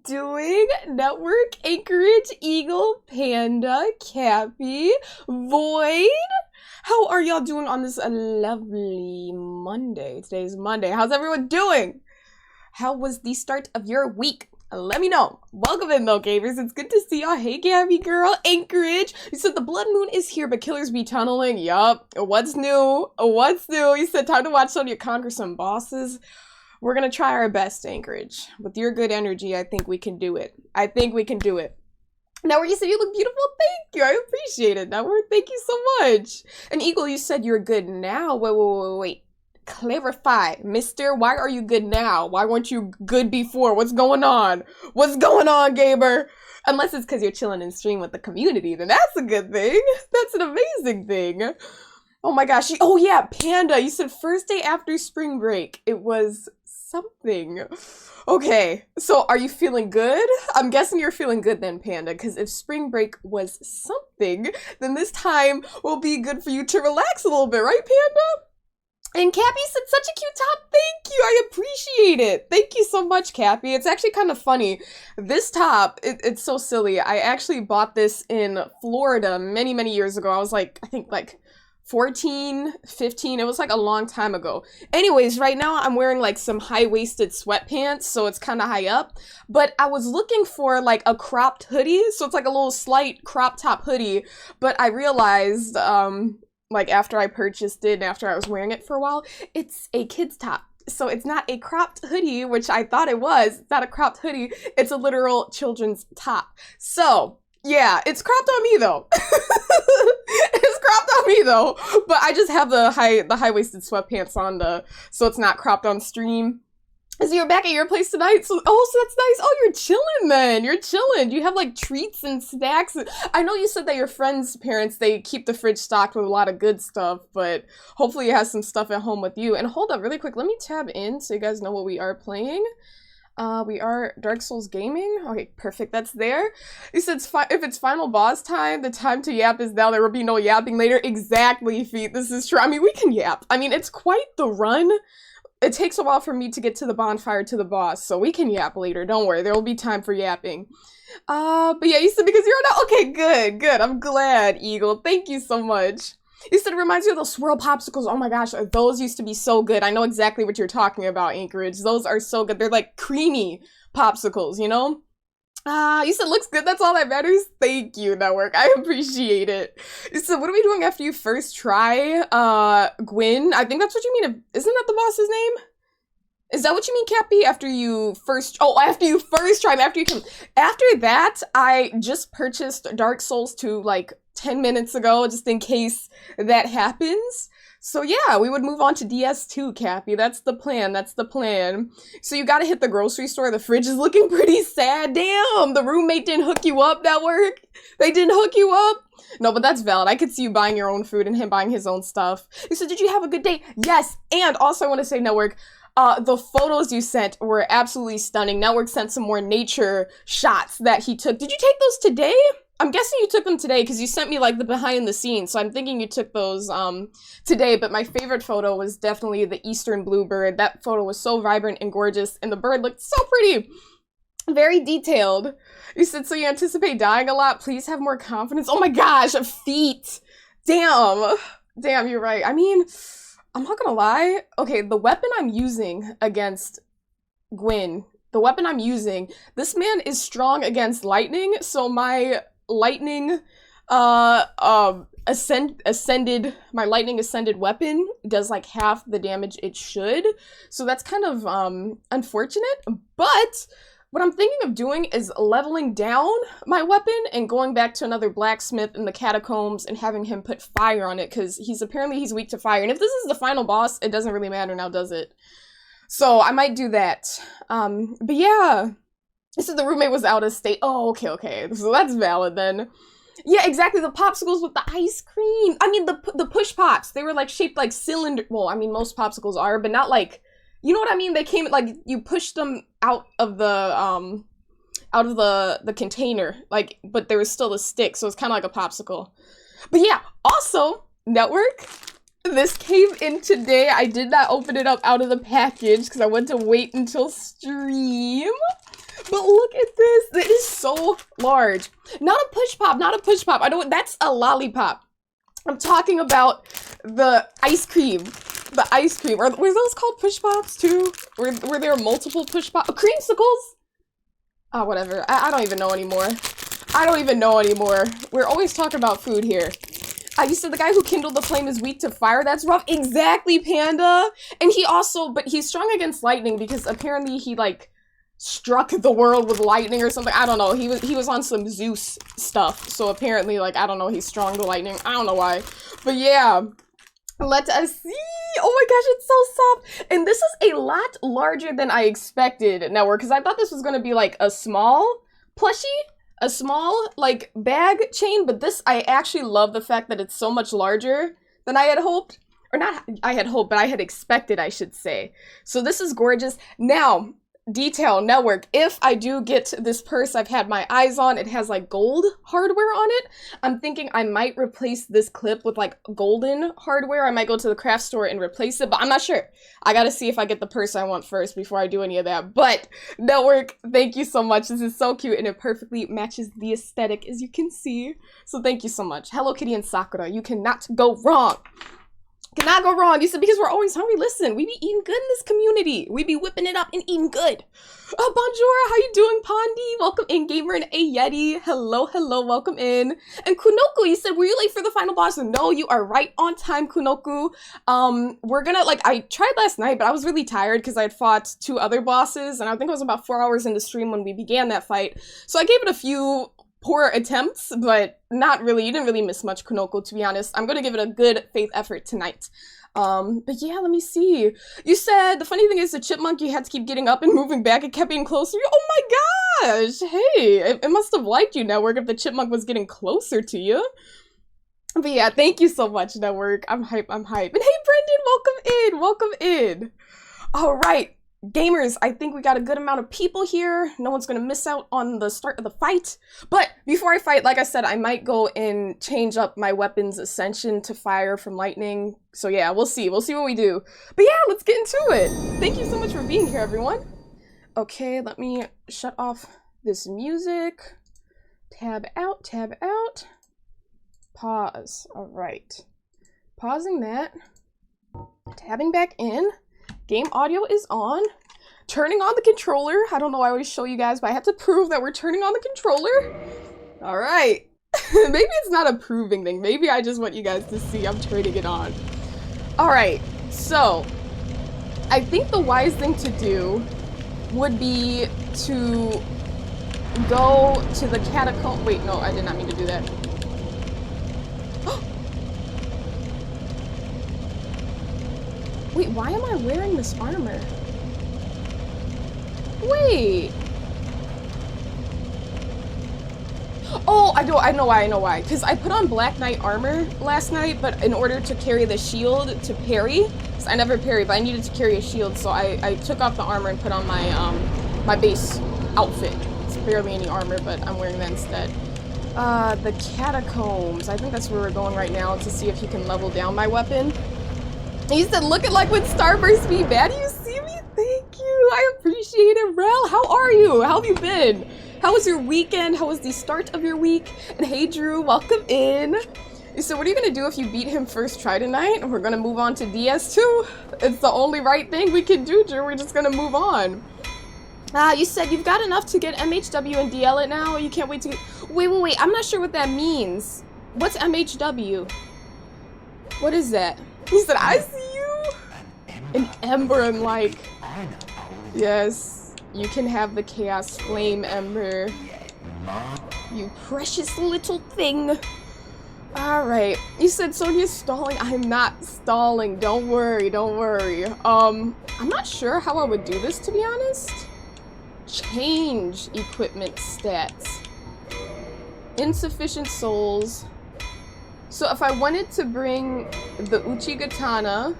doing? Network, Anchorage, Eagle, Panda, Cappy, Void. How are y'all doing on this lovely Monday? Today's Monday. How's everyone doing? How was the start of your week? Let me know. Welcome in, though, gamers. It's good to see y'all. Hey, Gabby girl, Anchorage. You said the blood moon is here, but killers be tunneling. Yup. What's new? What's new? You said time to watch Sonya conquer some bosses. We're gonna try our best, Anchorage. With your good energy, I think we can do it. I think we can do it. Now, where you said you look beautiful, thank you. I appreciate it. Now, thank you so much. And Eagle, you said you're good now. Wait. Clarify, mister. Why are you good now? Why weren't you good before? What's going on? What's going on, gamer? Unless it's because you're chilling in stream with the community, then that's a good thing. That's an amazing thing. Oh my gosh. Oh yeah, Panda. You said first day after spring break. It was something. Okay, so are you feeling good? I'm guessing you're feeling good then, Panda, because if spring break was something, then this time will be good for you to relax a little bit, right, Panda? And Cappy said, such a cute top. Thank you. I appreciate it. Thank you so much, Cappy. It's actually kind of funny. This top, it's so silly. I actually bought this in Florida many, many years ago. I was like, I think like 14, 15. It was like a long time ago. Anyways, right now I'm wearing like some high-waisted sweatpants, so it's kind of high up. But I was looking for like a cropped hoodie, so it's like a little slight crop top hoodie. But I realized, like after I purchased it and after I was wearing it for a while, it's a kid's top. So it's not a cropped hoodie, which I thought it was. It's not a cropped hoodie. It's a literal children's top. So yeah, it's cropped on me though. It's cropped on me though. But I just have the high-waisted sweatpants on so it's not cropped on stream. So you're back at your place tonight? So that's nice. Oh, you're chilling then. You're chilling. You have like treats and snacks. I know you said that your friends' parents, they keep the fridge stocked with a lot of good stuff, but hopefully you have some stuff at home with you. And hold up really quick. Let me tab in so you guys know what we are playing. We are Dark Souls Gaming. Okay, perfect. That's there. You said if it's final boss time, the time to yap is now. There will be no yapping later. Exactly, Feet. This is true. I mean, we can yap. I mean, it's quite the run. It takes a while for me to get to the bonfire to the boss, so we can yap later. Don't worry, there will be time for yapping. But yeah, you said because you're not- Okay, good. I'm glad, Eagle. Thank you so much. You said it reminds you of those swirl popsicles. Oh my gosh, those used to be so good. I know exactly what you're talking about, Anchorage. Those are so good. They're like creamy popsicles, you know? You said looks good, that's all that matters? Thank you, Network. I appreciate it. You said, what are we doing after you first try, Gwyn? I think that's what you mean. Isn't that the boss's name? Is that what you mean, Cappy? After you first try, after you can. After that, I just purchased Dark Souls 2 like 10 minutes ago, just in case that happens. So yeah, we would move on to DS2, Cappy. That's the plan. That's the plan. So you gotta hit the grocery store. The fridge is looking pretty sad. Damn, the roommate didn't hook you up, Network. They didn't hook you up. No, but that's valid. I could see you buying your own food and him buying his own stuff. You said, did you have a good day? Yes. And also I want to say, Network, the photos you sent were absolutely stunning. Network sent some more nature shots that he took. Did you take those today? I'm guessing you took them today because you sent me like the behind the scenes, so I'm thinking you took those today, but my favorite photo was definitely the Eastern bluebird. That photo was so vibrant and gorgeous, and the bird looked so pretty. Very detailed. You said, so you anticipate dying a lot? Please have more confidence. Oh my gosh, feet. Damn, you're right. I mean, I'm not gonna lie. Okay, the weapon I'm using against Gwyn, this man is strong against lightning, so my lightning ascended weapon does like half the damage it should. So that's kind of unfortunate, but what I'm thinking of doing is leveling down my weapon and going back to another blacksmith in the catacombs and having him put fire on it, because he's weak to fire. And if this is the final boss, it doesn't really matter now, does it? So I might do that. But yeah. So the roommate was out of state. Oh, okay. So that's valid then. Yeah, exactly. The popsicles with the ice cream. I mean, the push pops. They were like shaped like cylinder. Well, I mean, most popsicles are, but not like, you know what I mean? They came like you pushed them out of the container, like, but there was still a stick, so it's kind of like a popsicle. But yeah, also Network. This came in today. I did not open it up out of the package because I wanted to wait until stream. But look at this. It is so large. Not a push pop, not a push pop. I don't, that's a lollipop. I'm talking about the ice cream. The ice cream. Were those called push pops too? Were there multiple push pop creamsicles? Oh, whatever. I don't even know anymore. I don't even know anymore. We're always talking about food here. You said the guy who kindled the flame is weak to fire. That's rough. Exactly, Panda. And he also, but he's strong against lightning because apparently he like struck the world with lightning or something. I don't know. He was on some Zeus stuff. So apparently, like, I don't know, he's strong to lightning. I don't know why. But yeah. Let us see. Oh my gosh, it's so soft. And this is a lot larger than I expected, Network, because I thought this was going to be like a small plushie, a small like bag chain, but this, I actually love the fact that it's so much larger than I had hoped. Or not I had hoped, but I had expected, I should say. So this is gorgeous. Now, detail, Network, if I do get this purse I've had my eyes on, it has like gold hardware on it. I'm thinking I might replace this clip with like golden hardware. I might go to the craft store and replace it, but I'm not sure. I gotta see if I get the purse I want first before I do any of that. But Network, thank you so much. This is so cute and it perfectly matches the aesthetic, as you can see. So thank you so much. Hello Kitty and Sakura, you cannot go wrong. Cannot go wrong. You said because we're always hungry. Listen, we be eating good in this community. We be whipping it up and eating good. Bonjour, how you doing, Pondi? Welcome in, Gamer and a Yeti. Hello, hello, welcome in. And Kunoku, you said, were you late for the final boss? No, you are right on time, Kunoku. We're gonna, like, I tried last night, but I was really tired because I had fought 2 other bosses, and I think it was about 4 hours into stream when we began that fight. So I gave it a few poor attempts, but not really. You didn't really miss much, Kunoko, to be honest. I'm gonna give it a good faith effort tonight. But yeah, let me see. You said the funny thing is the chipmunk, you had to keep getting up and moving back. It kept getting closer. Oh my gosh! Hey, it must have liked you, Network, if the chipmunk was getting closer to you. But yeah, thank you so much, Network. I'm hype, I'm hype. And hey, Brendan, welcome in, welcome in. All right. Gamers, I think we got a good amount of people here. No one's gonna miss out on the start of the fight. But before I fight, like I said, I might go and change up my weapon's ascension to fire from lightning. So yeah, we'll see. We'll see what we do. But yeah, let's get into it. Thank you so much for being here, everyone. Okay, let me shut off this music. Tab out, tab out. Pause. All right. Pausing that. Tabbing back in. Game audio is on. Turning on the controller. I don't know why I always show you guys, but I have to prove that we're turning on the controller. All right. Maybe it's not a proving thing. Maybe I just want you guys to see I'm turning it on. All right. So I think the wise thing to do would be to go to the catacomb. Wait, no, I did not mean to do that. Wait, why am I wearing this armor? Wait. Oh, I know why. Because I put on Black Knight armor last night, but in order to carry the shield to parry, I never parry, but I needed to carry a shield, so I took off the armor and put on my my base outfit. It's barely any armor, but I'm wearing that instead. The catacombs. I think that's where we're going right now to see if you can level down my weapon. He said, looking like when Starburst be bad. You see me? Thank you. I appreciate it, Rel. How are you? How have you been? How was your weekend? How was the start of your week? And hey, Drew, welcome in. You said, what are you going to do if you beat him first try tonight? We're going to move on to DS2. It's the only right thing we can do, Drew. We're just going to move on. You said you've got enough to get MHW and DL it now. You can't wait to get... Wait. I'm not sure what that means. What's MHW? What is that? He said, I see you! An Ember and like... Yes, you can have the Chaos Flame Ember. You precious little thing. Alright, you said Sonia's stalling. I'm not stalling, don't worry. I'm not sure how I would do this, to be honest. Change equipment stats. Insufficient souls. So if I wanted to bring the Uchigatana,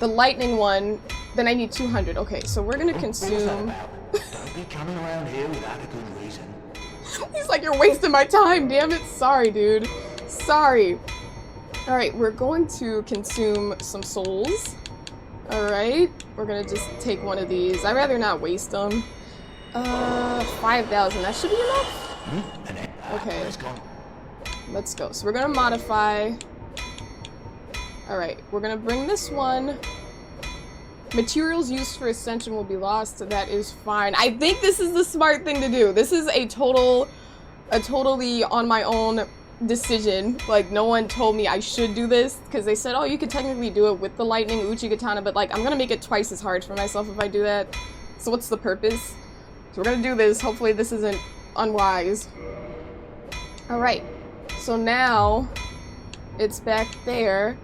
the lightning one, then I need 200. Okay, so we're gonna consume... Don't be coming around here without a good reason. He's like, you're wasting my time, damn it. Sorry, dude. Sorry. Alright, we're going to consume some souls. Alright, we're gonna just take one of these. I'd rather not waste them. 5,000. That should be enough? And Okay. let's go. Let's go. So we're gonna modify. Alright, we're gonna bring this one. Materials used for Ascension will be lost, so that is fine. I think this is the smart thing to do. This is a totally on my own decision. Like, no one told me I should do this, because they said, oh, you could technically do it with the Lightning Uchigatana, but like, I'm gonna make it twice as hard for myself if I do that. So what's the purpose? So we're gonna do this. Hopefully this isn't unwise. Alright, so now it's back there.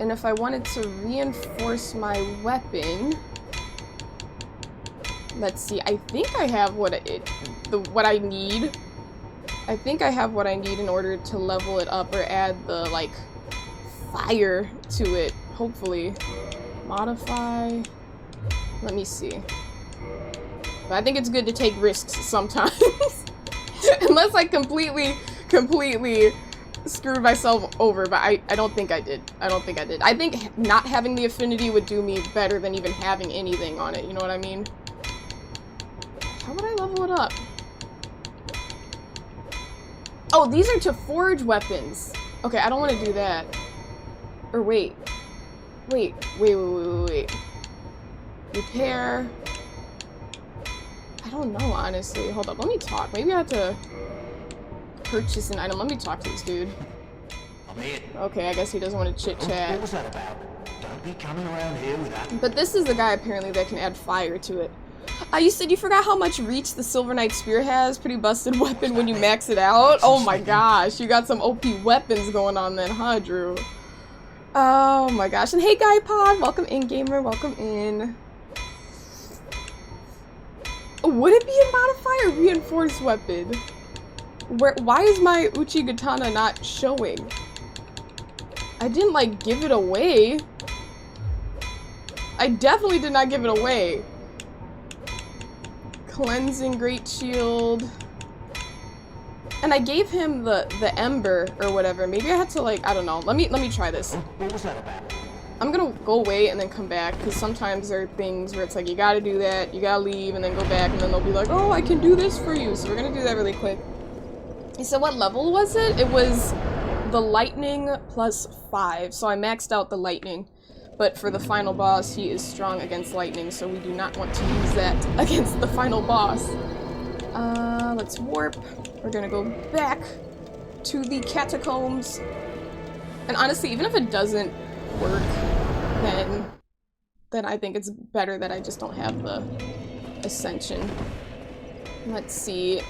And if I wanted to reinforce my weapon, let's see. I think I have what I need. I think I have what I need in order to level it up or add the like fire to it. Hopefully, modify. Let me see. But I think it's good to take risks sometimes, unless I completely screwed myself over, but I don't think I did. I don't think I did. I think not having the affinity would do me better than even having anything on it, you know what I mean? How would I level it up? Oh, these are to forge weapons. Okay, I don't want to do that. Or wait. Wait. Repair. I don't know, honestly. Hold up, let me talk. Maybe I have to purchase an item. Let me talk to this dude. I'm here. Okay, I guess he doesn't want to chit chat. What was that about? Don't be coming around here with that. But this is the guy apparently that can add fire to it. You said you forgot how much reach the Silver Knight Spear has? Pretty busted weapon when you max it out? Oh my gosh, you got some OP weapons going on then, huh, Drew? Oh my gosh, and hey Guy Pod, welcome in, gamer, welcome in. Would it be a modifier or reinforced weapon? Why is my Uchigatana not showing? I didn't like give it away. I definitely did not give it away. Cleansing Great Shield. And I gave him the Ember or whatever. Maybe I had to like, I don't know. Let me try this. What was that about? I'm gonna go away and then come back, because sometimes there are things where it's like you gotta do that, you gotta leave, and then go back, and then they'll be like, oh, I can do this for you. So we're gonna do that really quick. So what level was it? It was the Lightning plus 5. So I maxed out the Lightning. But for the final boss, he is strong against Lightning, so we do not want to use that against the final boss. Let's warp. We're gonna go back to the catacombs. And honestly, even if it doesn't work, then I think it's better that I just don't have the Ascension. Let's see.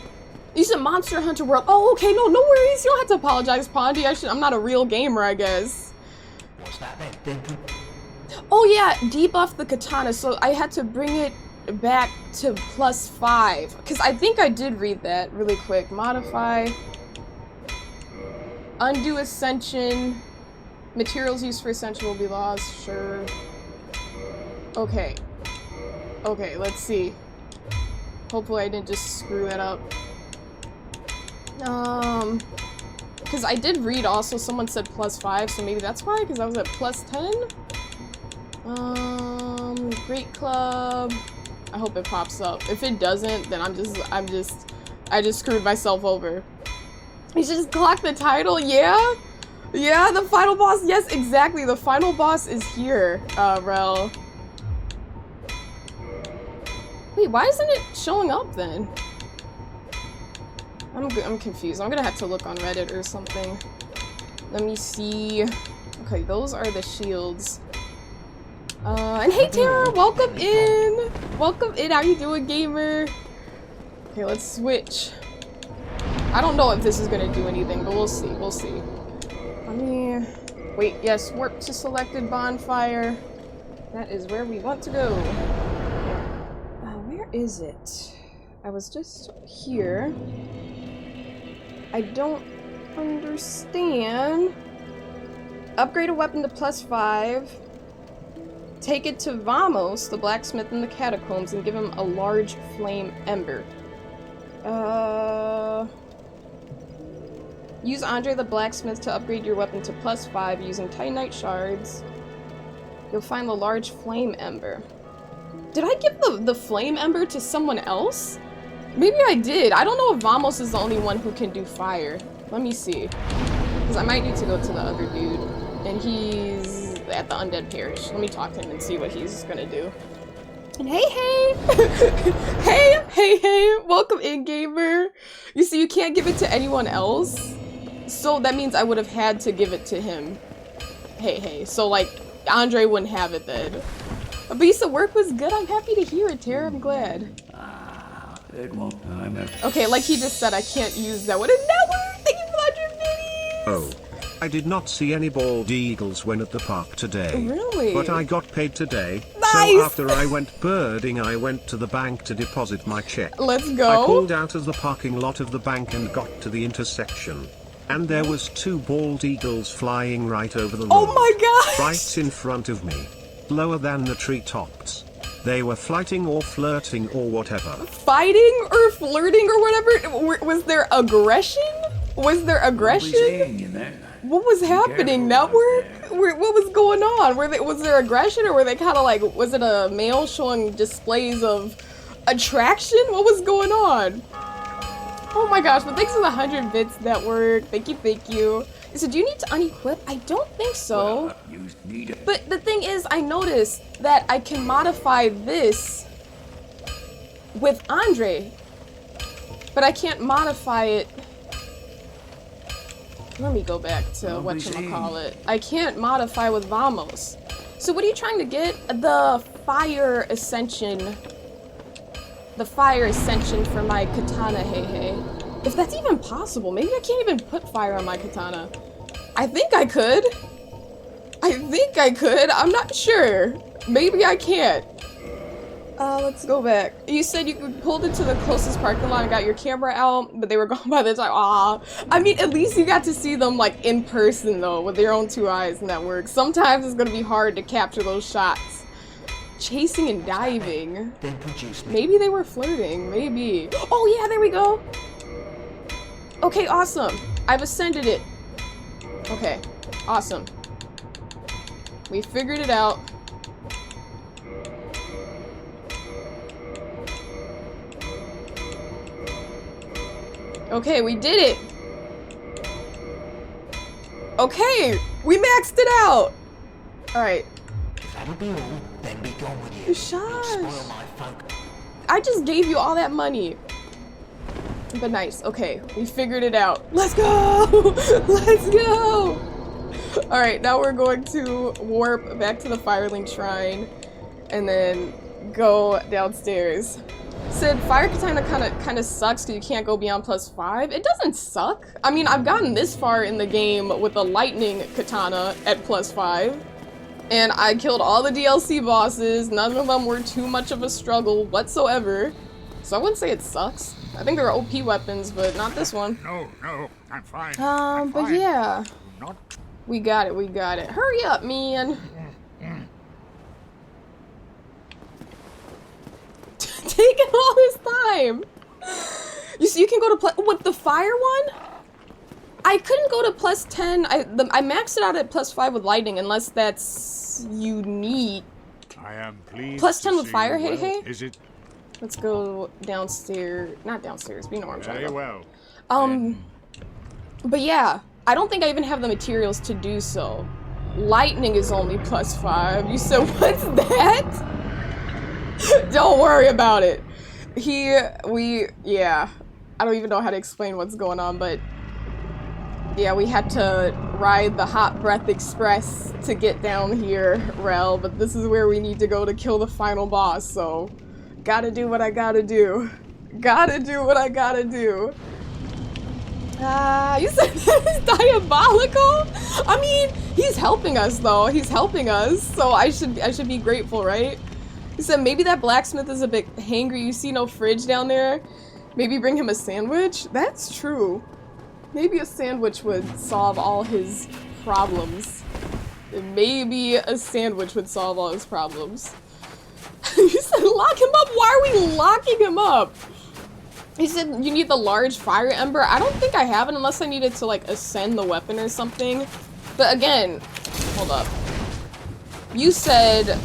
You said Monster Hunter World. Oh, okay, no worries. You don't have to apologize, Pondy. I'm not a real gamer, I guess. What's that then? Oh yeah, debuff the katana, so I had to bring it back to plus 5. Because I think I did read that really quick. Modify. Undo Ascension. Materials used for Ascension will be lost. Sure. Okay. Okay, let's see. Hopefully I didn't just screw that up. Because I did read also someone said plus 5, so maybe that's why, because I was at plus 10? Great Club. I hope it pops up. If it doesn't, then I just screwed myself over. You should just clock the title, yeah? Yeah, the final boss, yes, exactly. The final boss is here, Rel. Wait, why isn't it showing up then? I'm confused. I'm gonna have to look on Reddit or something. Let me see. Okay, those are the shields. And hey Tara, welcome in! Welcome in, how you doing, gamer? Okay, let's switch. I don't know if this is gonna do anything, but we'll see, we'll see. Let me... Wait, yes, warp to selected bonfire. That is where we want to go. Where is it? I was just here. I don't understand. Upgrade a weapon to plus 5. Take it to Vamos, the blacksmith in the catacombs, and give him a large flame ember. Use Andre the blacksmith to upgrade your weapon to plus 5 using Titanite shards. You'll find the large flame ember. Did I give the flame ember to someone else? Maybe I did. I don't know if Vamos is the only one who can do fire. Let me see. Because I might need to go to the other dude. And he's at the Undead Parish. Let me talk to him and see what he's gonna do. And hey, hey! Welcome in, gamer! You see, you can't give it to anyone else. So that means I would have had to give it to him. Hey. So, like, Andre wouldn't have it then. But you said work was good. I'm happy to hear it, Tara. I'm glad. Okay, like he just said, I can't use that one. And network! Thank you for the 100 biddies! Oh. I did not see any bald eagles when at the park today. Really? But I got paid today. Nice! So after I went birding, I went to the bank to deposit my check. Let's go. I pulled out of the parking lot of the bank and got to the intersection. And there was 2 bald eagles flying right over the road. Oh my gosh! Right in front of me. Lower than the treetops. They were flighting or flirting or whatever. Fighting or flirting or whatever? Was there aggression? Was there aggression? What was happening, network? What was going on? Was there aggression, or were they kind of like, was it a male showing displays of attraction? What was going on? Oh my gosh, but thanks for the 100 bits, network. Thank you. So do you need to unequip? I don't think so. But the thing is, I noticed that I can modify this with Andre, but I can't modify it. Let me go back to whatchamacallit. I can't modify with Vamos. So what are you trying to get? The fire ascension. The fire ascension for my katana, hey. If that's even possible, maybe I can't even put fire on my katana. I think I could. I'm not sure. Maybe I can't. Let's go back. You said you pulled into the closest parking lot and got your camera out, but they were gone by the time. I mean, at least you got to see them like in person though, with your own 2 eyes, network. Sometimes it's gonna be hard to capture those shots. Chasing and diving. Then produce me. Maybe they were flirting. Maybe. Oh yeah, there we go. Okay, awesome. I've ascended it. Okay, awesome. We figured it out. Okay, we did it. Okay, we maxed it out. All right. If that'll be all, then be gone with you. Shush. Spoil my folk. I just gave you all that money. But nice. Okay, we figured it out. Let's go. Let's go. All right, now we're going to warp back to the Firelink Shrine and then go downstairs. Sid, Fire Katana kind of sucks because you can't go beyond +5. It doesn't suck. I mean, I've gotten this far in the game with the Lightning Katana at +5. And I killed all the DLC bosses. None of them were too much of a struggle whatsoever. So I wouldn't say it sucks. I think there are OP weapons, but not this one. No, I'm fine. But yeah. Not We got it. Hurry up, man. Taking all this time. You see, you can go to with the fire one. I couldn't go to +10. I maxed it out at +5 with lightning, unless that's unique. I am pleased. +10 with fire, well, hey. Is it Let's go downstairs. Not downstairs. But you know where I'm trying to very go. well? But yeah, I don't think I even have the materials to do so. Lightning is only +5. You said, what's that? Don't worry about it. Yeah. I don't even know how to explain what's going on, but yeah, we had to ride the Hot Breath Express to get down here, Rel, but this is where we need to go to kill the final boss, so gotta do what I gotta do. Gotta do what I gotta do. You said that is diabolical? I mean, he's helping us though. He's helping us, so I should be grateful, right? He said maybe that blacksmith is a bit hangry. You see no fridge down there? Maybe bring him a sandwich? That's true. Maybe a sandwich would solve all his problems. Maybe a sandwich would solve all his problems. You said lock him up? Why are we locking him up? He said you need the large fire ember. I don't think I have it unless I needed to like ascend the weapon or something. But again, hold up. You said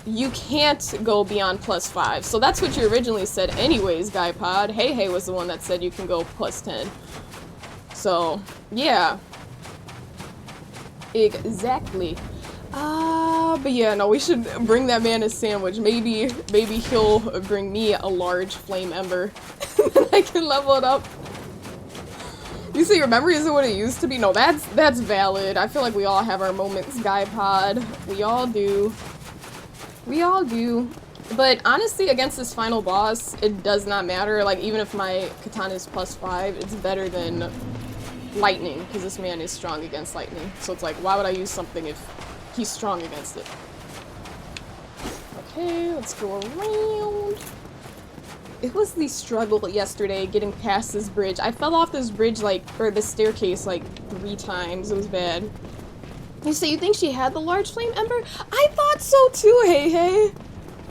you can't go beyond +5. So that's what you originally said anyways, Guy Pod. Hey was the one that said you can go +10. So, yeah. Exactly. But yeah, no, we should bring that man a sandwich. Maybe he'll bring me a large flame ember. I can level it up. You say your memory isn't what it used to be? No, that's valid. I feel like we all have our moments, Guy Pod. We all do. We all do. But honestly, against this final boss, it does not matter. Like, even if my katana is +5, it's better than lightning, because this man is strong against lightning. So it's like, why would I use something if he's strong against it? Okay, let's go around. It was the struggle yesterday getting past this bridge. I fell off this bridge, like, or this staircase, like, 3 times. It was bad. You say you think she had the large flame ember? I thought so too, hey.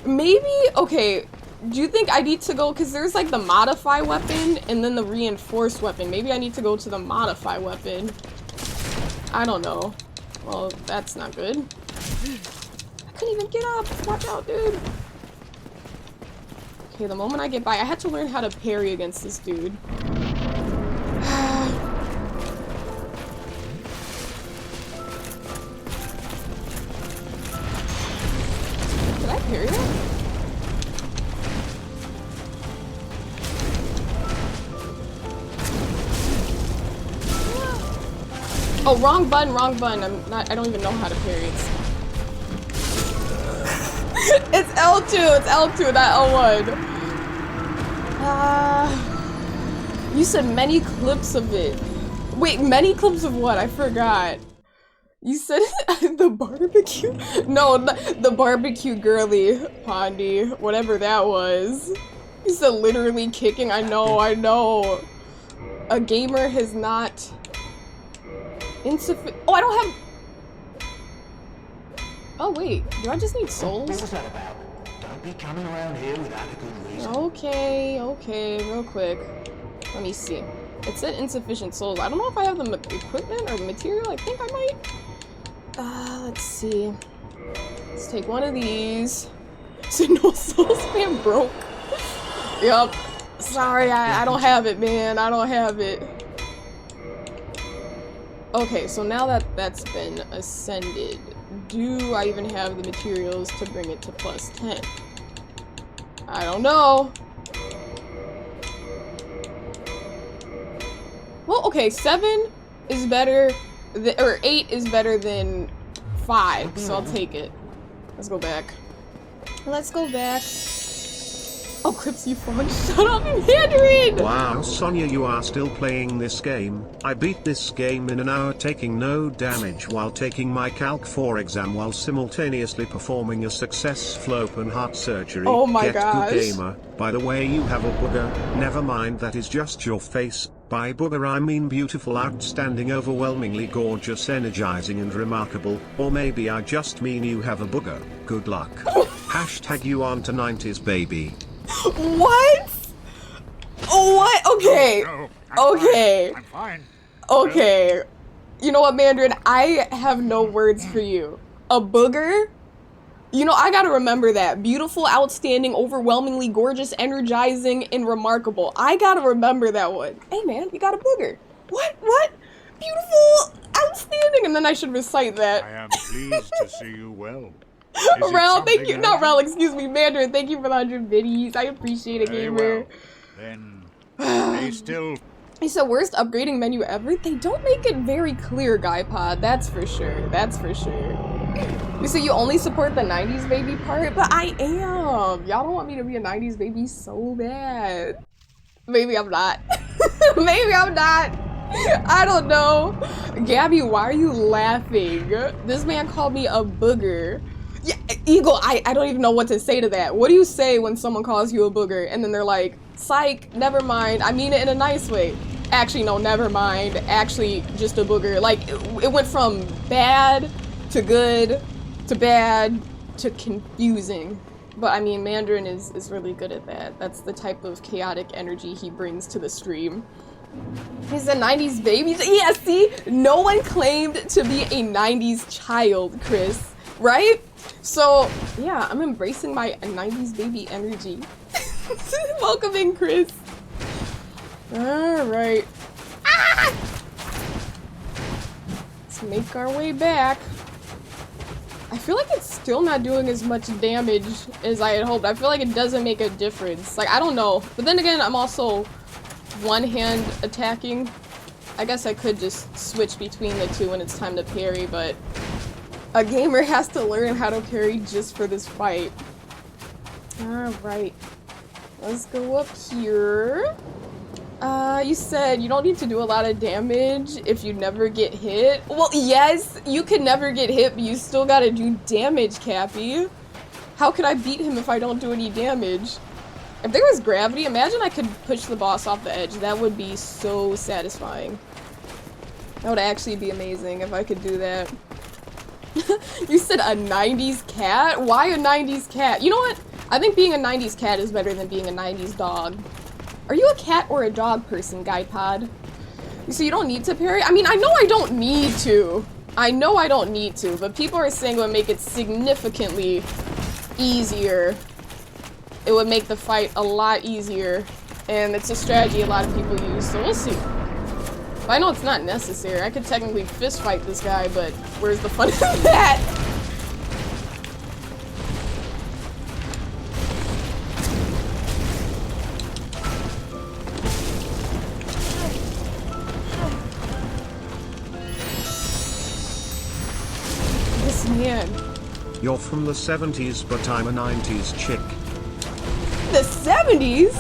Maybe, okay, do you think I need to go, because there's like the modify weapon and then the reinforced weapon. Maybe I need to go to the modify weapon. I don't know. Well, that's not good. I couldn't even get up. Watch out, dude. Okay, the moment I get by, I had to learn how to parry against this dude. Did I parry that? Oh, wrong button. I don't even know how to parry it. It's L2, not L1. You said many clips of it. Wait, many clips of what? I forgot. You said the barbecue? No, the barbecue girly, Pondy. Whatever that was. You said literally kicking. I know. A gamer has not... insufficient. Oh, I don't have. Oh wait, do I just need souls? What was that about? Don't be coming around here without a good reason. Okay, real quick. Let me see. It said insufficient souls. I don't know if I have the equipment or the material. I think I might. Let's see. Let's take one of these. So no soul spam broke. Yup. Sorry, I don't have it, man. I don't have it. Okay, so now that that's been ascended, do I even have the materials to bring it to +10? I don't know. Well, okay, 7 is better, or 8 is better than 5, so I'll take it. Let's go back. Oh, Crips, you phone. Shut up, Mandarin! Wow, Sonia, you are still playing this game. I beat this game in an hour taking no damage while taking my Calc 4 exam while simultaneously performing a successful open heart surgery. Oh my Get gosh. Good gamer. By the way, you have a booger. Never mind, that is just your face. By booger I mean beautiful, outstanding, overwhelmingly gorgeous, energizing and remarkable. Or maybe I just mean you have a booger. Good luck. Hashtag you aren't a 90s baby. What? What? Okay. No, Okay. I'm fine. Okay. You know what, Mandarin? I have no words for you. A booger? You know, I gotta remember that. Beautiful, outstanding, overwhelmingly gorgeous, energizing, and remarkable. I gotta remember that one. Hey, man, you got a booger. What? Beautiful, outstanding, and then I should recite that. I am pleased to see you well. Is it Rel, thank you. something Not urgent? Rel, excuse me. Mandarin, thank you for the 100 biddies. I appreciate it, Very gamer. well. Then they still. He said, worst upgrading menu ever? They don't make it very clear, Guy Pod. That's for sure. You say you only support the 90s baby part? But I am. Y'all don't want me to be a 90s baby so bad. Maybe I'm not. Maybe I'm not. I don't know. Gabby, why are you laughing? This man called me a booger. Yeah, Eagle, I don't even know what to say to that. What do you say when someone calls you a booger and then they're like, psych, never mind, I mean it in a nice way. Actually, no, never mind. Actually, just a booger. Like, it went from bad to good to bad to confusing. But I mean, Mandarin is really good at that. That's the type of chaotic energy he brings to the stream. He's a 90s baby. Yeah, see? No one claimed to be a 90s child, Chris. Right? So, yeah, I'm embracing my 90s baby energy. Welcome in, Chris. Alright. Ah! Let's make our way back. I feel like it's still not doing as much damage as I had hoped. I feel like it doesn't make a difference. Like, I don't know. But then again, I'm also one-hand attacking. I guess I could just switch between the two when it's time to parry, but a gamer has to learn how to parry just for this fight. Alright. Let's go up here. You said you don't need to do a lot of damage if you never get hit. Well, yes, you can never get hit, but you still gotta do damage, Cappy. How could I beat him if I don't do any damage? If there was gravity, imagine I could push the boss off the edge. That would be so satisfying. That would actually be amazing if I could do that. You said a 90s cat? Why a 90s cat? You know what? I think being a 90s cat is better than being a 90s dog. Are you a cat or a dog person, GuidePod? So you don't need to parry? I mean, I know I don't need to. I know I don't need to, but people are saying it would make it significantly easier. It would make the fight a lot easier, and it's a strategy a lot of people use, so we'll see. But I know it's not necessary. I could technically fist fight this guy, but where's the fun of that? This man. You're from the 70s, but I'm a 90s chick. The 70s?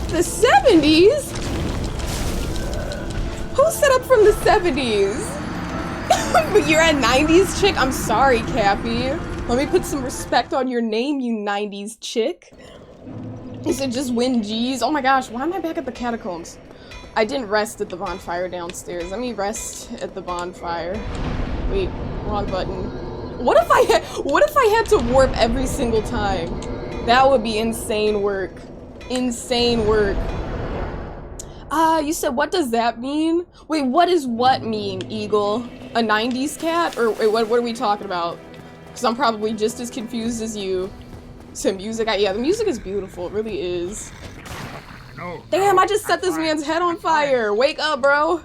The 70s? Who set up from the 70s? But you're a 90s chick? I'm sorry, Cappy. Let me put some respect on your name, you 90s chick. You said just win G's. Oh my gosh, why am I back at the catacombs? I didn't rest at the bonfire downstairs. Let me rest at the bonfire. Wait, wrong button. What if I had to warp every single time? That would be insane work. Insane work. You said what does that mean? Wait, what does what mean, Eagle? A 90s cat? Or wait, what are we talking about? Because I'm probably just as confused as you. So music, yeah, the music is beautiful. It really is. No. Damn, I just set this man's head on fire. Wake up, bro.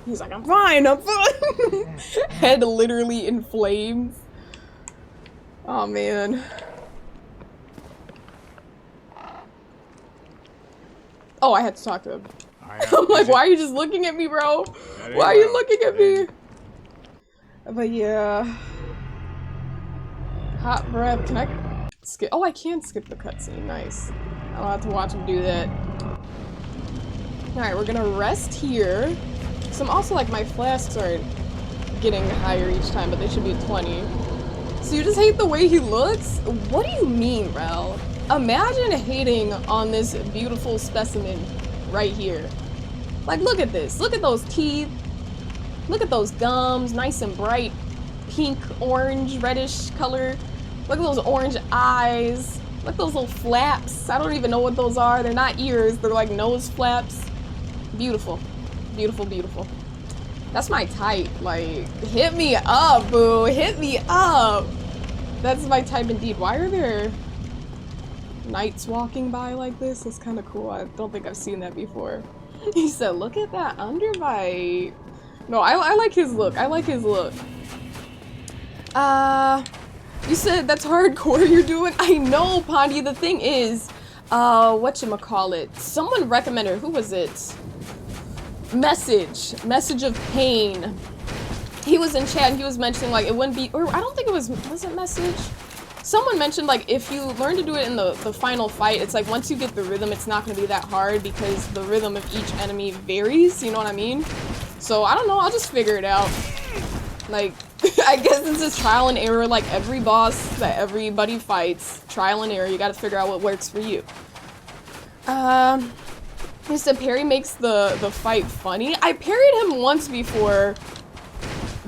He's like, I'm fine, I'm fine. Head literally in flames. Oh, man. Oh, I had to talk to him. I'm like, why are you just looking at me, bro? Why are you looking at me? But yeah. Hot breath. Can I skip? Oh, I can skip the cutscene. Nice. I don't have to watch him do that. Alright, we're gonna rest here. So I'm also like, my flasks are getting higher each time, but they should be 20. So you just hate the way he looks? What do you mean, Rel? Imagine hating on this beautiful specimen right here. Like, look at this. Look at those teeth. Look at those gums, nice and bright pink, orange, reddish color. Look at those orange eyes. Look at those little flaps. I don't even know what those are. They're not ears. They're like nose flaps. Beautiful. Beautiful, beautiful. That's my type. Like, hit me up, boo. Hit me up. That's my type indeed. Why are there knights walking by like this? That's kind of cool. I don't think I've seen that before. He said, look at that underbite. No, I like his look. I like his look. You said that's hardcore you're doing? I know, Pondy. The thing is, whatchamacallit? Someone recommended, who was it? Message of Pain. He was in chat and he was mentioning like it wouldn't be, or I don't think it was it Message? Someone mentioned like if you learn to do it in the final fight, it's like once you get the rhythm, it's not going to be that hard because the rhythm of each enemy varies, you know what I mean? So I don't know, I'll just figure it out. Like, I guess it's just trial and error like every boss that everybody fights. Trial and error, you gotta figure out what works for you. He said parry makes the fight funny. I parried him once before,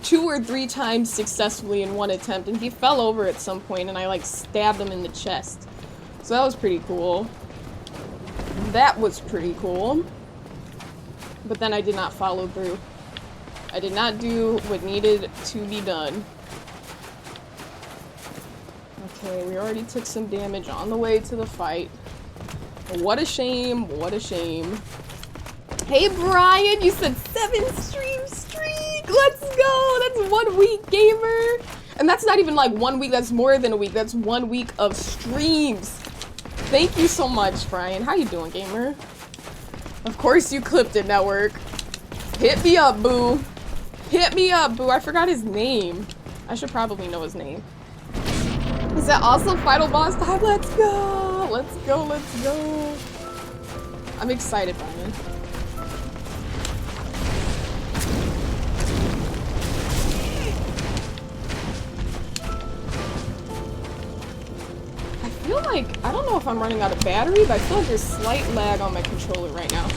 2 or 3 times successfully in one attempt, and he fell over at some point and I like stabbed him in the chest. So that was pretty cool. That was pretty cool. But then I did not follow through. I did not do what needed to be done. Okay, we already took some damage on the way to the fight. What a shame, what a shame. Hey Brian, you said 7 stream streak! Let's go! That's 1 week, gamer! And that's not even like 1 week, that's more than a week. That's 1 week of streams. Thank you so much, Brian. How you doing, gamer? Of course you clipped it, Network. Hit me up, boo. Hit me up, boo. I forgot his name. I should probably know his name. Is that also final boss time? Let's go! Let's go, let's go. I'm excited, Brian. I feel like, I don't know if I'm running out of battery, but I feel like there's slight lag on my controller right now.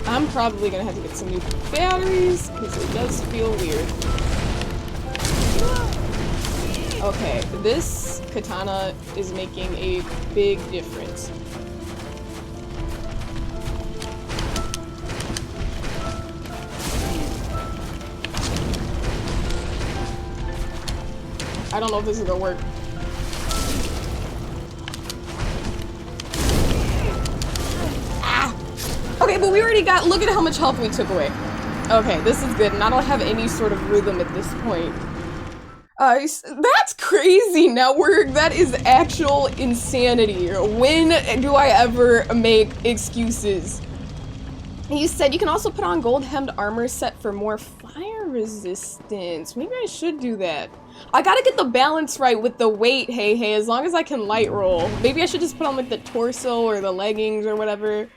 I'm probably gonna have to get some new batteries, because it does feel weird. Okay, this katana is making a big difference. I don't know if this is gonna work. Ah! Okay, but we already got, look at how much health we took away. Okay, this is good, and I don't have any sort of rhythm at this point. That's crazy, Network. That is actual insanity. When do I ever make excuses? You said you can also put on gold hemmed armor set for more fire resistance. Maybe I should do that. I gotta get the balance right with the weight, hey, as long as I can light roll. Maybe I should just put on like the torso or the leggings or whatever.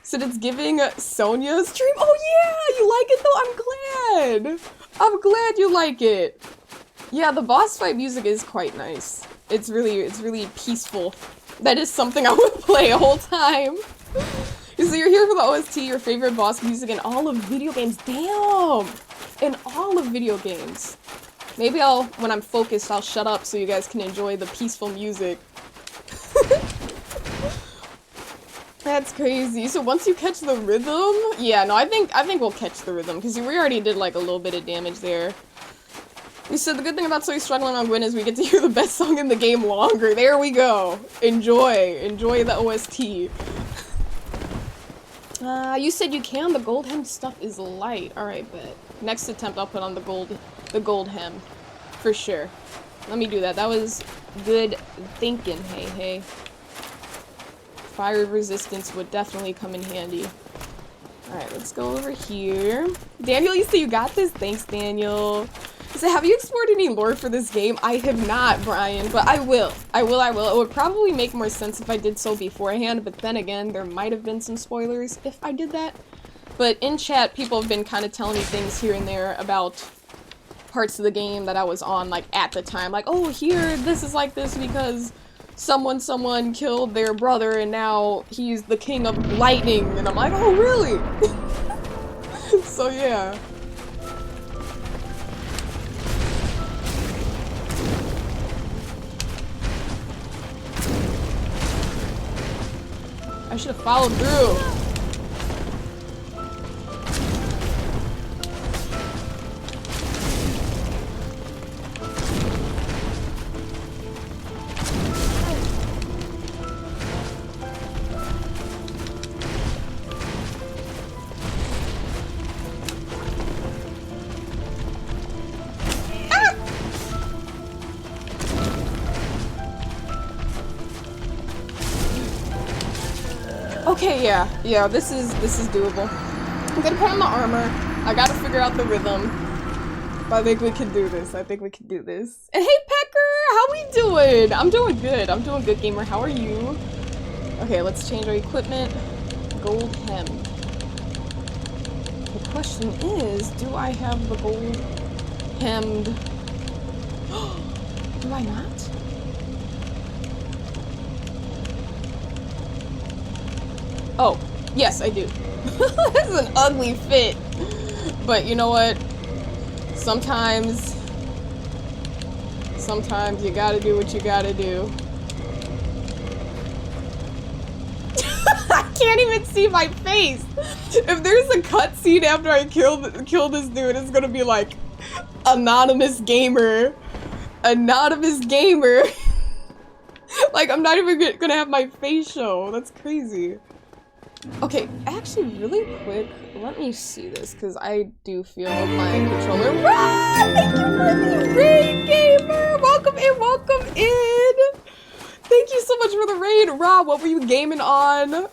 So it's giving Sonia's stream. Oh yeah, you like it though? I'm glad. I'm glad you like it. Yeah, the boss fight music is quite nice. It's really peaceful. That is something I would play a whole time. So you're here for the OST, your favorite boss music in all of video games. Damn! In all of video games. Maybe when I'm focused, I'll shut up so you guys can enjoy the peaceful music. That's crazy. So once you catch the rhythm, yeah, no, I think we'll catch the rhythm because we already did like a little bit of damage there. You said the good thing about So You Struggling on Gwyn is we get to hear the best song in the game longer. There we go. Enjoy the OST. You said you can. The gold hem stuff is light. All right, but next attempt I'll put on the gold hem, for sure. Let me do that. That was good thinking. Hey. Fire resistance would definitely come in handy. All right, let's go over here. Daniel, you say you got this? Thanks, Daniel. So have you explored any lore for this game? I have not, Brian, but I will. I will. It would probably make more sense if I did so beforehand, but then again, there might have been some spoilers if I did that. But in chat, people have been kind of telling me things here and there about parts of the game that I was on, like, at the time. Like, oh, here, this is like this because someone killed their brother and now he's the king of lightning. And I'm like, oh, really? So, yeah. I should have followed through. Okay, yeah, this is doable. I'm gonna put on the armor. I gotta figure out the rhythm. But I think we can do this. And hey, Pecker, how we doing? I'm doing good, gamer. How are you? Okay, let's change our equipment. Gold hem. The question is, do I have the gold hemmed? Do I not? Oh, yes, I do. This is an ugly fit. But you know what? Sometimes you gotta do what you gotta do. I can't even see my face. If there's a cutscene after I kill this dude, it's gonna be like anonymous gamer. Anonymous gamer. Like, I'm not even gonna have my face show. That's crazy. Okay, actually, really quick, let me see this, because I do feel my controller. Run! Thank you for the raid, gamer! Welcome in, welcome in! Thank you so much for the raid. Rob, what were you gaming on?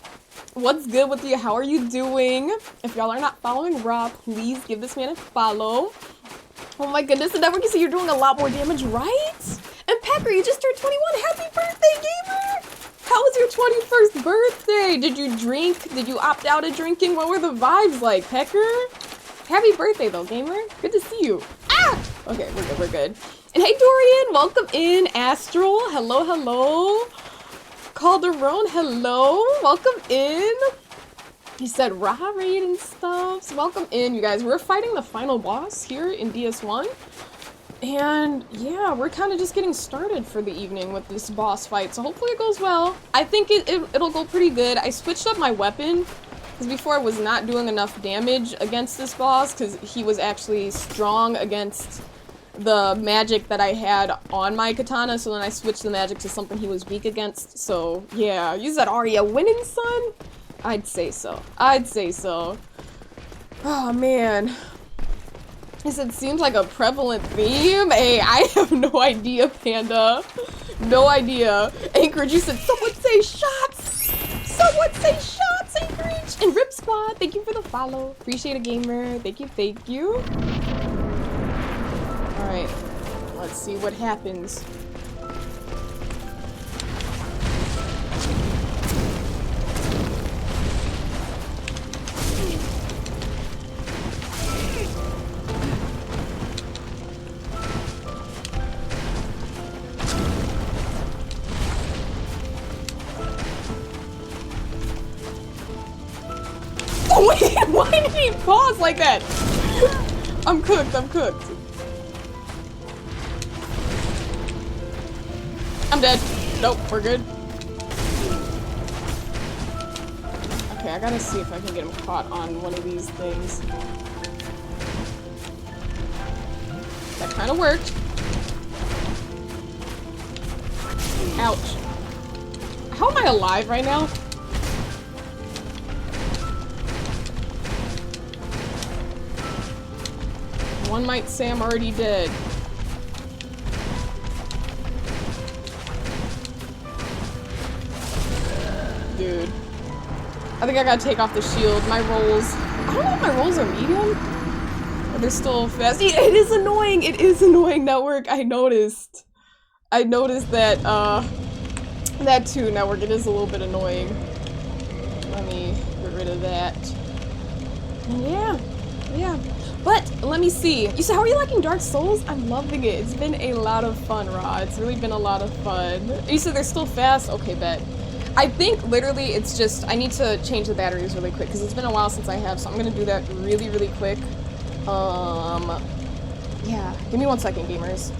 What's good with you? How are you doing? If y'all are not following Rob, please give this man a follow. Oh my goodness, the network, you see you're doing a lot more damage, right? And Pecker, you just turned 21. Happy birthday, gamer! How was your 21st birthday? Did you drink? Did you opt out of drinking? What were the vibes like, Pecker? Happy birthday, though, gamer. Good to see you. Ah! Okay, we're good, we're good. And hey, Dorian, welcome in. Astral, hello, hello. Calderon, hello. Welcome in. He said raw raid and stuff. So welcome in, you guys. We're fighting the final boss here in DS1. And yeah, we're kind of just getting started for the evening with this boss fight. So hopefully it goes well. I think it'll go pretty good. I switched up my weapon because before I was not doing enough damage against this boss because he was actually strong against the magic that I had on my katana. So then I switched the magic to something he was weak against. So yeah, use that Arya winning, son? I'd say so. I'd say so. Oh man. He said, seems like a prevalent theme. Hey, I have no idea, Panda. No idea. Anchorage, you said, someone say shots. Someone say shots, Anchorage. And Rip Squad, thank you for the follow. Appreciate it, gamer. Thank you, thank you. All right, let's see what happens. Wait, why did he pause like that? I'm cooked, I'm cooked. I'm dead. Nope, we're good. Okay, I gotta see if I can get him caught on one of these things. That kind of worked. Ouch. How am I alive right now? One might say I'm already dead. Dude. I think I gotta take off the shield. My rolls... I don't know if my rolls are medium? Or they're still fast. It is annoying! It is annoying, network. I noticed. I noticed that, that too, network. It is a little bit annoying. Let me get rid of that. And yeah. Yeah. But, let me see. You said, how are you liking Dark Souls? I'm loving it. It's been a lot of fun, Ra. It's really been a lot of fun. You said they're still fast? Okay, bet. I think, literally, it's just, I need to change the batteries really quick, because it's been a while since I have, so I'm gonna do that really, really quick. Yeah. Give me 1 second, gamers.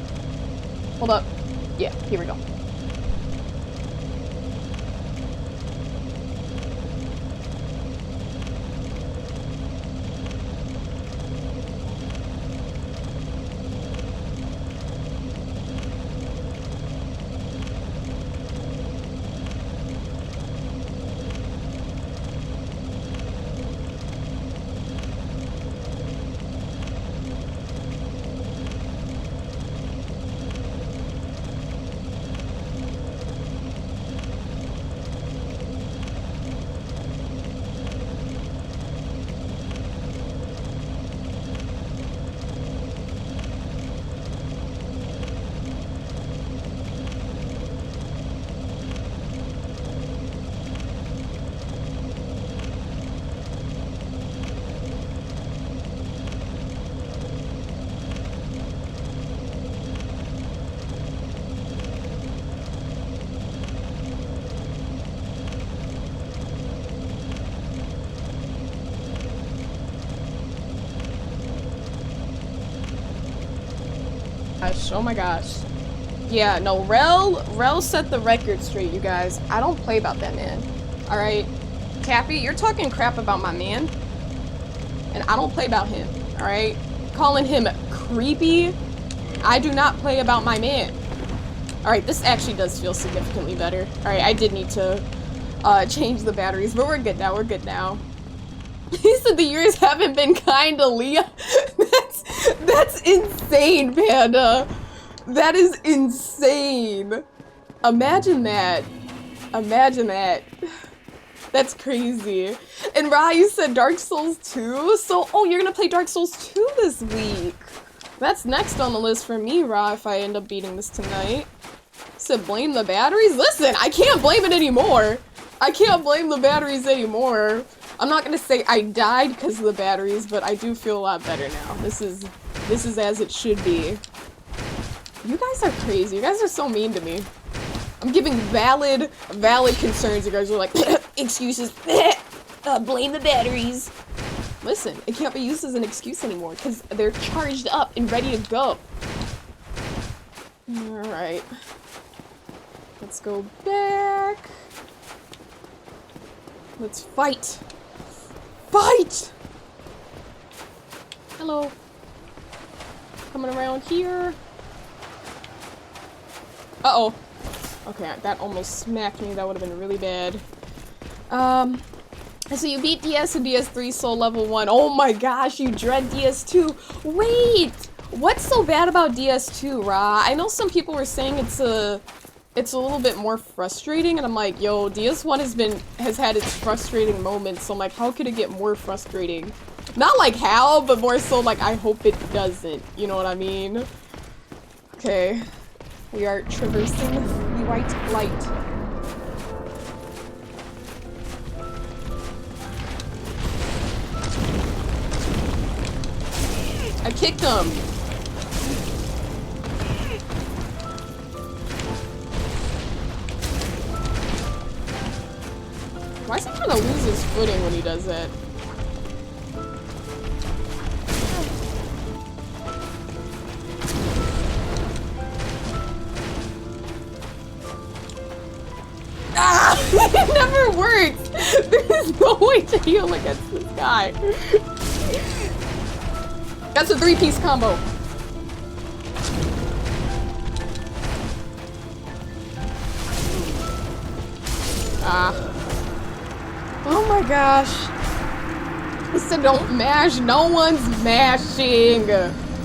Hold up. Yeah, here we go. Oh my gosh. Yeah, no, Rel set the record straight, you guys. I don't play about that man. Alright? Cappy, you're talking crap about my man. And I don't play about him, alright? Calling him creepy. I do not play about my man. Alright, this actually does feel significantly better. Alright, I did need to change the batteries, but we're good now, we're good now. He said the years haven't been kind to Leah. That's insane, Panda. That is insane. Imagine that. Imagine that. That's crazy. And Ra, you said Dark Souls 2? So, oh, you're gonna play Dark Souls 2 this week. That's next on the list for me, Ra, if I end up beating this tonight. Said blame the batteries? Listen, I can't blame it anymore. I can't blame the batteries anymore. I'm not gonna say I died because of the batteries, but I do feel a lot better now. This is as it should be. You guys are crazy. You guys are so mean to me. I'm giving valid concerns. You guys are like, excuses. Blame the batteries. Listen, it can't be used as an excuse anymore because they're charged up and ready to go. Alright. Let's go back. Let's fight. Fight! Hello. Coming around here. Uh-oh. Okay, that almost smacked me. That would have been really bad. So you beat DS and DS3 Soul level 1. Oh my gosh, you dread DS2. Wait! What's so bad about DS2, Ra? I know some people were saying it's a little bit more frustrating, and I'm like, yo, DS1 has had its frustrating moments, so I'm like, how could it get more frustrating? Not like how, but more so like, I hope it doesn't. You know what I mean? Okay. We are traversing the white light. I kicked him! Why is he trying to lose his footing when he does that? Ah! It never works! There is no way to heal against this guy. That's a 3-piece combo. Ah. Oh my gosh. He said don't mash. No one's mashing.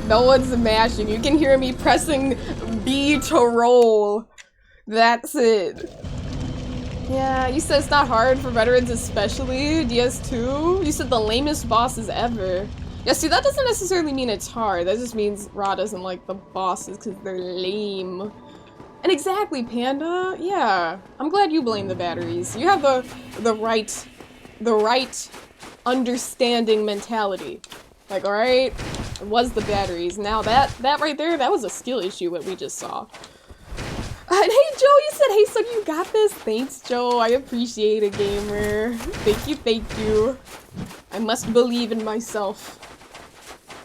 No one's mashing. You can hear me pressing B to roll. That's it. Yeah, you said it's not hard for veterans, especially DS2. You said the lamest bosses ever. Yeah, see, that doesn't necessarily mean it's hard. That just means Ra doesn't like the bosses because they're lame. And exactly, Panda. Yeah, I'm glad you blame the batteries. You have the right understanding mentality. Like, all right, it was the batteries. Now that right there, that was a skill issue what we just saw. And hey, Joe, you said, hey, son, you got this. Thanks, Joe. I appreciate it, gamer. Thank you, thank you. I must believe in myself.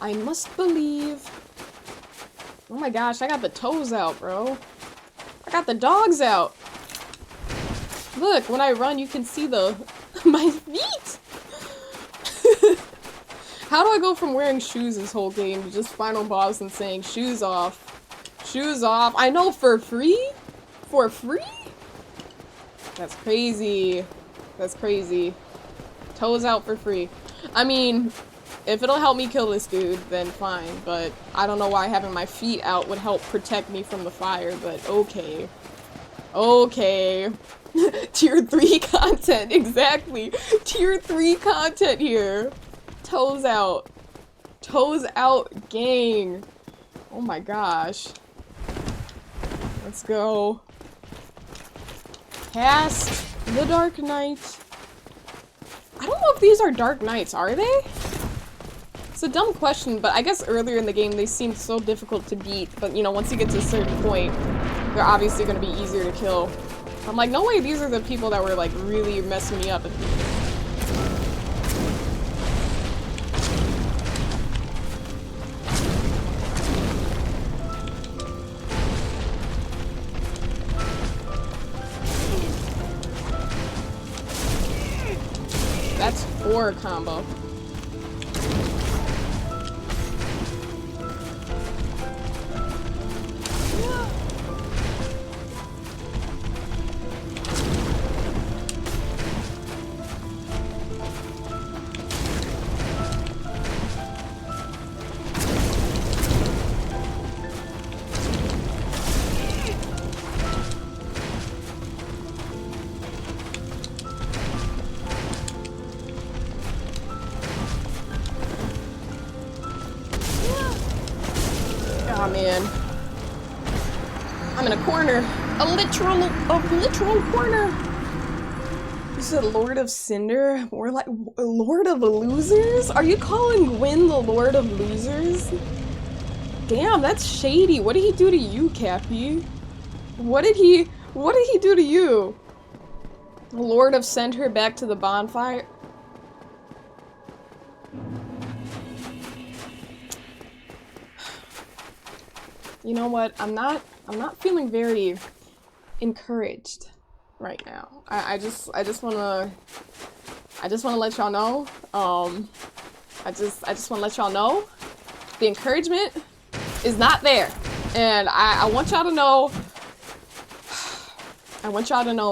I must believe. Oh my gosh, I got the toes out, bro. I got the dogs out. Look, when I run, you can see my feet. How do I go from wearing shoes this whole game to just final boss and saying shoes off? Shoes off. I know, for free? For free? That's crazy. That's crazy. Toes out for free. I mean, if it'll help me kill this dude, then fine. But I don't know why having my feet out would help protect me from the fire, but okay. Okay. Tier 3 content, exactly. Tier 3 content here. Toes out. Toes out, gang. Oh my gosh. Let's go. Past the Dark Knight. I don't know if these are Dark Knights, are they? It's a dumb question, but I guess earlier in the game they seemed so difficult to beat, but you know, once you get to a certain point, they're obviously going to be easier to kill. I'm like, no way, these are the people that were like really messing me up. Sora combo. Oh man. I'm in a corner. A literal corner. You said Lord of Cinder? We're like Lord of Losers? Are you calling Gwyn the Lord of Losers? Damn, that's shady. What did he do to you, Cappy? What did he do to you? Lord of send her back to the bonfire? You know what? I'm not feeling very encouraged right now. I just wanna let y'all know. I just wanna let y'all know the encouragement is not there. And I want y'all to know,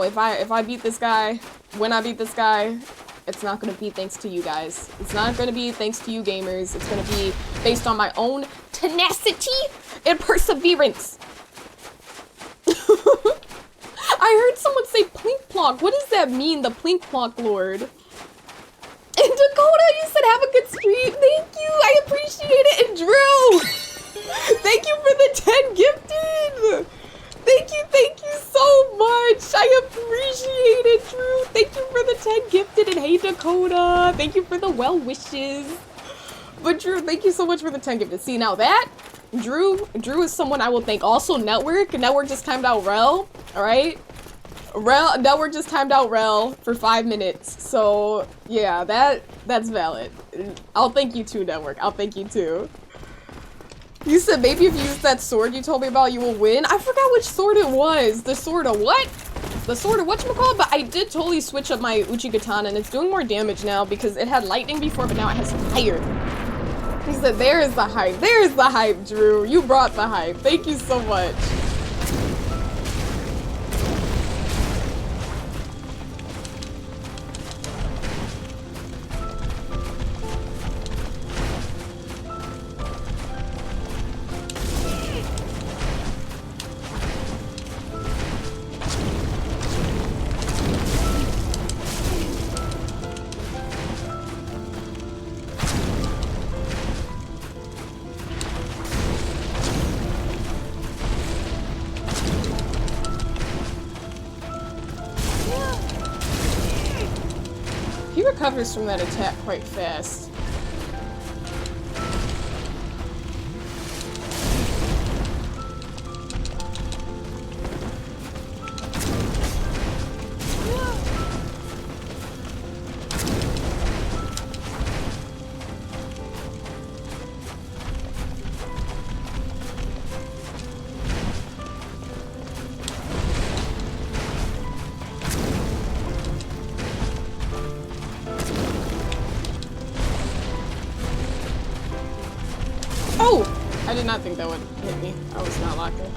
if I beat this guy, when I beat this guy, it's not gonna be thanks to you guys. It's not gonna be thanks to you gamers. It's gonna be based on my own tenacity and perseverance. I heard someone say plink plonk. What does that mean, the plink plonk lord? And Dakota, you said have a good stream. Thank you, I appreciate it. And Drew, thank you for the 10 gifted. Thank you so much. I appreciate it, Drew. Thank you for the 10 gifted, and hey Dakota, thank you for the well wishes. But Drew, thank you so much for the 10 gifted. See, now that Drew is someone I will thank. Also Network just timed out Rel, alright? Network just timed out Rel for 5 minutes. So yeah, that's valid. I'll thank you too, Network. I'll thank you too. You said maybe if you use that sword you told me about, you will win. I forgot which sword it was. The sword of what? The sword of whatchamacallit? But I did totally switch up my Uchigatana, and it's doing more damage now because it had lightning before, but now it has fire. He said, there's the hype. There's the hype, Drew. You brought the hype. Thank you so much. Recovers from that attack quite fast. I did not think that would hit me. I was not locked in.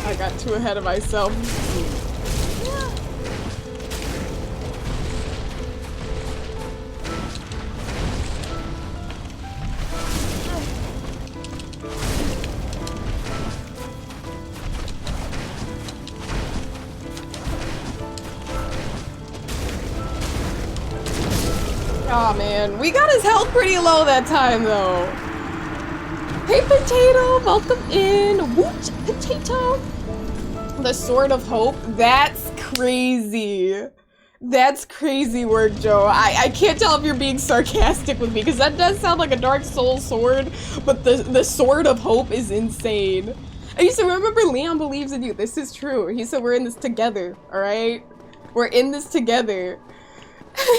I got too ahead of myself. Oh man, we got his health pretty low that time though. Hey Potato, welcome in. Wooch Potato. The Sword of Hope. That's crazy. That's crazy work, Joe. I can't tell if you're being sarcastic with me because that does sound like a Dark Souls sword, but the Sword of Hope is insane. And you said, remember Leon believes in you. This is true. He said we're in this together, alright? We're in this together.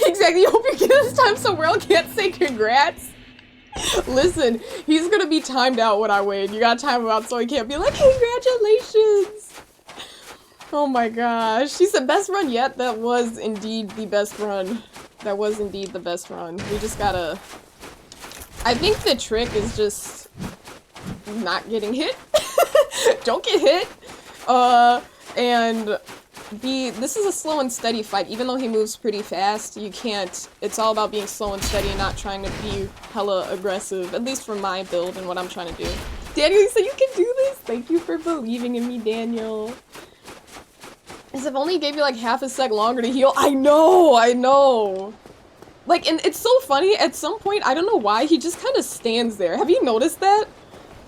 Exactly, you hope you get this time so World can't say congrats. Listen, he's gonna be timed out when I win. You gotta time him out so he can't be like, congratulations! Oh my gosh. She said, best run yet? That was indeed the best run. That was indeed the best run. We just gotta... I think the trick is just not getting hit. Don't get hit. And this is a slow and steady fight. Even though he moves pretty fast, you can't, it's all about being slow and steady and not trying to be hella aggressive, at least for my build and what I'm trying to do. Daniel, you said you can do this? Thank you for believing in me, Daniel. As if only gave you like half a sec longer to heal. I know! Like, and it's so funny, at some point, I don't know why, he just kind of stands there. Have you noticed that?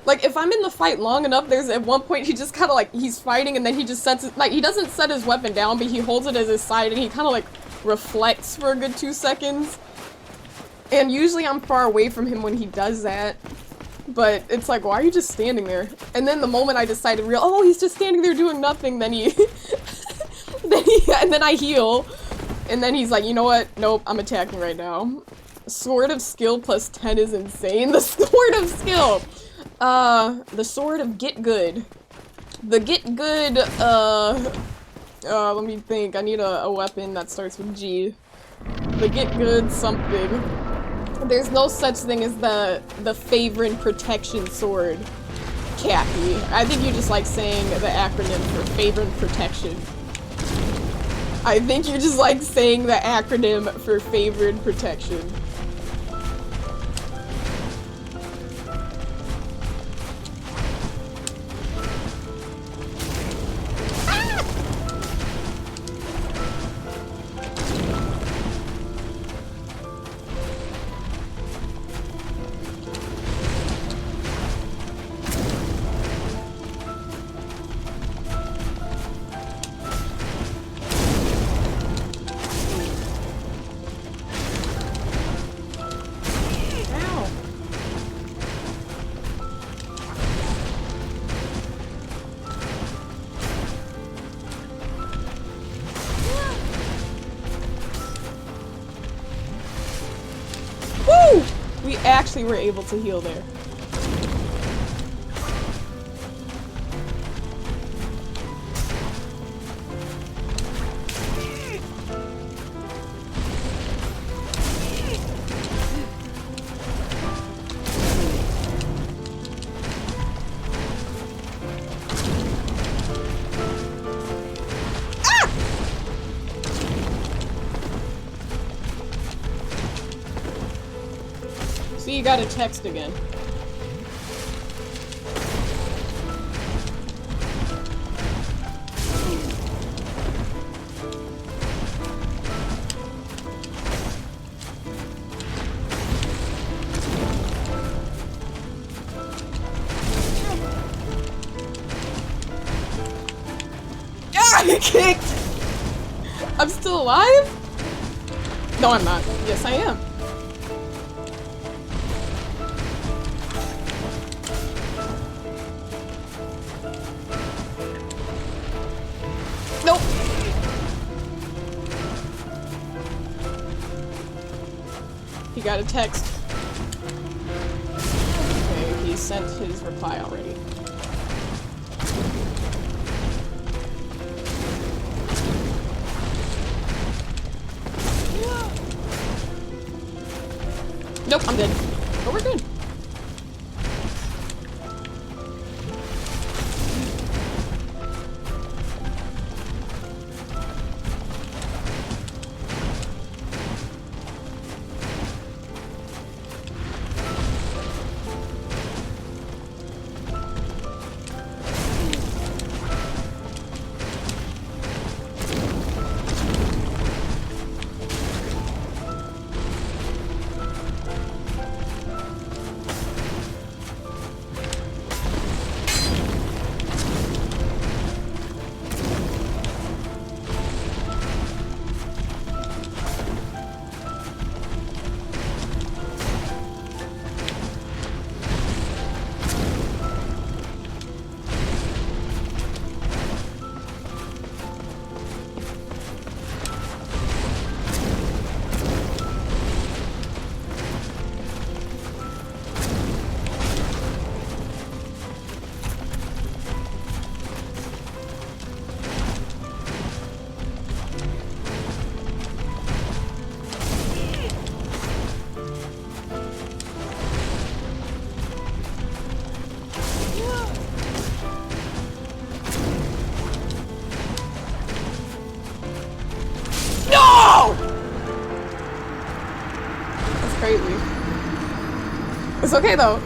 Like, if I'm in the fight long enough, there's at one point he just kind of like, he's fighting and then he just sets it, like, he doesn't set his weapon down, but he holds it as his side and he kind of like reflects for a good 2 seconds. And usually I'm far away from him when he does that. But it's like, why are you just standing there? And then the moment I decide to oh, he's just standing there doing nothing, then he, and then I heal. And then he's like, you know what? Nope, I'm attacking right now. Sword of Skill plus 10 is insane. The Sword of Skill! The Sword of Get Good. The Get Good, let me think. I need a weapon that starts with G. The Get Good something. There's no such thing as the Favorite Protection Sword. Cappy. I think you just like saying the acronym for Favorite Protection. I think you just like saying the acronym for Favorite Protection. We actually were able to heal there. See, you got a text again. Ah, I kicked! I'm still alive? No, I'm not. Yes, I am. Nope. He got a text. Okay, he sent his reply already. Nope, I'm dead. But we're good. It's okay though.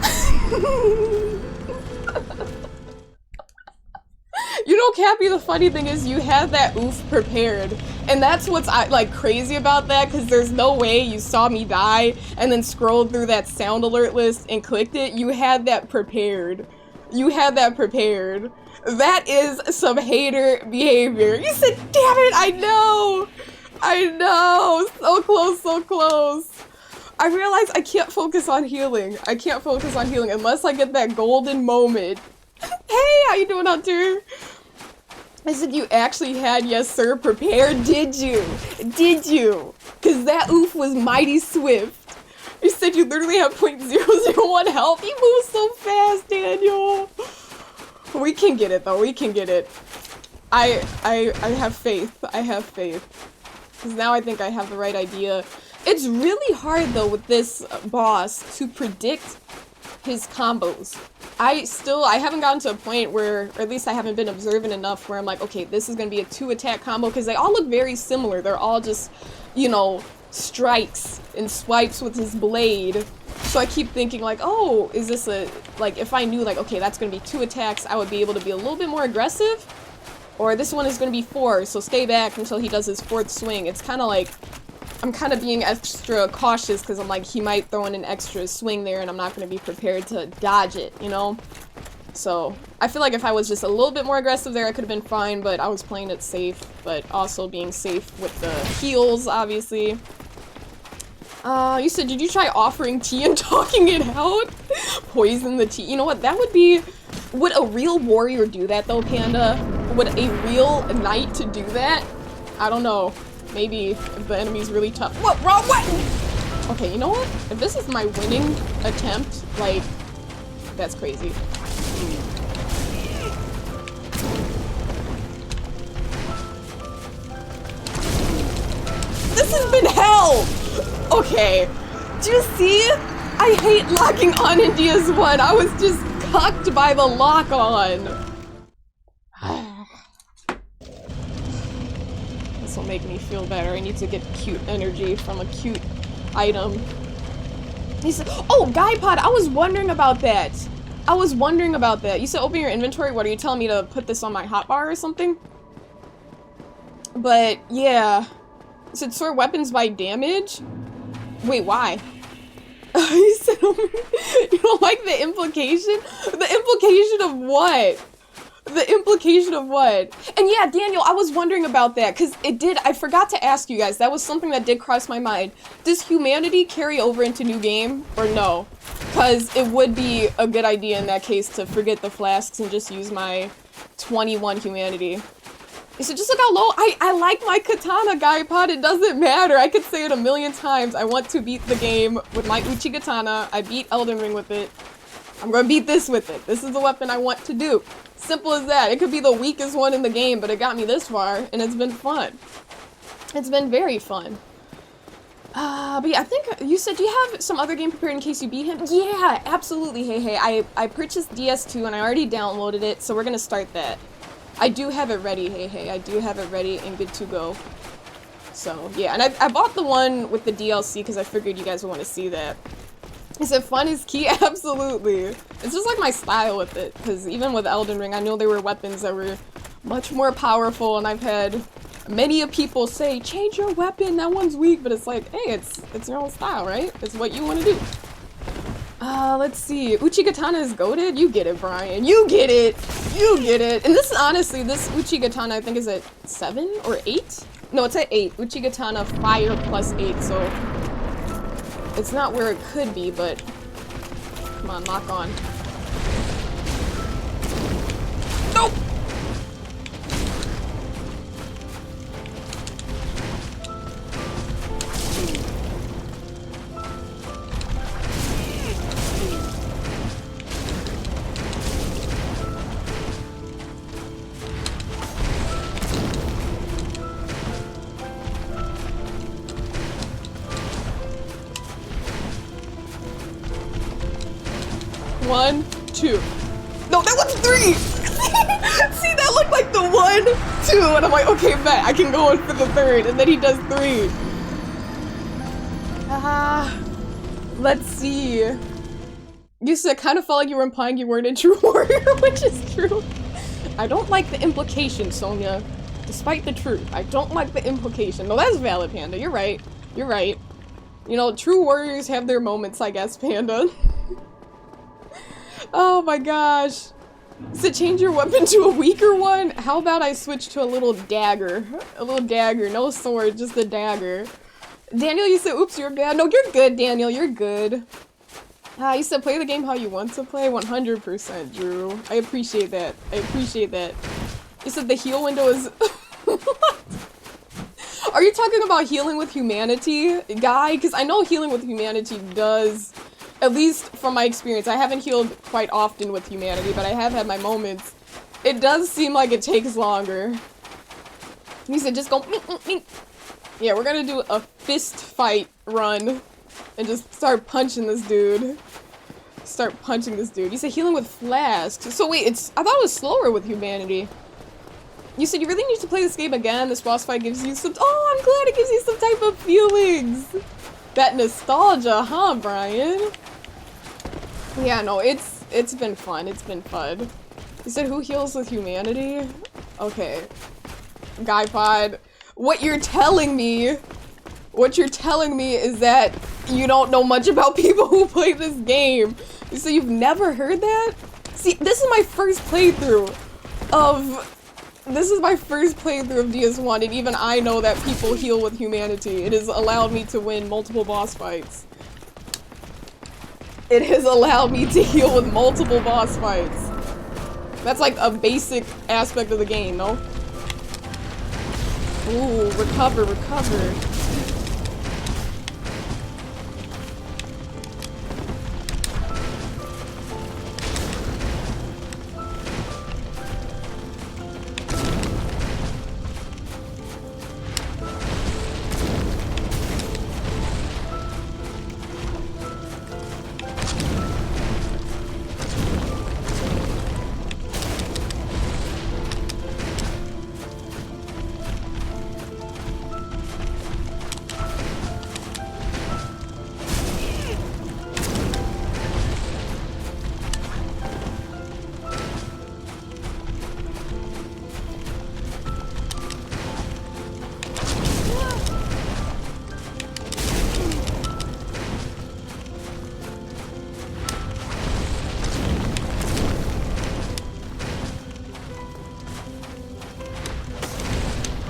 You know, Cappy, the funny thing is you had that oof prepared. And that's what's like crazy about that, because there's no way you saw me die and then scrolled through that sound alert list and clicked it. You had that prepared. You had that prepared. That is some hater behavior. You said, damn it, I know! I know! So close, so close. I realize I can't focus on healing. I can't focus on healing unless I get that golden moment. Hey, how you doing, Hunter? I said you actually had yes sir prepared, did you? Did you? Cause that oof was mighty swift. You said you literally have 0.001 health. You move so fast, Daniel. We can get it though, we can get it. I have faith, I have faith. Cause now I think I have the right idea. It's really hard though with this boss to predict his combos. I haven't gotten to a point where, or at least I haven't been observant enough where I'm like, okay, this is gonna be a 2-attack combo, because they all look very similar. They're all just, you know, strikes and swipes with his blade. So I keep thinking like, oh, is this a, like, if I knew like, okay, that's gonna be 2 attacks, I would be able to be a little bit more aggressive. Or this one is gonna be 4, so stay back until he does his 4th swing. It's kind of like, I'm kind of being extra cautious because I'm like, he might throw in an extra swing there and I'm not going to be prepared to dodge it, you know? So, I feel like if I was just a little bit more aggressive there, I could have been fine, but I was playing it safe, but also being safe with the heals, obviously. You said, did you try offering tea and talking it out? Poison the tea. You know what, that would be... Would a real warrior do that though, Panda? Would a real knight to do that? I don't know. Maybe if the enemy's really tough. What? Wrong way! Okay, you know what? If this is my winning attempt, like, that's crazy. This has been hell! Okay. Do you see? I hate locking on in DS1. I was just cucked by the lock on. This will make me feel better. I need to get cute energy from a cute item. He said, oh, Guy Pod, I was wondering about that. I was wondering about that. You said open your inventory. What, are you telling me to put this on my hotbar or something? But, yeah. You said sort weapons by damage? Wait, why? You said, you don't like the implication? The implication of what? The implication of what? And yeah, Daniel, I was wondering about that, because I forgot to ask you guys, that was something that did cross my mind. Does humanity carry over into new game, or no? Because it would be a good idea in that case to forget the flasks and just use my 21 humanity. So just look how low, I like my katana, Guy Pod, it doesn't matter. I could say it a million times. I want to beat the game with my Uchi katana. I beat Elden Ring with it. I'm gonna beat this with it. This is the weapon I want to do. Simple as that. It could be the weakest one in the game, but it got me this far, and it's been fun. It's been very fun. But yeah, I think you said, do you have some other game prepared in case you beat him? Yeah, absolutely, hey. I purchased DS2 and I already downloaded it, so we're gonna start that. I do have it ready, hey. I do have it ready and good to go. So, yeah, and I bought the one with the DLC because I figured you guys would want to see that. Is it fun is key? Absolutely. It's just like my style with it, because even with Elden Ring, I know there were weapons that were much more powerful, and I've had many people say, change your weapon, that one's weak, but it's like, hey, it's your own style, right? It's what you want to do. Let's see. Uchi Katana is goated? You get it, Brian. You get it! You get it! And this, honestly, this Uchi Katana I think is at 7 or 8? No, it's at 8. Uchi Katana Fire plus 8, so it's not where it could be, but come on, lock on. Nope! One, two. No, that one's 3! See, that looked like the 1, 2, and I'm like, okay, bet, I can go in for the 3rd, and then he does 3. Let's see. You said kind of felt like you were implying you weren't a true warrior, which is true. I don't like the implication, Sonia. Despite the truth, I don't like the implication. No, that's valid, Panda. You're right. You're right. You know, true warriors have their moments, I guess, Panda. Oh my gosh. Does it change your weapon to a weaker one? How about I switch to a little dagger? A little dagger. No sword, just a dagger. Daniel, you said, oops, you're bad. No, you're good, Daniel. You're good. You said play the game how you want to play. 100%, Drew. I appreciate that. I appreciate that. You said the heal window is... What? Are you talking about healing with humanity, guy? Because I know healing with humanity does, at least from my experience, I haven't healed quite often with humanity, but I have had my moments. It does seem like it takes longer. You said just go meek, meek, meek. Yeah, we're gonna do a fist fight run and just start punching this dude. Start punching this dude. You said healing with flasks. So wait, I thought it was slower with humanity. You said you really need to play this game again. This boss fight gives you some- Oh, I'm glad it gives you some type of feelings. That nostalgia, huh, Brian? Yeah, no, it's been fun. It's been fun. You said who heals with humanity? Okay. Guy Pod, what you're telling me is that you don't know much about people who play this game. So you've never heard that? See, this is my first playthrough of DS1, and even I know that people heal with humanity. It has allowed me to win multiple boss fights. It has allowed me to heal with multiple boss fights. That's like a basic aspect of the game, no? Ooh, recover, recover.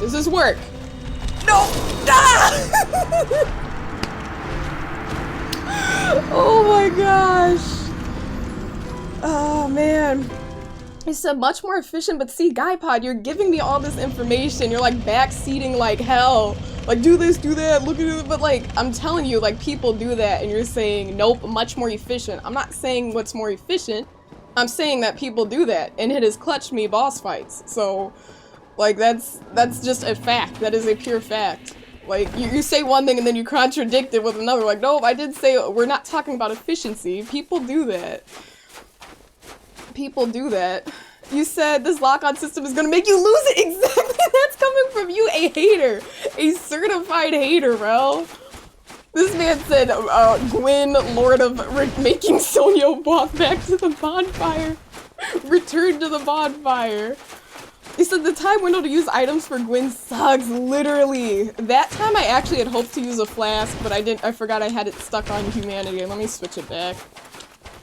Does this work? No! Ah! Oh my gosh. Oh man. It's a much more efficient, but see, Guy Pod, you're giving me all this information. You're like backseating like hell. Like, do this, do that, look at it. But like, I'm telling you, like, people do that and you're saying, nope, much more efficient. I'm not saying what's more efficient. I'm saying that people do that and it has clutched me boss fights. So, like, that's just a fact. That is a pure fact. Like, you say one thing and then you contradict it with another. Like, no, I did say we're not talking about efficiency. People do that. People do that. You said this lock-on system is gonna make you lose it. Exactly. That's coming from you, a hater. A certified hater, bro. This man said, Gwyn, Lord of making Sonia walk back to the bonfire. Return to the bonfire. He said the time window to use items for Gwyn sucks, literally. That time I actually had hoped to use a flask, but I forgot I had it stuck on humanity. Let me switch it back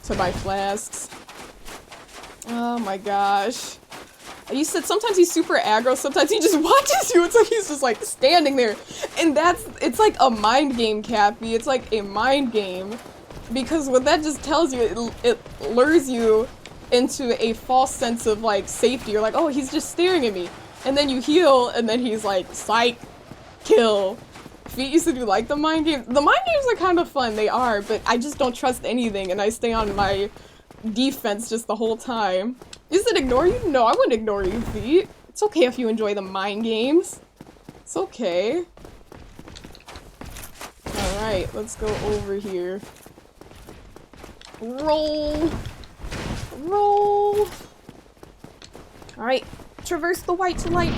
to my flasks. Oh my gosh. You said sometimes he's super aggro, sometimes he just watches you. It's like he's just like standing there. And it's like a mind game, Cappy. It's like a mind game. Because what that just tells you, it lures you into a false sense of like safety. You're like, oh, he's just staring at me. And then you heal, and then he's like, psych, kill. Feet, you said you like the mind games. The mind games are kind of fun, they are, but I just don't trust anything, and I stay on my defense just the whole time. You said ignore you? No, I wouldn't ignore you, Feet. It's okay if you enjoy the mind games. It's okay. Alright, let's go over here. Roll. Roll. Alright, traverse the white light.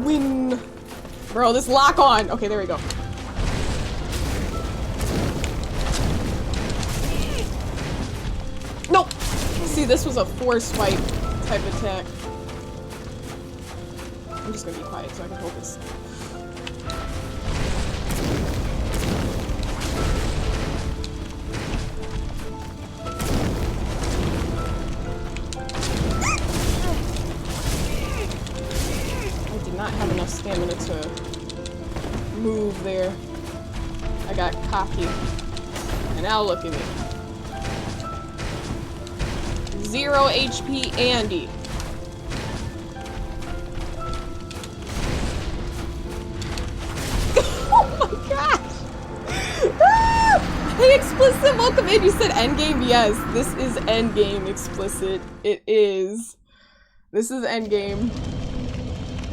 Win. Bro, this lock on. Okay, there we go. See, this was a force swipe type attack. I'm just gonna be quiet so I can focus. I did not have enough stamina to move there. I got cocky. And now look at me. 0 HP Andy. Oh my gosh! Ah! Hey, Explicit, welcome in. You said endgame? Yes, this is endgame, Explicit. It is. This is endgame.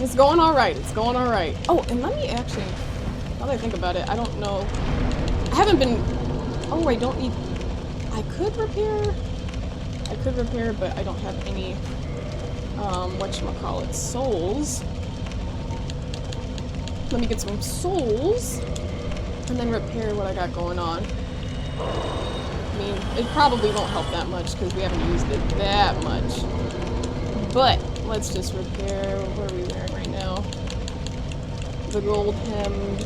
It's going alright. It's going alright. Oh, and let me actually, now that I think about it, I don't know. I haven't been. Oh, I don't need. I could repair. But I don't have any, whatchamacallit, souls. Let me get some souls, and then repair what I got going on. I mean, it probably won't help that much, because we haven't used it that much. But, let's just repair, what are we wearing right now? The gold hemmed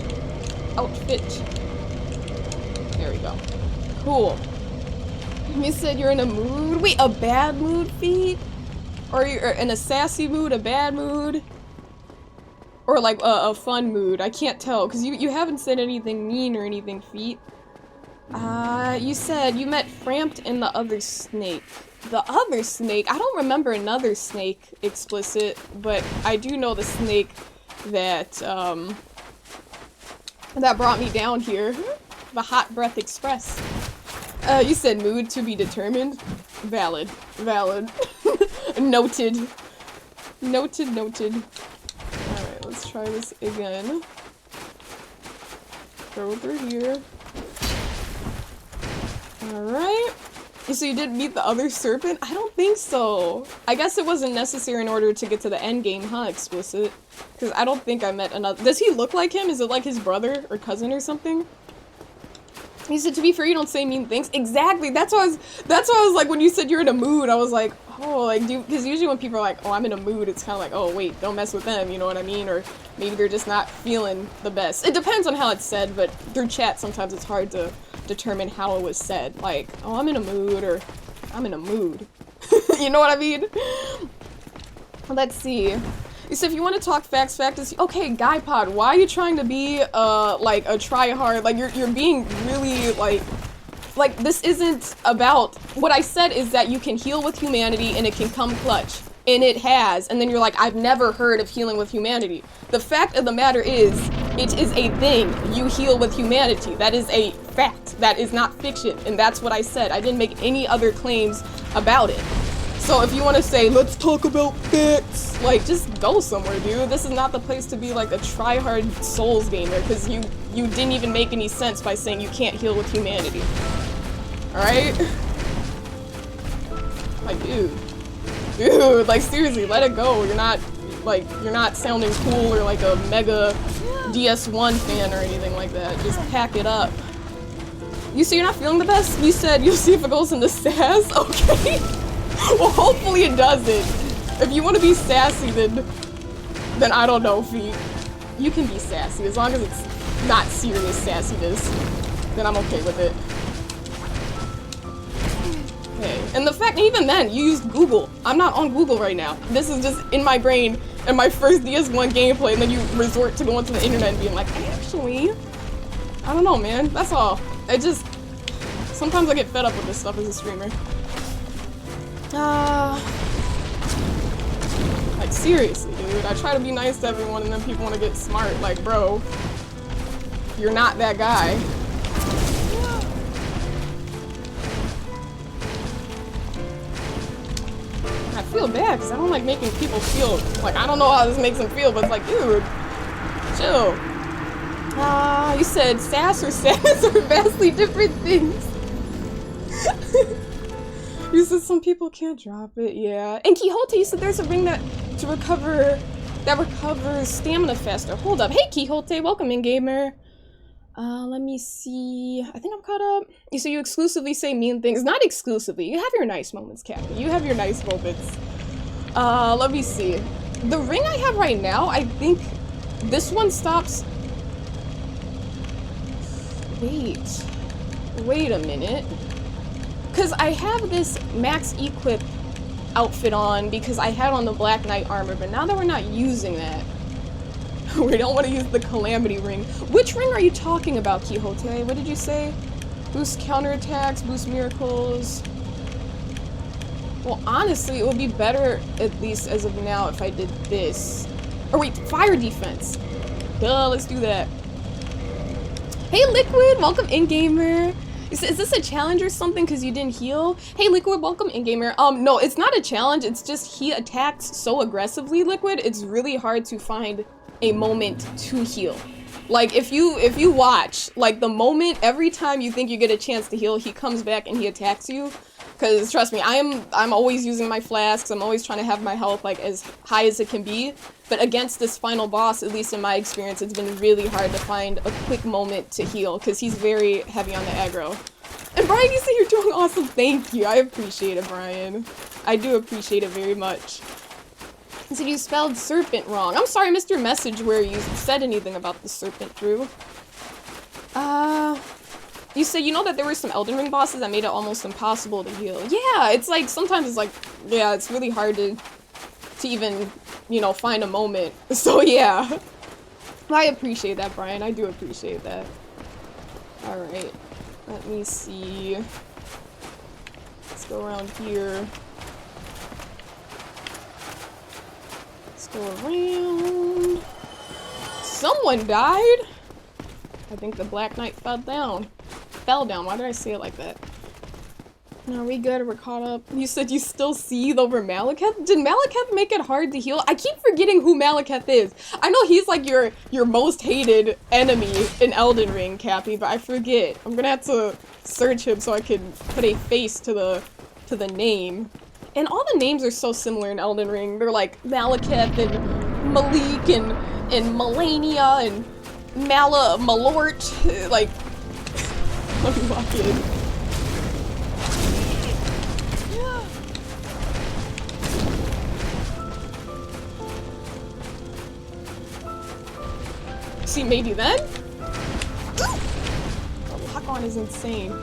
outfit. There we go. Cool. You said you're in a mood? Wait, a bad mood, Feet? Or you're in a sassy mood, a bad mood? Or like a fun mood? I can't tell, because you haven't said anything mean or anything, Feet. You said you met Framped and the other snake. The other snake? I don't remember another snake, Explicit, but I do know the snake that, that brought me down here. The Hot Breath Express. You said mood to be determined? Valid. Valid. Noted. Noted, noted. Alright, let's try this again. Go through here. Alright. So you didn't meet the other serpent? I don't think so. I guess it wasn't necessary in order to get to the end game, huh, Explicit? Because I don't think I met another- Does he look like him? Is it like his brother or cousin or something? He said, to be fair, you don't say mean things. Exactly. That's why I was like, when you said you're in a mood, I was like, oh, like, because usually when people are like, oh, I'm in a mood, it's kind of like, oh, wait, don't mess with them, you know what I mean? Or maybe they're just not feeling the best. It depends on how it's said, but through chat, sometimes it's hard to determine how it was said. Like, oh, I'm in a mood, or I'm in a mood. You know what I mean? Let's see. So if you want to talk facts, okay, Guy Pod, why are you trying to be, like, a try-hard? Like, you're being really, like, this isn't about, what I said is that you can heal with humanity and it can come clutch. And it has, and then you're like, I've never heard of healing with humanity. The fact of the matter is, it is a thing. You heal with humanity. That is a fact. That is not fiction, and that's what I said. I didn't make any other claims about it. So if you want to say, let's talk about facts, like, just go somewhere, dude. This is not the place to be like a try-hard Souls gamer, because you didn't even make any sense by saying you can't heal with humanity. Alright? Like, dude, like, seriously, let it go. You're not sounding cool or like a mega DS1 fan or anything like that. Just pack it up. You say you're not feeling the best? You said you'll see if it goes into sass? Okay. Well, hopefully it doesn't. If you want to be sassy, then I don't know, Feet. You can be sassy, as long as it's not serious sassiness, then I'm okay with it. Okay, and the fact, even then, you used Google. I'm not on Google right now. This is just in my brain, and my first DS1 gameplay, and then you resort to going to the internet and being like, actually, I don't know, man, that's all. Sometimes I get fed up with this stuff as a streamer. Like, seriously, dude. I try to be nice to everyone and then people want to get smart. Like, bro, you're not that guy. I feel bad because I don't like making people feel, like, I don't know how this makes them feel, but it's like, dude, chill. You said sass or sass are vastly different things. You said some people can't drop it, yeah. And Quixote, you said there's a ring that recovers stamina faster. Hold up. Hey Quixote, welcome in, gamer. Let me see. I think I'm caught up. So you exclusively say mean things. Not exclusively. You have your nice moments, Cappy. You have your nice moments. Let me see. The ring I have right now, I think this one stops... Wait a minute. Because I have this max equip outfit on because I had on the Black Knight armor, but now that we're not using that, we don't want to use the Calamity ring. Which ring are you talking about, Quixote? What did you say? Boost counterattacks, boost miracles. Well, honestly, it would be better, at least as of now, if I did this. Or wait, fire defense. Duh, let's do that. Hey, Liquid, welcome in, gamer. Is this a challenge or something because you didn't heal? Hey, Liquid, welcome in, gamer. No, it's not a challenge. It's just he attacks so aggressively, Liquid. It's really hard to find a moment to heal. Like, if you watch, like, the moment, every time you think you get a chance to heal, he comes back and he attacks you. Because, trust me, I'm always using my flasks, I'm always trying to have my health, like, as high as it can be. But against this final boss, at least in my experience, it's been really hard to find a quick moment to heal, because he's very heavy on the aggro. And Brian, you say you're doing awesome, thank you, I appreciate it, Brian. I do appreciate it very much. He said you spelled serpent wrong. I'm sorry, Mr. Message, where you said anything about the serpent through. You said you know that there were some Elden Ring bosses that made it almost impossible to heal. Yeah, it's like, sometimes it's like, yeah, it's really hard to even, you know, find a moment. So yeah. I appreciate that, Brian. I do appreciate that. Alright. Let me see. Let's go around here. Let's go around. Someone died? I think the Black Knight fell down. Why did I say it like that? Are we good? We're caught up. You said you still seethe over Malekith? Did Malekith make it hard to heal? I keep forgetting who Malekith is. I know he's like your most hated enemy in Elden Ring, Cappy, but I forget. I'm gonna have to search him so I can put a face to the name. And all the names are so similar in Elden Ring. They're like Malekith and Malik and Melania and Malort. Like, let me walk in. See, maybe then? The lock-on is insane.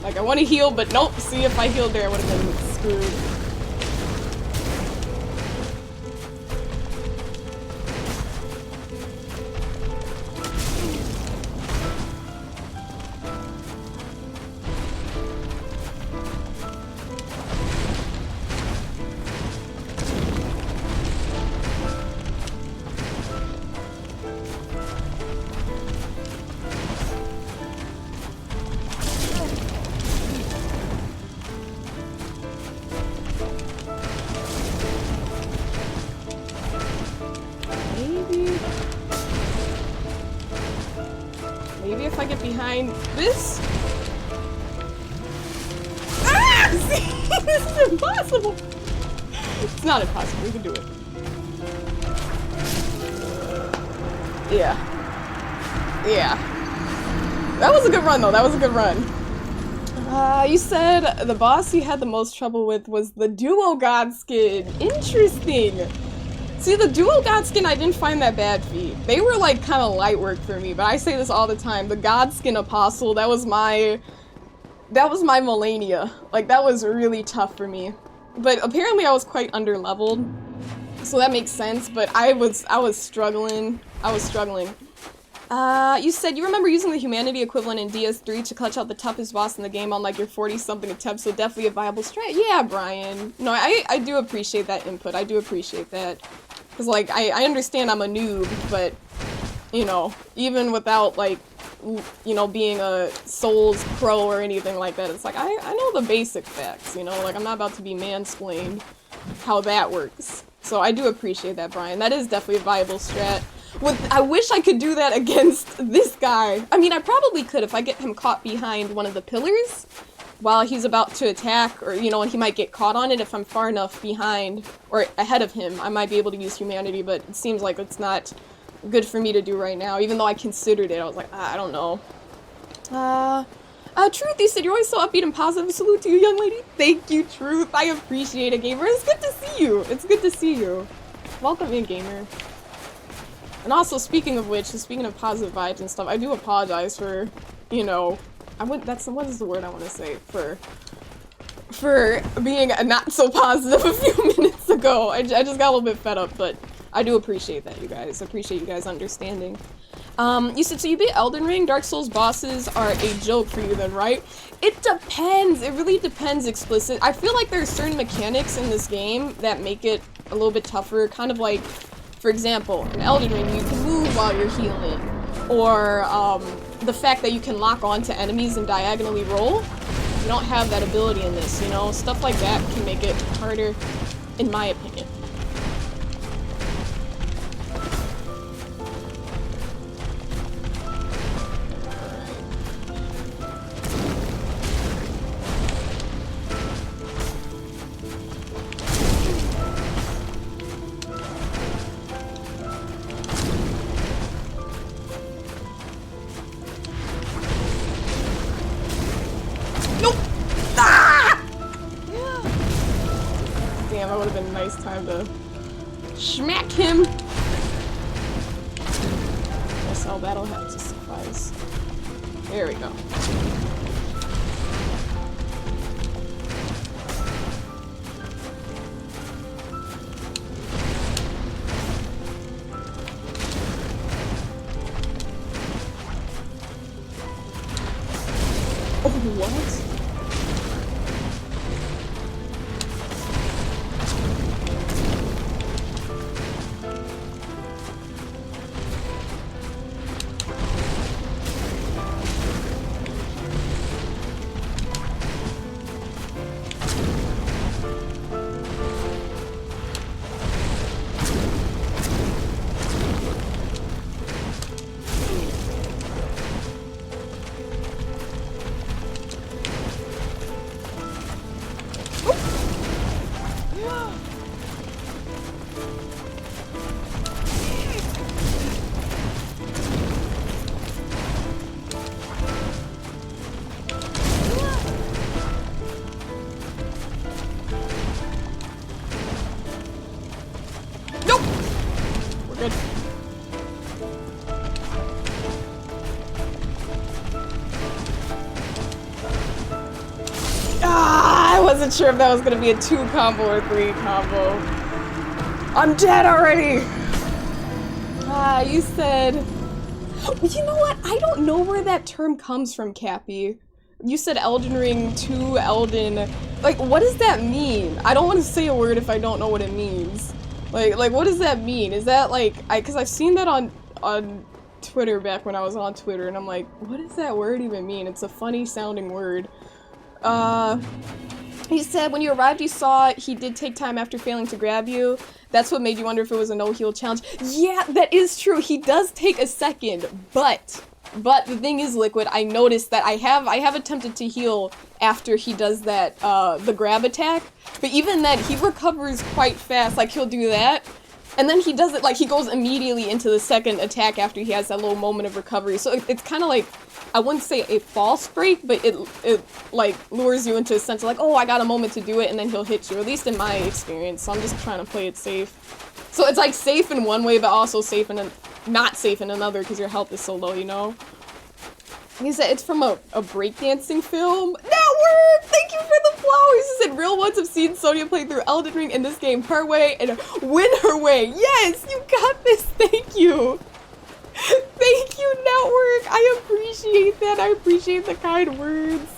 Like, I want to heal, but nope. See, if I healed there, I would have been screwed. Maybe if I get behind this? Ah! See? This is impossible! It's not impossible, we can do it. Yeah. Yeah. That was a good run though, that was a good run. You said the boss you had the most trouble with was the Duo God skin. Interesting! See, the dual god skin, I didn't find that bad feat. They were like kind of light work for me, but I say this all the time. The god skin apostle, that was my Melania. Like, that was really tough for me. But apparently I was quite underleveled, so that makes sense, but I was struggling. You said you remember using the humanity equivalent in DS3 to clutch out the toughest boss in the game on like your 40-something attempts, so definitely a viable strat. Yeah, Brian. No, I do appreciate that input. I do appreciate that. Because, like, I understand I'm a noob, but, you know, even without, like, you know, being a Souls pro or anything like that, it's like, I know the basic facts, you know? Like, I'm not about to be mansplained how that works. So I do appreciate that, Brian. That is definitely a viable strat. I wish I could do that against this guy. I mean, I probably could if I get him caught behind one of the pillars while he's about to attack, or, you know, and he might get caught on it. If I'm far enough behind or ahead of him, I might be able to use humanity, but it seems like it's not good for me to do right now, even though I considered it. I was like, I don't know. Truth, you said you're always so upbeat and positive. Salute to you, young lady. Thank you, Truth. I appreciate it, gamer. It's good to see you. It's good to see you. Welcome in, gamer. And also, speaking of which, speaking of positive vibes and stuff, I do apologize for, you know, what is the word I want to say? For being not so positive a few minutes ago. I just got a little bit fed up, but I do appreciate that, you guys. I appreciate you guys understanding. You said, so you beat Elden Ring? Dark Souls bosses are a joke for you then, right? It depends. It really depends, Explicit. I feel like there are certain mechanics in this game that make it a little bit tougher. Kind of like, for example, in Elden Ring, you can move while you're healing. Or, the fact that you can lock onto enemies and diagonally roll. You don't have that ability in this, you know? Stuff like that can make it harder, in my opinion. Time to smack him. Guess all that'll have to suffice. There we go. Oh, what? I wasn't sure if that was gonna be a 2 combo or 3 combo. I'm dead already! You said... You know what? I don't know where that term comes from, Cappy. You said Elden Ring 2, Elden... Like, what does that mean? I don't want to say a word if I don't know what it means. Like, what does that mean? Is that, like... Because I've seen that on Twitter back when I was on Twitter, and I'm like, what does that word even mean? It's a funny-sounding word. He said when you arrived you saw he did take time after failing to grab you. That's what made you wonder if it was a no-heal challenge. Yeah, that is true. He does take a second, but the thing is, Liquid, I noticed that I have attempted to heal after he does that, the grab attack, but even then, he recovers quite fast. Like, he'll do that, And then he does it, like, he goes immediately into the second attack after he has that little moment of recovery. So it's kind of like, I wouldn't say a false break, but it like lures you into a sense of like, oh, I got a moment to do it, and then he'll hit you, at least in my experience. So I'm just trying to play it safe. So it's like safe in one way, but also safe in not safe in another, because your health is so low, you know? He said it's from a breakdancing film. Network! Thank you for the flowers! He said real ones have seen Sonya play through Elden Ring in this game her way and win her way. Yes! You got this! Thank you! Thank you, Network! I appreciate that. I appreciate the kind words.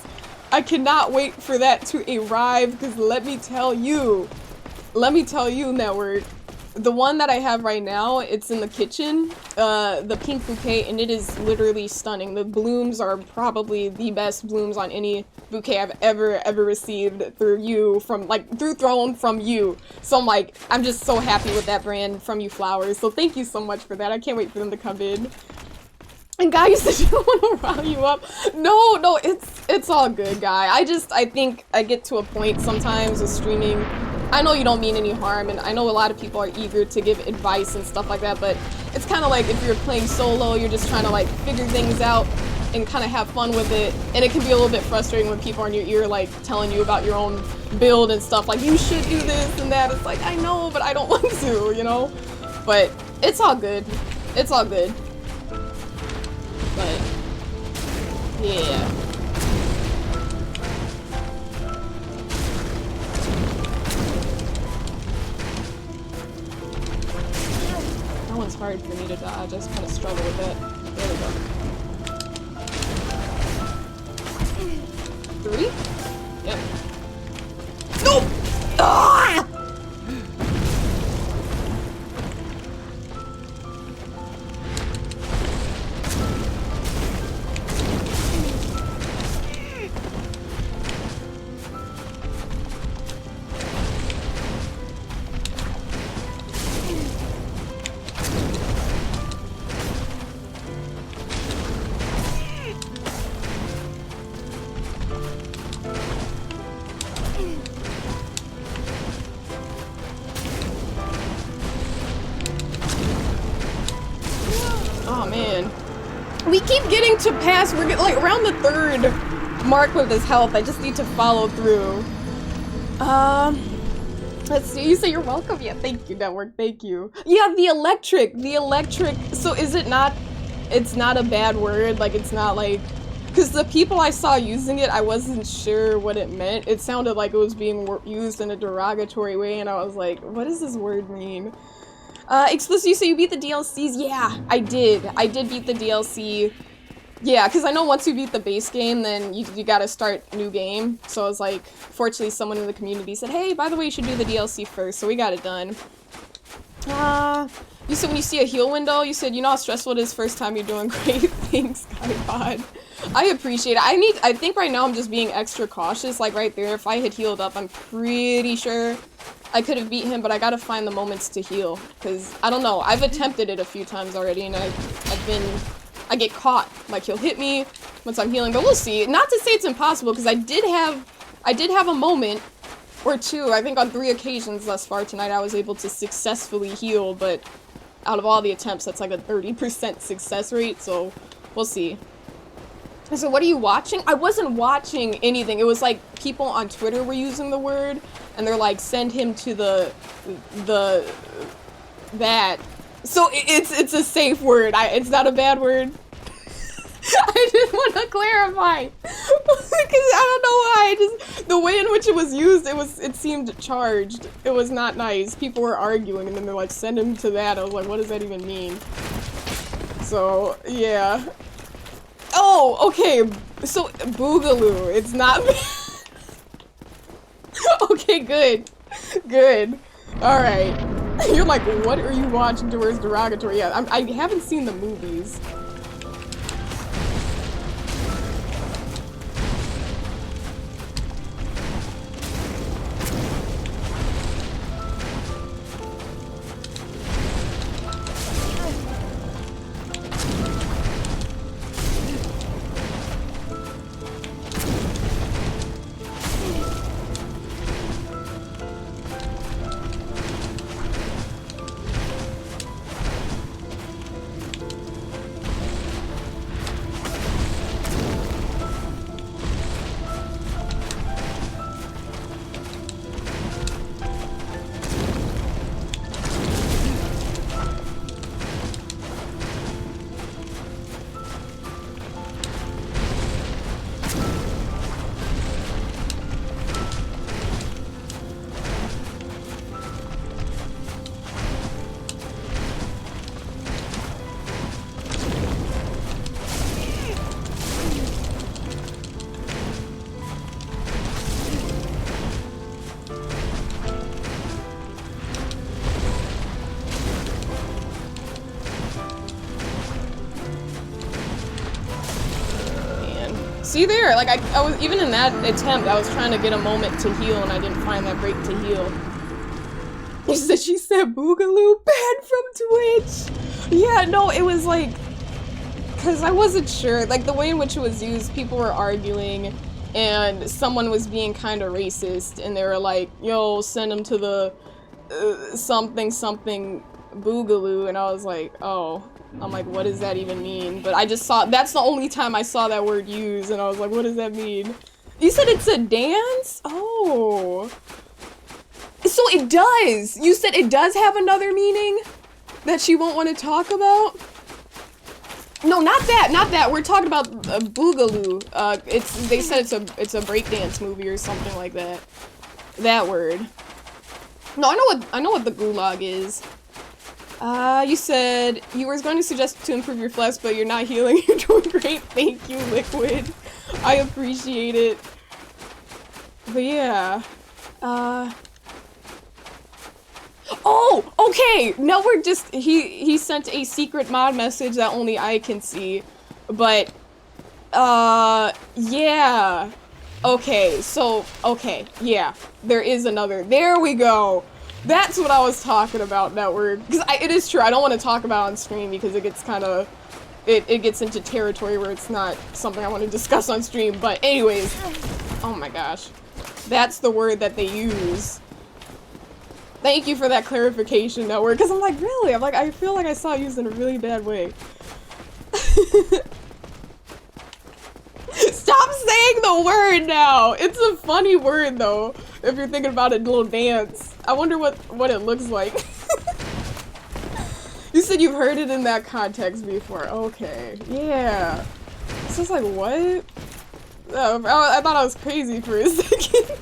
I cannot wait for that to arrive, because let me tell you, Network, the one that I have right now, it's in the kitchen, the pink bouquet, and it is literally stunning. The blooms are probably the best blooms on any bouquet I've ever received through you, through Throne from you. So I'm like, I'm just so happy with that brand from you flowers. So thank you so much for that. I can't wait for them to come in. And Guy, you said you don't want to rile you up. No, it's all good, Guy. I think I get to a point sometimes with streaming. I know you don't mean any harm, and I know a lot of people are eager to give advice and stuff like that, but it's kind of like if you're playing solo, you're just trying to like figure things out and kind of have fun with it, and it can be a little bit frustrating when people are in your ear like telling you about your own build and stuff, like you should do this and that. It's like, I know, but I don't want to, you know? But it's all good. It's all good. But yeah. That one's hard for me to dodge. I just kind of struggle with it. There we go. 3? Yep. Nope! Ah! Oh man. We keep getting to pass, we're like around the 3rd mark with his health. I just need to follow through. Let's see, you say you're welcome? Yeah, thank you, Network, thank you. Yeah, the electric, so is it not, it's not a bad word, like it's not like, because the people I saw using it, I wasn't sure what it meant. It sounded like it was being used in a derogatory way, and I was like, what does this word mean? Explicit, you say you beat the DLCs? Yeah, I did beat the DLC. Yeah, because I know once you beat the base game, then you gotta start a new game. So I was like, fortunately someone in the community said, hey, by the way, you should do the DLC first, so we got it done. You said when you see a heal window, you said, you know how stressful it is first time, you're doing great. Thanks, Skybod. I appreciate it. I think right now I'm just being extra cautious, like right there, if I had healed up, I'm pretty sure I could have beat him, but I gotta find the moments to heal, because, I don't know, I've attempted it a few times already, and I get caught. Like, he'll hit me once I'm healing, but we'll see. Not to say it's impossible, because I did have a moment or two, I think on 3 occasions thus far tonight, I was able to successfully heal, but out of all the attempts, that's like a 30% success rate, so we'll see. So what are you watching? I wasn't watching anything. It was like people on Twitter were using the word, and they're like, send him to that. So it's a safe word. It's not a bad word. I just want to clarify. Because I don't know why. The way in which it was used, it seemed charged. It was not nice. People were arguing, and then they're like, send him to that. I was like, what does that even mean? So, yeah. Oh, okay, so Boogaloo, it's not okay, good. Alright. You're like, what are you watching towards derogatory? Yeah, I haven't seen the movies. See there, like I was even in that attempt, I was trying to get a moment to heal and I didn't find that break to heal. She said Boogaloo banned from Twitch. Yeah, no, it was like, cause I wasn't sure, like the way in which it was used, people were arguing and someone was being kind of racist and they were like, yo, send him to the something Boogaloo, and I was like, oh. I'm like, what does that even mean? But I just saw, that's the only time I saw that word used, and I was like, what does that mean? You said it's a dance? Oh. So it does! You said it does have another meaning that she won't want to talk about? No, not that. We're talking about Boogaloo. They said it's a breakdance movie or something like that. That word. No, I know what the gulag is. You said you were going to suggest to improve your flesh, but you're not healing. You're doing great. Thank you, Liquid. I appreciate it. But yeah. Oh, okay. Now we're just, he sent a secret mod message that only I can see. But, yeah. Okay, so, okay, yeah. There is another. There we go. That's what I was talking about, Network. Because it is true, I don't want to talk about on stream because it gets kind of, it gets into territory where it's not something I want to discuss on stream. But anyways, oh my gosh. That's the word that they use. Thank you for that clarification, Network. Because I'm like, really? I'm like, I feel like I saw it used in a really bad way. Stop saying the word now! It's a funny word though, if you're thinking about a little dance. I wonder what it looks like. You said you've heard it in that context before. Okay, yeah. So it's like, what? Oh, I thought I was crazy for a second.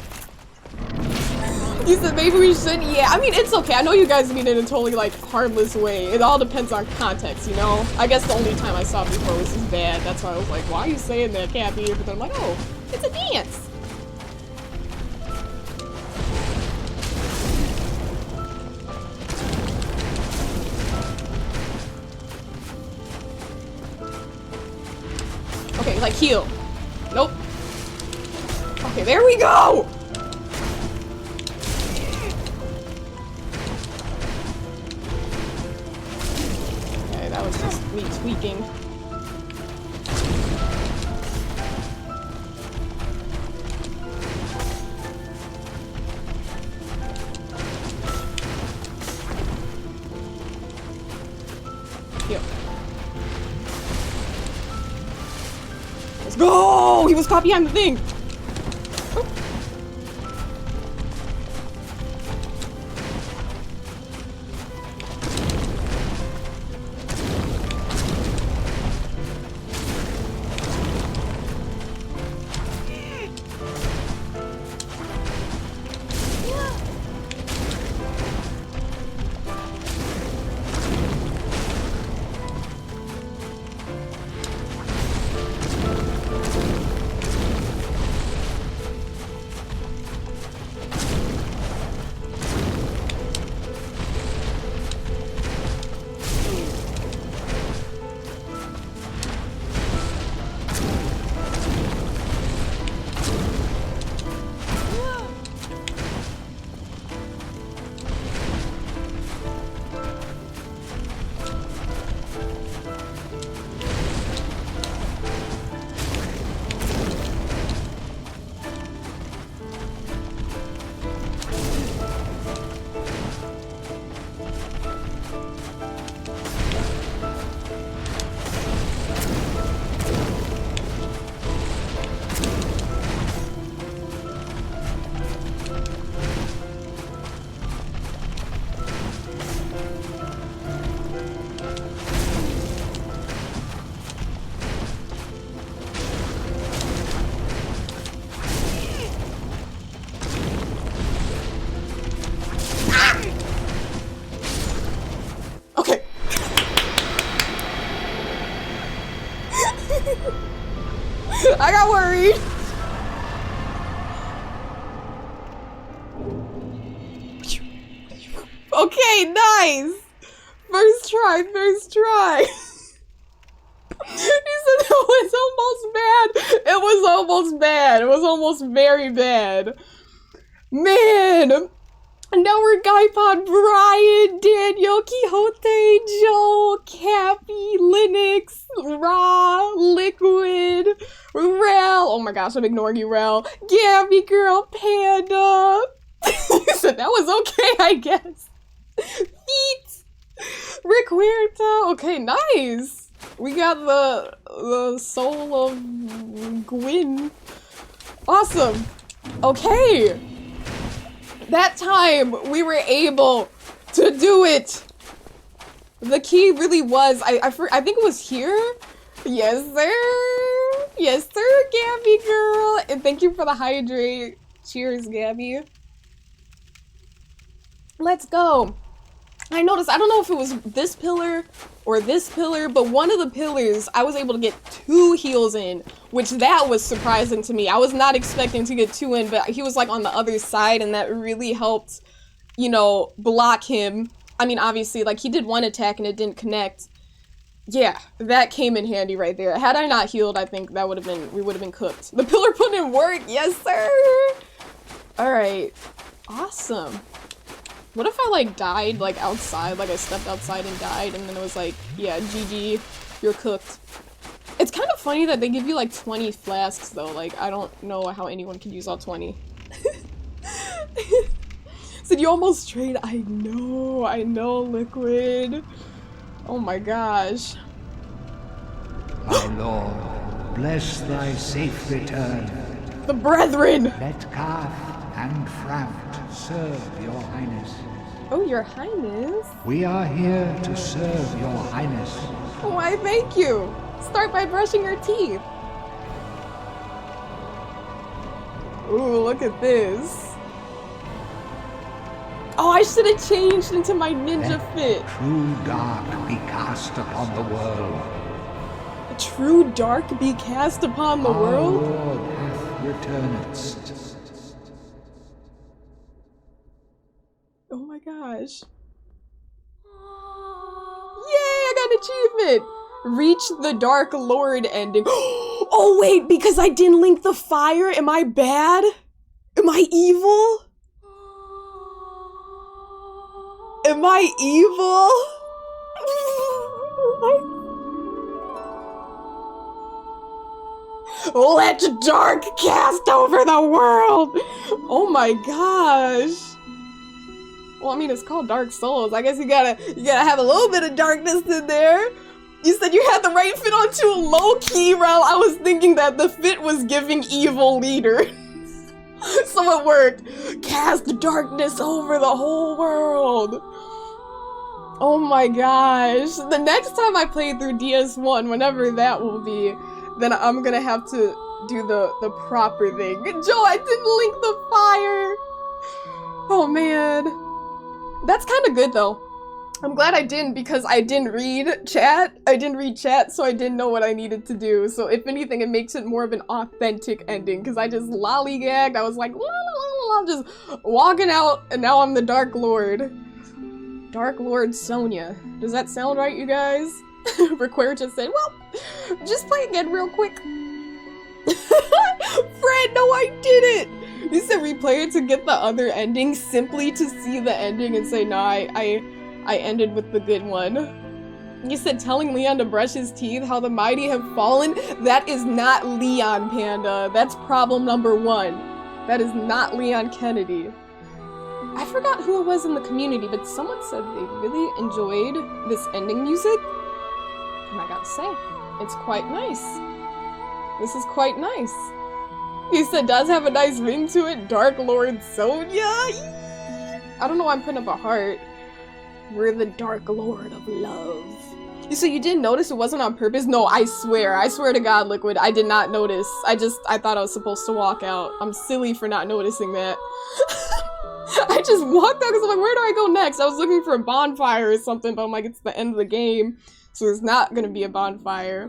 You said maybe we shouldn't. Yeah, I mean, it's okay. I know you guys mean it in a totally, like, harmless way. It all depends on context, you know? I guess the only time I saw it before was just bad. That's why I was like, why are you saying that, Cappy? But then I'm like, oh, it's a dance. Okay, like, heal. Nope. Okay, there we go! That was just me tweaking. Yep. Let's go! He was caught behind the thing! Oh. I got worried. Okay, nice. First try, first try. said that was almost bad. It was almost bad. It was almost very bad. Man. Now we're Guy-Pod, Brian, Daniel, Quixote, Joe, Cappy, Linux, Raw, Liquid, Rel. Oh my gosh, I'm ignoring you, Rel. Gabby Girl, Panda. You said that was okay, I guess. Feet. Rick Huerta. Okay, nice. We got the soul of Gwyn. Awesome. Okay. That time, we were able to do it. The key really was, I think it was here. Yes, sir. Yes, sir, Gabby girl. And thank you for the hydrate. Cheers, Gabby. Let's go. I noticed, I don't know if it was this pillar or this pillar, but one of the pillars, I was able to get 2 heals in, which that was surprising to me. I was not expecting to get 2 in, but he was like on the other side, and that really helped, you know, block him. I mean, obviously, like, he did 1 attack and it didn't connect. Yeah, that came in handy right there. Had I not healed, I think that would have been, we would have been cooked. The pillar put in work, yes sir! Alright, awesome. What if I, like, died, like, outside, like, I stepped outside and died, and then it was like, yeah, GG, you're cooked. It's kind of funny that they give you, like, 20 flasks, though. Like, I don't know how anyone can use all 20. Said you almost trade. I know, Liquid. Oh my gosh. My lord, bless thy safe return. The brethren! Let Kath and Frampt serve your highness. Oh, your highness? We are here to serve your highness. Why, thank you. Start by brushing your teeth. Ooh, look at this. Oh, I should have changed into my ninja fit. True dark be cast upon the world. A true dark be cast upon the world? Our Lord hath returned. Oh my gosh. Yay, I got an achievement! Reach the Dark Lord ending. Oh wait, because I didn't link the fire? Am I bad? Am I evil? Am I evil? Let dark cast over the world! Oh my gosh. Well, I mean, it's called Dark Souls. I guess you gotta have a little bit of darkness in there. You said you had the right fit on too. Low-key, Rel. I was thinking that the fit was giving evil leader. So it worked. Cast darkness over the whole world. Oh my gosh. The next time I play through DS1, whenever that will be, then I'm gonna have to do the proper thing. Joe, I didn't link the fire. Oh man. That's kind of good though. I'm glad I didn't, because I didn't read chat. So I didn't know what I needed to do. So if anything, it makes it more of an authentic ending, because I just lollygagged. I was like, la, la, la, la, just walking out, and now I'm the Dark Lord. Dark Lord Sonia. Does that sound right, you guys? Require just said, well, just play again real quick. Fred, no, I didn't! You said replay it to get the other ending, simply to see the ending and say, nah, I ended with the good one. You said telling Leon to brush his teeth, how the mighty have fallen. That is not Leon, Panda. That's problem number 1. That is not Leon Kennedy. I forgot who it was in the community, but someone said they really enjoyed this ending music. And I gotta say, it's quite nice. This is quite nice. He said, does have a nice ring to it. Dark Lord Sonia. I don't know why I'm putting up a heart. We're the Dark Lord of Love. You said you didn't notice it wasn't on purpose? No, I swear to God, Liquid, I did not notice. I thought I was supposed to walk out. I'm silly for not noticing that. I just walked out because I'm like, where do I go next? I was looking for a bonfire or something, but I'm like, it's the end of the game, so there's not gonna be a bonfire.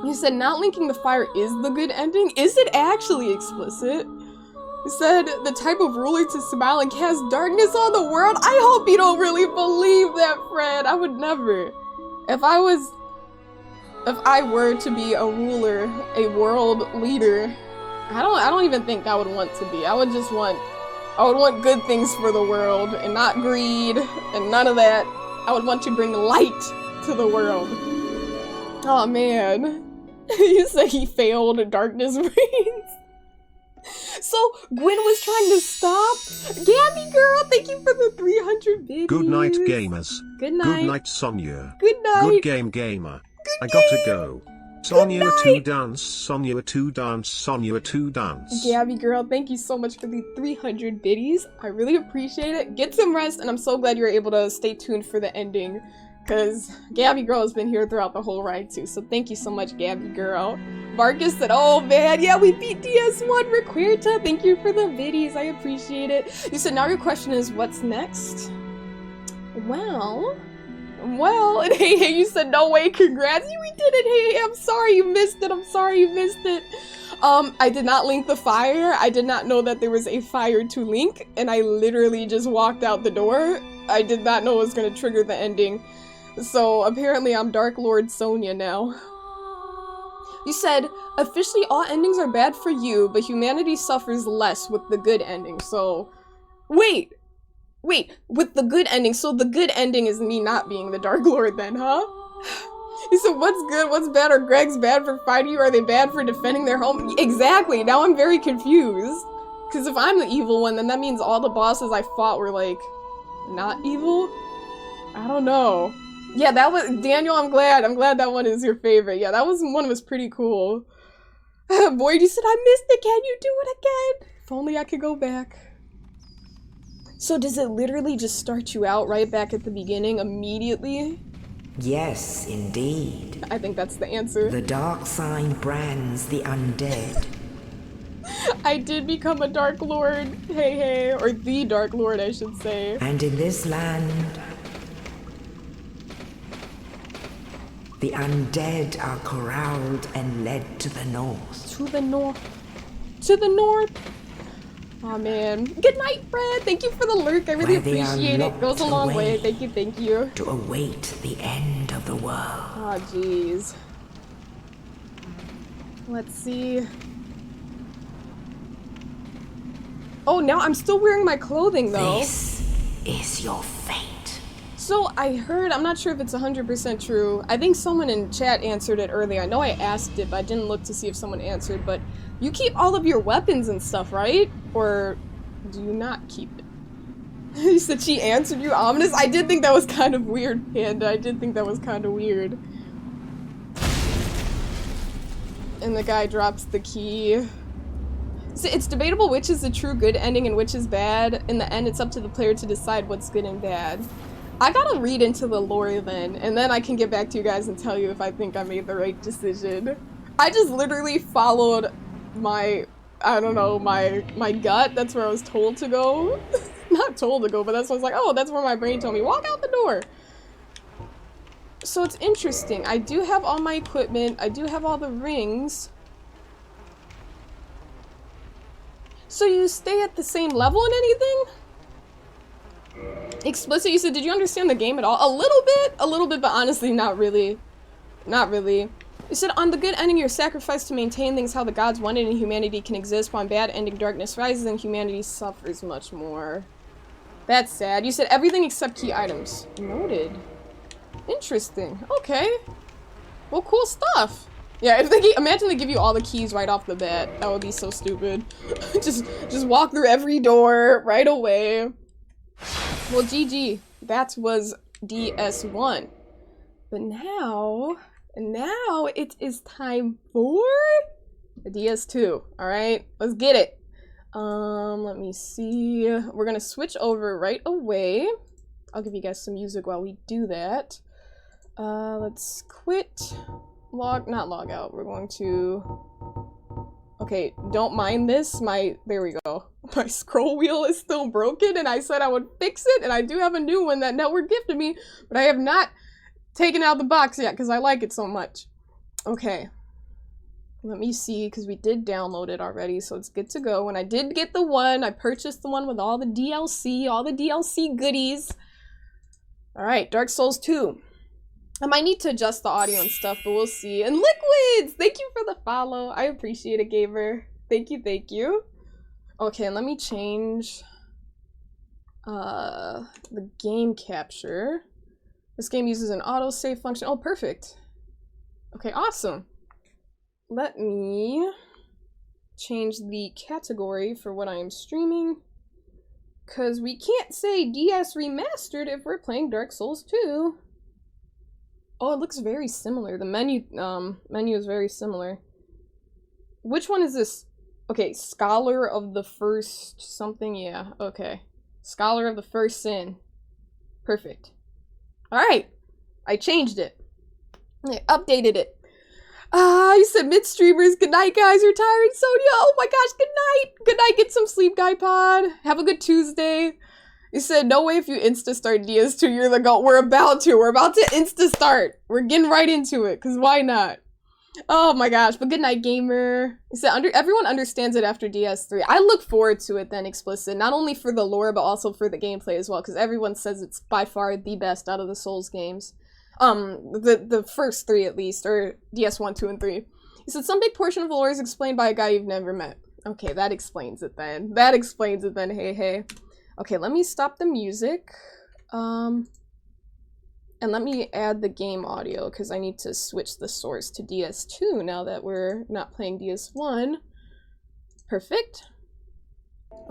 You said not linking the fire is the good ending? Is it actually explicit? You said the type of ruler to smile and cast darkness on the world? I hope you don't really believe that, Fred. I would never. If I was... If I were to be a ruler, a world leader, I don't even think I would want to be. I would want good things for the world and not greed and none of that. I would want to bring light to the world. Oh man. You say he failed Darkness Reigns. So Gwen was trying to stop? Gabby girl, thank you for the 300 biddies. Good night, gamers. Good night. Good night, Sonia. Good night. Good game, gamer. I gotta go. Sonia to dance, Sonia to dance, Sonia to dance. Gabby girl, thank you so much for the 300 biddies. I really appreciate it. Get some rest, and I'm so glad you were able to stay tuned for the ending, because Gabby girl has been here throughout the whole ride too, so thank you so much, Gabby girl. Marcus said, oh man, yeah, we beat DS1. Requirta, thank you for the biddies. I appreciate it. You said, now your question is, what's next? Well, and hey, you said, no way, congrats. We did it, hey, I'm sorry you missed it. I did not link the fire. I did not know that there was a fire to link, and I literally just walked out the door. I did not know it was going to trigger the ending. So apparently I'm Dark Lord Sonia now. You said, officially all endings are bad for you, but humanity suffers less with the good ending. So, wait, with the good ending, so the good ending is me not being the Dark Lord then, huh? You said, what's good, what's bad? Are Greg's bad for fighting you? Are they bad for defending their home? Exactly, now I'm very confused. Because if I'm the evil one, then that means all the bosses I fought were, like, not evil? I don't know. Yeah, that was, Daniel, I'm glad that one is your favorite. Yeah, that one was pretty cool. Boyd, you said, I missed it, can you do it again? If only I could go back. So does it literally just start you out right back at the beginning immediately? Yes, indeed. I think that's the answer. The dark sign brands the undead. I did become a Dark Lord, hey, or the Dark Lord, I should say. And in this land, the undead are corralled and led to the north. To the north. To the north. Oh man. Good night, Fred. Thank you for the lurk. I really appreciate it. Goes a long way. Thank you. To await the end of the world. Oh jeez. Let's see. Oh, now I'm still wearing my clothing though. This is your fate. So I heard, I'm not sure if it's 100% true. I think someone in chat answered it earlier. I know I asked it, but I didn't look to see if someone answered. But you keep all of your weapons and stuff, right? Or do you not keep it? You said she answered you, ominous? I did think that was kind of weird, Panda. I did think that was kind of weird. And the guy drops the key. So it's debatable which is the true good ending and which is bad. In the end, it's up to the player to decide what's good and bad. I gotta read into the lore then, and then I can get back to you guys and tell you if I think I made the right decision. I just literally followed my, I don't know, my gut. That's where I was told to go. Not told to go, but that's what I was like, oh, that's where my brain told me, walk out the door. So it's interesting. I do have all my equipment. I do have all the rings. So you stay at the same level in anything? Explicit, you said, did you understand the game at all? A little bit, but honestly, not really. Not really. You said, on the good ending, you're sacrificed to maintain things how the gods wanted and humanity can exist, while on bad ending, darkness rises and humanity suffers much more. That's sad. You said everything except key items. Noted. Interesting. Okay. Well, cool stuff. Yeah, if they imagine they give you all the keys right off the bat. That would be so stupid. just walk through every door right away. Well, GG. That was DS1. But now it is time for the DS2. Alright, let's get it. Let me see. We're gonna switch over right away. I'll give you guys some music while we do that. Let's quit. Not log out. We're going to... Okay, don't mind this. There we go. My scroll wheel is still broken and I said I would fix it, and I do have a new one that Network gifted me, but I have not taken out the box yet because I like it so much. Okay. Let me see, because we did download it already, so it's good to go. And I did get the one. I purchased the one with all the DLC goodies. Alright, Dark Souls 2. I might need to adjust the audio and stuff, but we'll see. And Liquids! Thank you for the follow. I appreciate it, gamer. Thank you, thank you. Okay, and let me change the game capture. This game uses an autosave function. Oh, perfect. Okay, awesome. Let me change the category for what I am streaming. Because we can't say DS Remastered if we're playing Dark Souls 2. Oh, it looks very similar. The menu is very similar. Which one is this? Okay, Scholar of the First something, yeah, okay. Scholar of the First Sin. Perfect. Alright, I changed it. I updated it. You said mid-streamers, good night guys, you're tired, Sonia, oh my gosh, good night! Good night, get some sleep, Guy Pod. Have a good Tuesday. You said, no way if you insta-start DS2, you're the goat. We're about to insta-start. We're getting right into it, because why not? Oh my gosh, but good night, gamer. You said, everyone understands it after DS3. I look forward to it then, Explicit. Not only for the lore, but also for the gameplay as well, because everyone says it's by far the best out of the Souls games. The first three at least, or DS1, 2, and 3. You said, some big portion of the lore is explained by a guy you've never met. Okay, that explains it then. That explains it then, hey, hey. Okay, let me stop the music. And let me add the game audio, because I need to switch the source to DS2 now that we're not playing DS1. Perfect.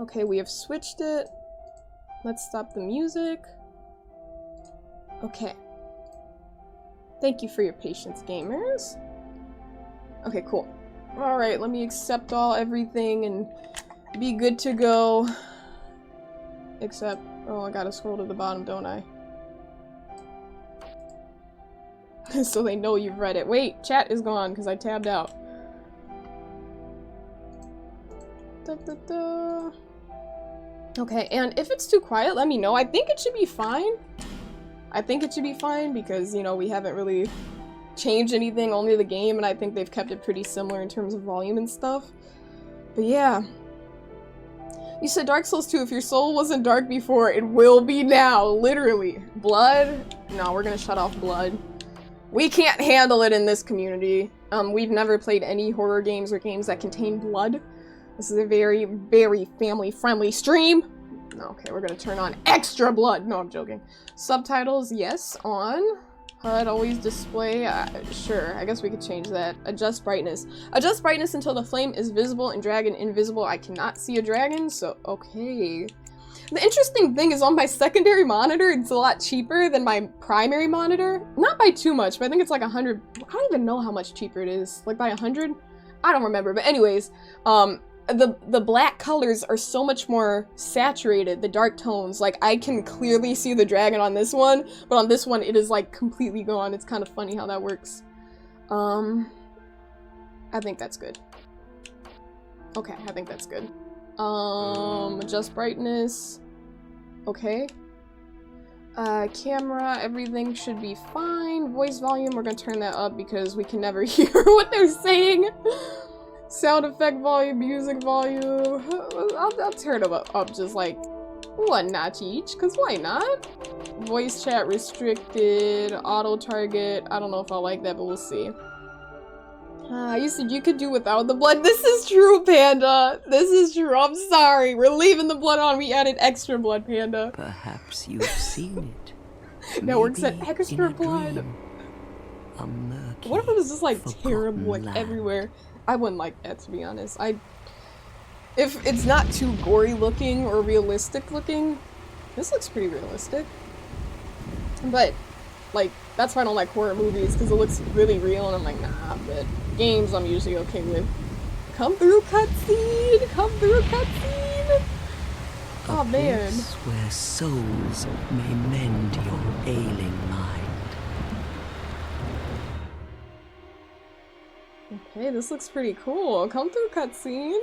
Okay, we have switched it. Let's stop the music. Okay. Thank you for your patience, gamers. Okay, cool. Alright, let me accept everything and be good to go. Except, oh, I gotta scroll to the bottom, don't I? So they know you've read it. Wait, chat is gone because I tabbed out. Okay, and if it's too quiet, let me know. I think it should be fine. I think it should be fine because, you know, we haven't really changed anything, only the game, and I think they've kept it pretty similar in terms of volume and stuff. But yeah. You said Dark Souls 2, if your soul wasn't dark before, it will be now. Literally. Blood? No, we're gonna shut off blood. We can't handle it in this community. We've never played any horror games or games that contain blood. This is a very, very family-friendly stream. Okay, we're gonna turn on extra blood. No, I'm joking. Subtitles, yes, on. HUD always display, sure, I guess we could change that. Adjust brightness. Adjust brightness until the flame is visible and dragon invisible. I cannot see a dragon, so okay. The interesting thing is on my secondary monitor, it's a lot cheaper than my primary monitor. Not by too much, but I think it's like 100. I don't even know how much cheaper it is. Like by 100? I don't remember, but anyways, the black colors are so much more saturated, the dark tones. Like, I can clearly see the dragon on this one, but on this one it is like completely gone. It's kind of funny how that works. I think that's good. Okay, I think that's good. Adjust brightness. Okay. Camera, everything should be fine. Voice volume, we're gonna turn that up because we can never hear what they're saying. Sound effect volume, music volume. I'll turn them up just like one notch each, because why not? Voice chat restricted, auto target. I don't know if I like that, but we'll see. You said you could do without the blood. This is true, Panda. This is true. I'm sorry. We're leaving the blood on. We added extra blood, Panda. Perhaps you've seen it. Network said extra blood. A murky, what if it was just like terrible, like land. everywhere? I wouldn't like that, to be honest. If it's not too gory looking or realistic looking, this looks pretty realistic. But, like, that's why I don't like horror movies, because it looks really real, and I'm like, nah, but games I'm usually okay with. Come through cutscene! Come through cutscene! Oh, man. Place where souls may mend your ailing mind. Okay, this looks pretty cool. Come through cutscene.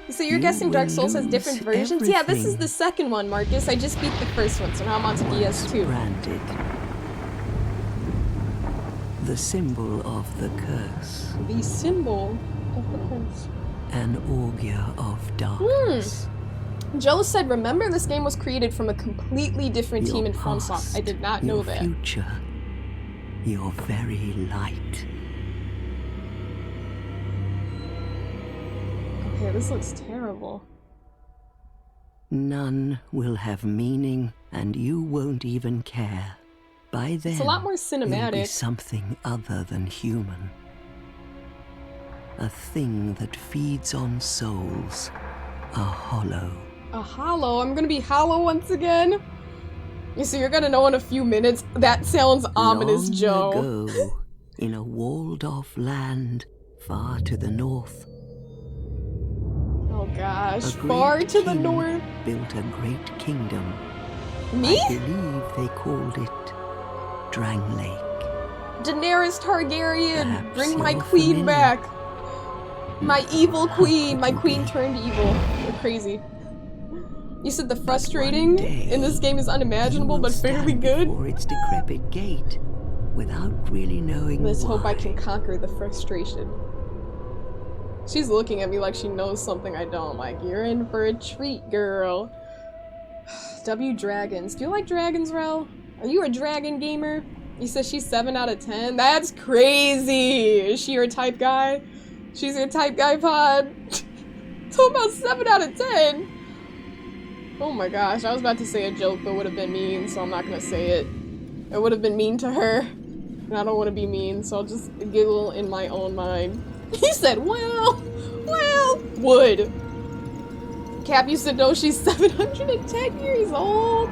So you're guessing Dark Souls has different versions? Everything. Yeah, this is the second one, Marcus. I just beat the first one, so now I'm on to DS2. Branded. The symbol of the curse. The symbol of the curse. An augur of darkness. Joe said, remember this game was created from a completely different team in FromSoft. I did not know your that. Future, Your very light. Okay, this looks terrible. None will have meaning, and you won't even care. By then, It's a lot more you'll be cinematic. something other than human. A thing that feeds on souls. A hollow. A hollow. I'm gonna be hollow once again. You see, you're gonna know in a few minutes. That sounds ominous, Long Joe. ago, in a walled-off land far to the north, Oh gosh, a great far to the king north. built a great kingdom. Me? I believe they called it Dranglake. Daenerys Targaryen, Perhaps bring my you're queen familiar. back. My evil queen. could My you queen be? turned evil. You're crazy. You said the frustrating day, in this game is unimaginable, You will but fairly stand good. before its decrepit gate, without really knowing Let's why. hope I can conquer the frustration. She's looking at me like she knows something I don't. Like, you're in for a treat, girl. W Dragons. Do you like dragons, Rel? Are you a dragon gamer? You said she's 7 out of 10? That's crazy! Is she your type guy? She's your type guy, Pod? Talking about 7 out of 10? Oh my gosh, I was about to say a joke, but would have been mean, so I'm not gonna say it. It would have been mean to her. And I don't want to be mean, so I'll just giggle in my own mind. He said, well, would. Cap, you said no, she's 710 years old?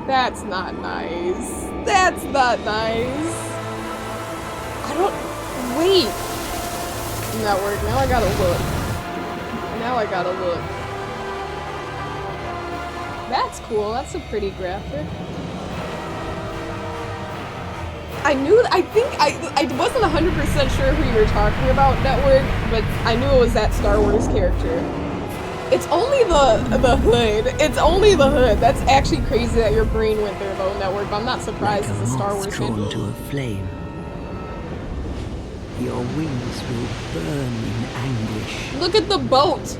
That's not nice. That's not nice. I don't... Wait. Network, now I gotta look. Now I gotta look. That's cool, that's a pretty graphic. I wasn't 100% sure who you were talking about, Network, but I knew it was that Star Wars character. It's only the hood. It's only the hood. That's actually crazy that your brain went there, though, Network, but I'm not surprised Like as a Star moth Wars drawn fan. to a flame. Your wings will burn in anguish. Look at the boat!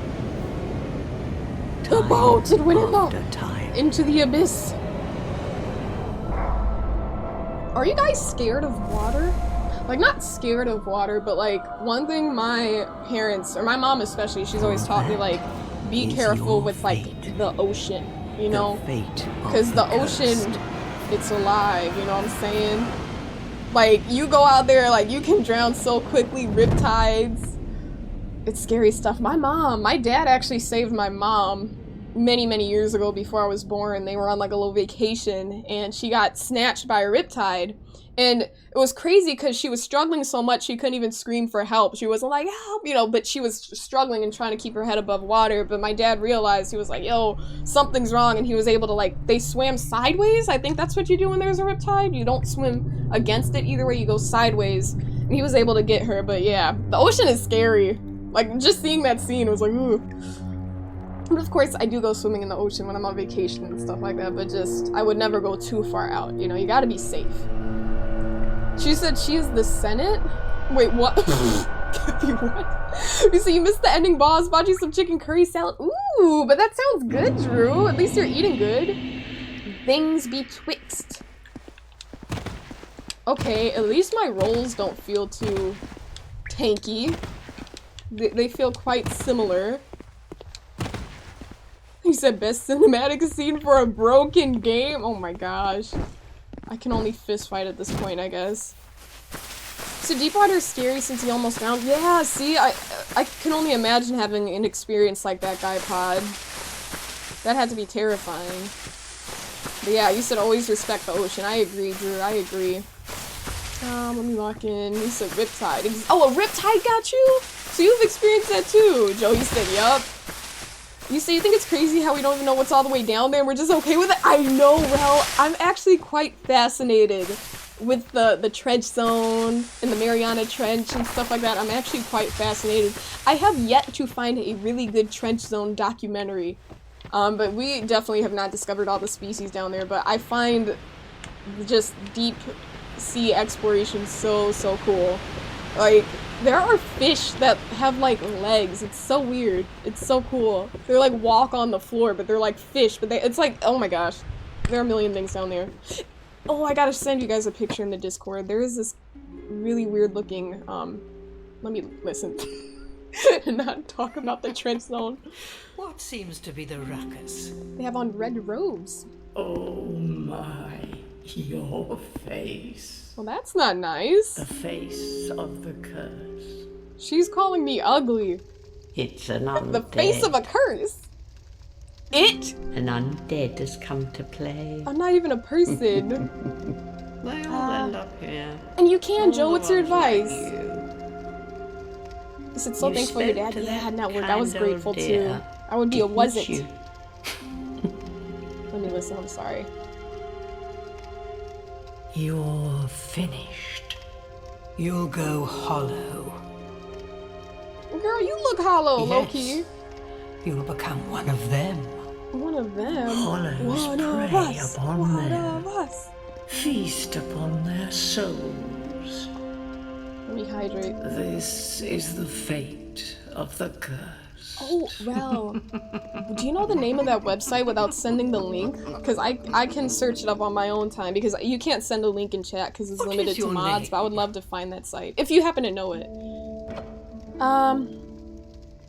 The Time boat! It went after time. into the abyss. Are you guys scared of water? Like, not scared of water, but like, one thing my parents, or my mom especially, she's always taught me, like, be Is careful your with, like, fate. the ocean, you know? The fate of Because the ocean, cursed. it's alive, you know what I'm saying? Like, you go out there, like, you can drown so quickly, riptides. It's scary stuff. My dad actually saved my mom many years ago before I was born. They were on, like, a little vacation, and she got snatched by a riptide. And it was crazy because she was struggling so much she couldn't even scream for help. She wasn't like, help, you know, but she was struggling and trying to keep her head above water. But my dad realized, he was like, yo, something's wrong. And he was able to, like, they swam sideways. I think that's what you do when there's a riptide. You don't swim against it. Either way, you go sideways. And he was able to get her. But yeah, the ocean is scary. Like, just seeing that scene was like, ooh. But of course, I do go swimming in the ocean when I'm on vacation and stuff like that. But just, I would never go too far out. You know, you gotta be safe. She said she is the Senate? Wait, what? What? You see, you missed the ending boss. Bought you some chicken curry salad. Ooh, but that sounds good, Drew. At least you're eating good. Things betwixt. Okay, at least my rolls don't feel too tanky. They feel quite similar. He said best cinematic scene for a broken game? Oh my gosh. I can only fist fight at this point, I guess. So Deepwater's scary since he almost drowned. Yeah, see, I can only imagine having an experience like that guy, Pod. That had to be terrifying. But yeah, you said always respect the ocean. I agree, Drew, I agree. Let me lock in. You said Riptide. Oh, a Riptide got you? So you've experienced that too. Joey said, yup. You say you think it's crazy how we don't even know what's all the way down there and we're just okay with it? I know, Rel. I'm actually quite fascinated with the trench zone and the Mariana Trench and stuff like that. I'm actually quite fascinated. I have yet to find a really good trench zone documentary. But we definitely have not discovered all the species down there, but I find just deep sea exploration so cool. Like, there are fish that have, like, legs. It's so weird. It's so cool. They're, like, walk on the floor, but they're, like, fish. But it's like, oh my gosh. There are a million things down there. Oh, I gotta send you guys a picture in the Discord. There is this really weird looking, let me listen. And not talk about the trench zone. What seems to be the ruckus? They have on red robes. Oh my, your face. Well, that's not nice. The face of the curse. She's calling me ugly. It's an undead. The face of a curse. It? An undead has come to play. I'm not even a person. They all end up here. And you can, Joe. What's your All like advice? you. I said, so You thankful your spoke dad. to Yeah, that network. I was kind of grateful too. deer, I would be a didn't wasn't. you? Let me listen. I'm sorry. You're finished. You'll go hollow. Girl, you look hollow, Yes. Loki. You'll become one of them. One of them. Hollows One of prey us. upon One them. of us. Feast upon their souls. Let me hydrate. This is the fate of the curse. Oh, well. Do you know the name of that website without sending the link? Because I can search it up on my own time, because you can't send a link in chat because it's What limited is to your mods, name? but I would love to find that site. If you happen to know it.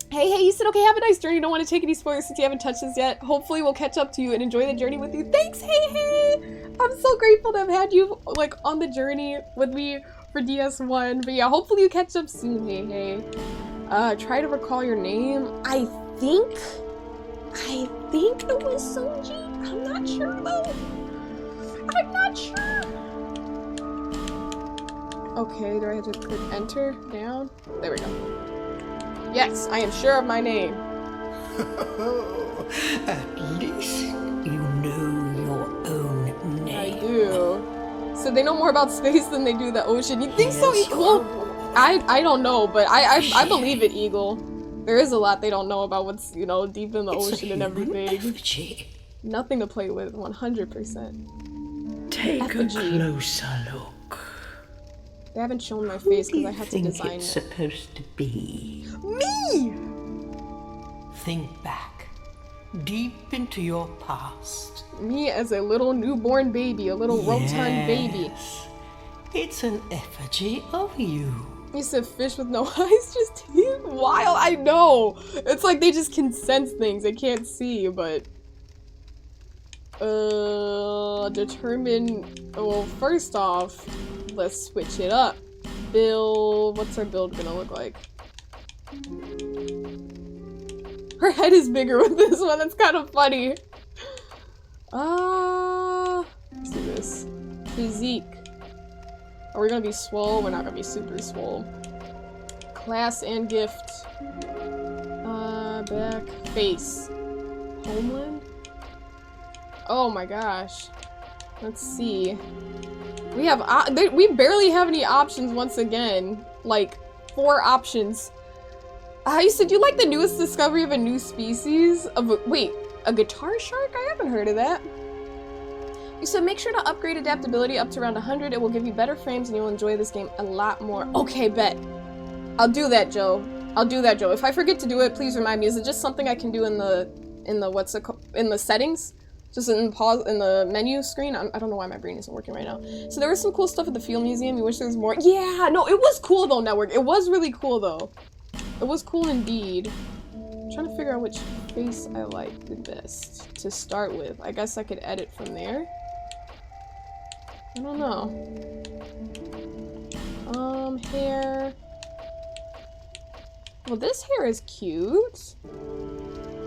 Hey, you said, okay, have a nice journey. Don't want to take any spoilers since you haven't touched this yet. Hopefully we'll catch up to you and enjoy the journey with you. Thanks, hey! I'm so grateful to have had you, like, on the journey with me for DS1. But yeah, hopefully you catch up soon, hey. Try to recall your name. I think it was Sonji. I'm not sure, though. I'm not sure. Okay, do I have to click enter down? There we go. Yes, I am sure of my name. At least you know your own name. I do. So they know more about space than they do the ocean. You think so, Yes, Eagle? I don't know, but I believe it, Eagle. There is a lot they don't know about what's, you know, deep in the It's a ocean and human everything. effigy. Nothing to play with, 100%. Take Effigy. a closer look. They haven't shown my Who face do because you I had to think design it's it. supposed to be? Me! Think back, deep into your past. Me as a little newborn baby, a little rotund baby. Yes. It's an effigy of you. You said fish with no eyes, just teeth? Wild, I know! It's like they just can sense things, they can't see, but... determine... Well, first off, let's switch it up. Build... What's our build gonna look like? Her head is bigger with this one, that's kind of funny. Let's do this. Physique. Are we gonna be swole? We're not gonna be super swole. Class and gift. Back. Face. Homeland? Oh my gosh. Let's see. We have, we barely have any options once again. Like, 4 options. You said you like the newest discovery of a new species? Wait, a guitar shark? I haven't heard of that. You said make sure to upgrade adaptability up to around 100. It will give you better frames and you'll enjoy this game a lot more. Okay, bet. I'll do that, Joe. I'll do that, Joe. If I forget to do it, please remind me. Is it just something I can do in the what's it called? In the settings? Just in the menu screen? I don't know why my brain isn't working right now. So there was some cool stuff at the Field Museum. You wish there was more? Yeah, no, it was cool though, Network. It was really cool though. It was cool indeed. I'm trying to figure out which face I like the best to start with. I guess I could edit from there. I don't know. Hair. Well, this hair is cute.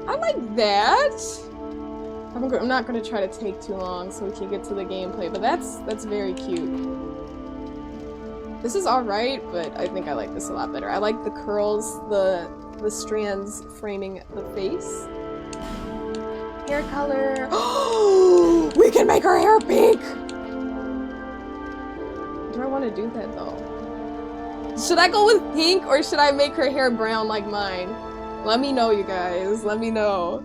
I like that. I'm not gonna try to take too long so we can get to the gameplay, but that's very cute. This is alright, but I think I like this a lot better. I like the curls, the strands framing the face. Hair color. Oh, we can make her hair pink! Do I want to do that though? Should I go with pink or should I make her hair brown like mine? Let me know, you guys. Let me know.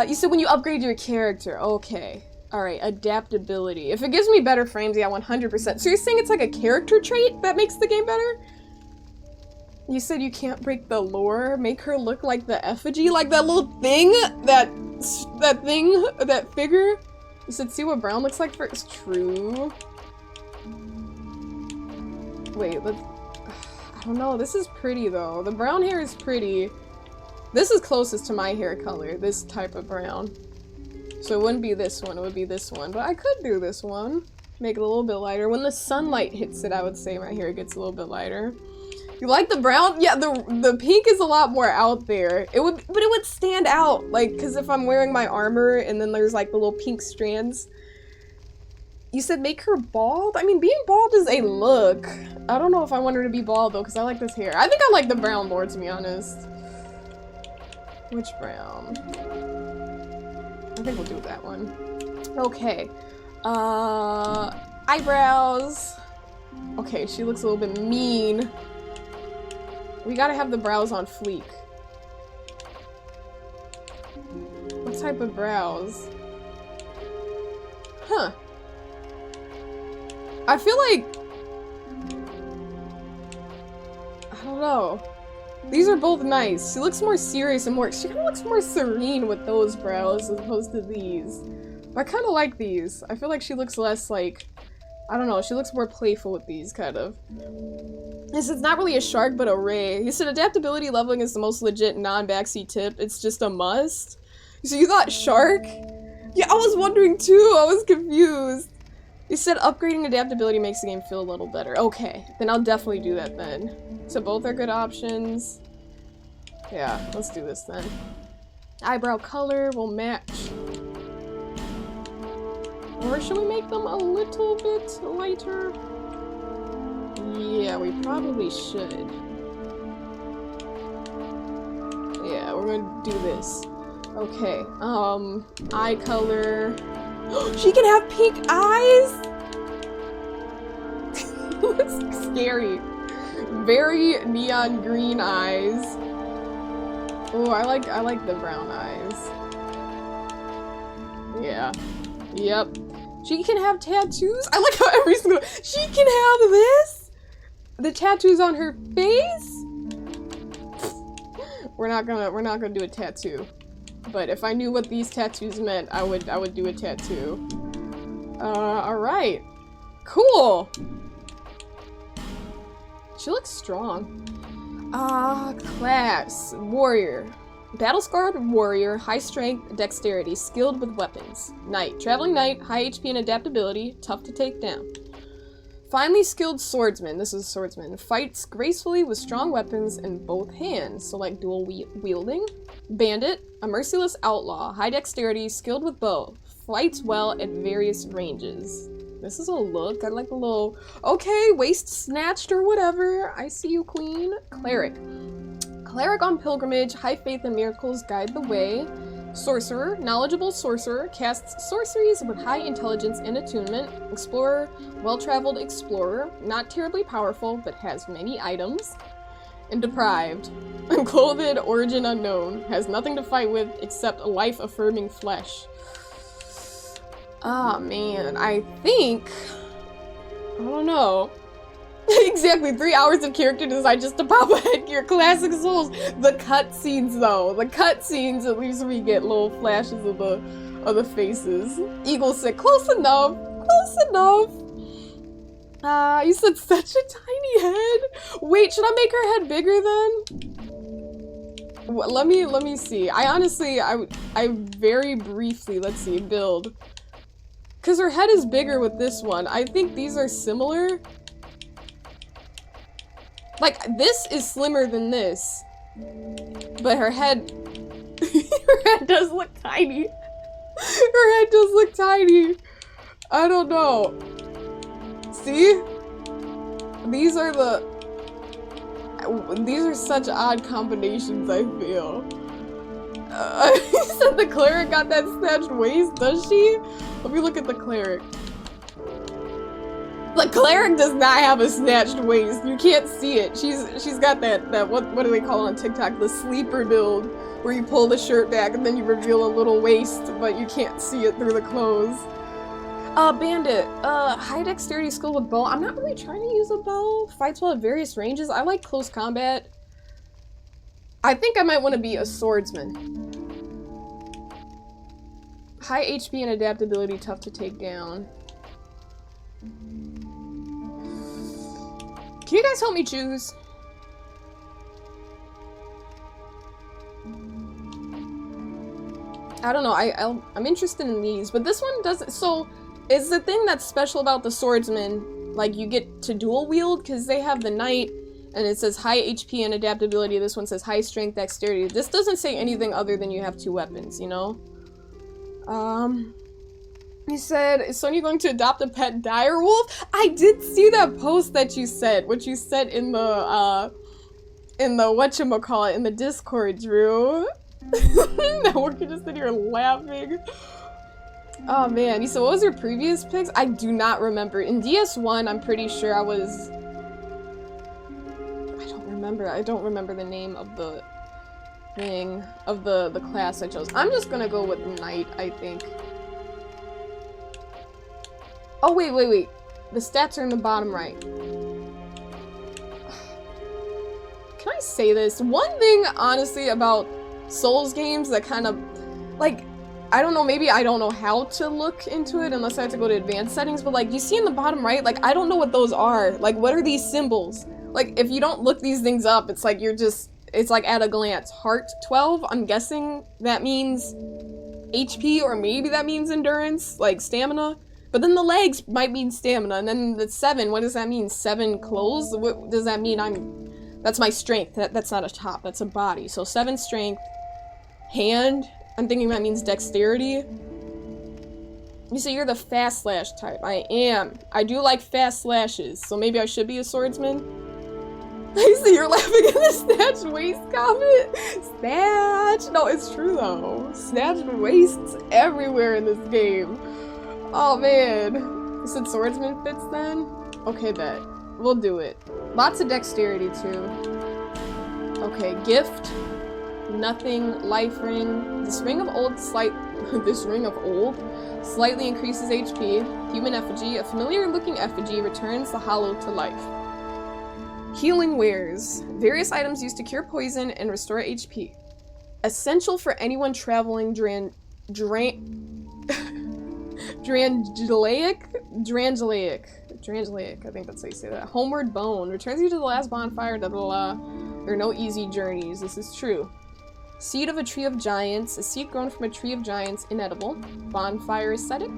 You said when you upgrade your character. Okay. Alright, adaptability. If it gives me better frames, yeah, 100%. So you're saying it's like a character trait that makes the game better? You said you can't break the lore, make her look like the effigy? Like that little thing? That figure? You said see what brown looks like first. True. Wait, let's... I don't know. This is pretty, though. The brown hair is pretty. This is closest to my hair color, this type of brown. So it wouldn't be this one, it would be this one. But I could do this one. Make it a little bit lighter. When the sunlight hits it, I would say my hair gets a little bit lighter. You like the brown? Yeah, the pink is a lot more out there. It would, but it would stand out, like, because if I'm wearing my armor and then there's like the little pink strands. You said make her bald? I mean, being bald is a look. I don't know if I want her to be bald though, because I like this hair. I think I like the brown more, to be honest. Which brown? I think we'll do that one. Okay. Eyebrows. Okay, she looks a little bit mean. We gotta have the brows on fleek. What type of brows? Huh. I feel like... I don't know. These are both nice. She looks more serious and more... She kind of looks more serene with those brows as opposed to these. But I kind of like these. I feel like she looks less like... I don't know. She looks more playful with these, kind of. It's not really a shark, but a ray. He said adaptability leveling is the most legit non-backseat tip. It's just a must. So you thought shark? Yeah, I was wondering too. I was confused. You said upgrading adaptability makes the game feel a little better. Okay, then I'll definitely do that then. So both are good options. Yeah, let's do this then. Eyebrow color will match. Or should we make them a little bit lighter? Yeah, we probably should. Yeah, we're gonna do this. Okay, eye color. She can have pink eyes? That's scary. Very neon green eyes. Oh, I like the brown eyes. Yeah. Yep. She can have tattoos? I like how every single... She can have this? The tattoos on her face? We're not gonna do a tattoo. But if I knew what these tattoos meant, I would do a tattoo. Alright. Cool! She looks strong. Class. Warrior. Battle-scarred warrior, high strength, dexterity, skilled with weapons. Knight. Traveling knight, high HP and adaptability, tough to take down. Finely skilled swordsman. This is a swordsman. Fights gracefully with strong weapons in both hands. So like dual wielding. Bandit. A merciless outlaw, high dexterity, skilled with bow. Fights well at various ranges. This is a look. I like the little... Okay, waist snatched or whatever. I see you, queen. Cleric. Cleric on pilgrimage, high faith in miracles guide the way. Sorcerer, knowledgeable sorcerer, casts sorceries with high intelligence and attunement. Explorer, well-traveled explorer, not terribly powerful, but has many items. And deprived, unclothed, origin unknown, has nothing to fight with except a life-affirming flesh. Ah, man, I think... I don't know. Exactly, 3 hours of character design just to pop a headgear. Classic Souls. The cutscenes, though. The cutscenes, at least we get little flashes of the faces. Eagle said, close enough. Close enough. You said such a tiny head. Wait, should I make her head bigger then? Let me see. I honestly, I very briefly, let's see, build. Because her head is bigger with this one. I think these are similar. Like, this is slimmer than this. But her head... her head does look tiny. Her head does look tiny. I don't know. See? These are the... These are such odd combinations, I feel. You said the cleric got that snatched waist, does she? Let me look at the cleric. The cleric does not have a snatched waist. You can't see it. She's got that what do they call it on TikTok? The sleeper build, where you pull the shirt back and then you reveal a little waist, but you can't see it through the clothes. Bandit. High dexterity skill with bow. I'm not really trying to use a bow. Fights well at various ranges. I like close combat. I think I might want to be a swordsman. High HP and adaptability, tough to take down. Can you guys help me choose? I don't know, I'm interested in these, but this one doesn't, so, is the thing that's special about the swordsman, like, you get to dual wield, because they have the knight, and it says high HP and adaptability, this one says high strength, dexterity. This doesn't say anything other than you have 2 weapons, you know? He said, is Sonya going to adopt a pet direwolf? I did see that post that you said, what you said in the whatchamacallit, in the Discord, Drew. Now we're just sitting here laughing. Oh man, you said, what was your previous picks? I do not remember. In DS1, I'm pretty sure I was... I don't remember the name of the thing, of the class I chose. I'm just gonna go with Knight, I think. Oh, wait. The stats are in the bottom right. Can I say this? One thing, honestly, about Souls games that kind of, like, I don't know, maybe I don't know how to look into it unless I have to go to advanced settings, but like, you see in the bottom right, like, I don't know what those are. Like, what are these symbols? Like, if you don't look these things up, it's like you're just, it's like at a glance. Heart 12, I'm guessing that means HP, or maybe that means endurance, like stamina. But then the legs might mean stamina, and then the 7, what does that mean? 7 clothes? What does that mean? That's my strength. That's not a top, that's a body. So 7 strength. Hand, I'm thinking that means dexterity. You say you're the fast slash type. I am. I do like fast slashes, so maybe I should be a swordsman. I see you're laughing at the snatched waist comment. Snatch! No, it's true though. Snatched waists everywhere in this game. Oh man. You said swordsman fits then? Okay, bet. We'll do it. Lots of dexterity too. Okay, gift. Nothing. Life ring. This ring of old slightly increases HP. Human effigy. A familiar looking effigy returns the hollow to life. Healing wares. Various items used to cure poison and restore HP. Essential for anyone traveling Drangleic, I think that's how you say that. Homeward Bone. Returns you to the last bonfire, blah blah blah. There are no easy journeys. This is true. Seed of a Tree of Giants. A seed grown from a Tree of Giants. Inedible. Bonfire ascetic.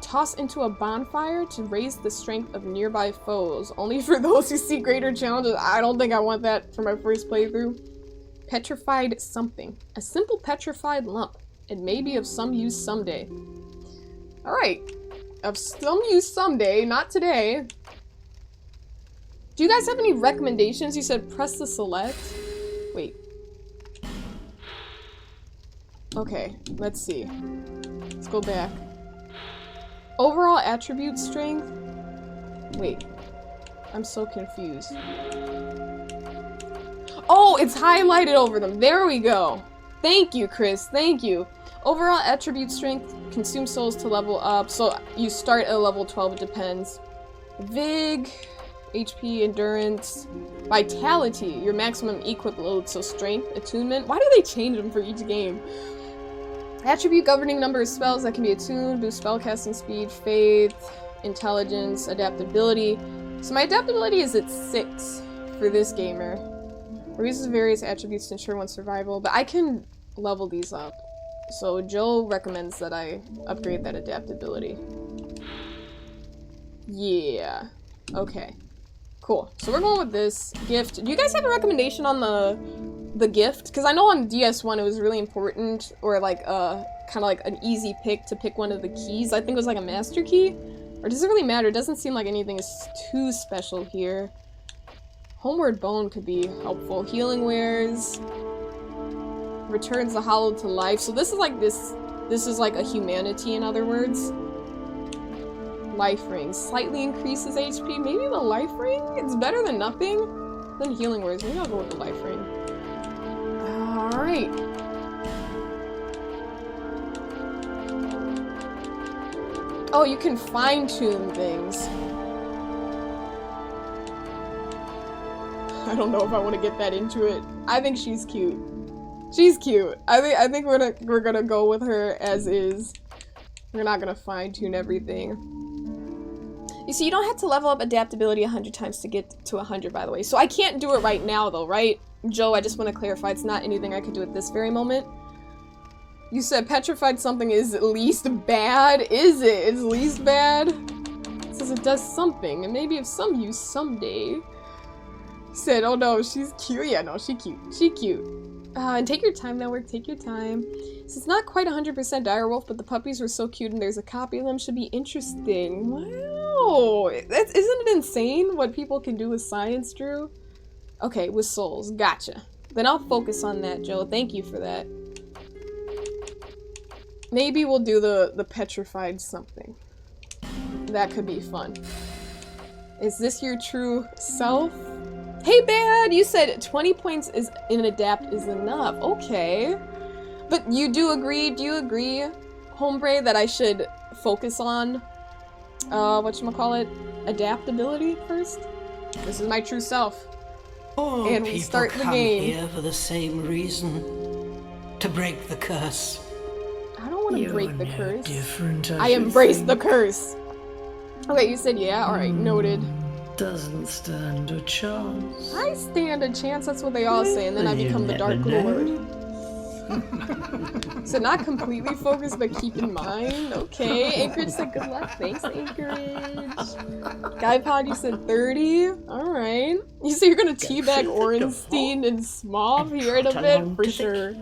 Toss into a bonfire to raise the strength of nearby foes. Only for those who see greater challenges. I don't think I want that for my first playthrough. Petrified something. A simple petrified lump. It may be of some use someday. Alright. Of some use someday, not today. Do you guys have any recommendations? You said press the select. Wait. Okay, let's see. Let's go back. Overall attribute strength? Wait. I'm so confused. Oh, it's highlighted over them. There we go. Thank you, Chris. Thank you. Overall attribute strength, consume souls to level up. So you start at level 12, it depends. Vig, HP, endurance, vitality, your maximum equip load, so strength, attunement. Why do they change them for each game? Attribute governing number of spells that can be attuned, boost spellcasting speed, faith, intelligence, adaptability. So my adaptability is at 6 for this gamer. Reuses various attributes to ensure one's survival, but I can level these up. So Joe recommends that I upgrade that adaptability. Yeah. Okay. Cool. So we're going with this gift. Do you guys have a recommendation on the gift? Because I know on DS1 it was really important, or like kind of like an easy pick to pick one of the keys. I think it was like a master key. Or does it really matter? It doesn't seem like anything is too special here. Homeward Bone could be helpful. Healing wares. Returns the hollow to life. So this is like this is like a humanity, in other words. Life ring. Slightly increases HP. Maybe the life ring? It's better than nothing. Then healing wares. Maybe I'll go with the life ring. Alright. Oh, you can fine-tune things. I don't know if I want to get that into it. I think she's cute. She's cute. I think we're gonna go with her as is. We're not gonna fine tune everything. You see, you don't have to level up adaptability 100 times to get to 100, by the way. So I can't do it right now, though, right? Joe, I just want to clarify, it's not anything I could do at this very moment. You said petrified something is least bad. Is it? It's least bad? It says it does something, and maybe of some use someday. Said, oh no, she's cute. Yeah, no, she cute. She cute. And take your time, network, take your time. So it's not quite 100% direwolf, but the puppies were so cute and there's a copy of them. Should be interesting. Wow. Isn't it insane what people can do with science, Drew? Okay, with souls. Gotcha. Then I'll focus on that, Joe. Thank you for that. Maybe we'll do the petrified something. That could be fun. Is this your true self? Hey, Bad! You said 20 points is in adapt is enough. Okay. But you do agree, Hombre, that I should focus on, whatchamacallit, adaptability first? This is my true self. All And we people start the come game. here for the same reason. To break the curse. I don't want to You're break the no curse. different, I should embrace think. the curse. Okay, you said yeah. Alright, noted. Doesn't stand a chance. I stand a chance, that's what they all say, and then I You become the never Dark know. Lord. So not completely focused, but keep in mind. Okay, Anchorage said good luck. Thanks, Anchorage. Guy Pod, you said 30. Alright. You said you're gonna teabag Orenstein and Smauv here in a bit? For sure.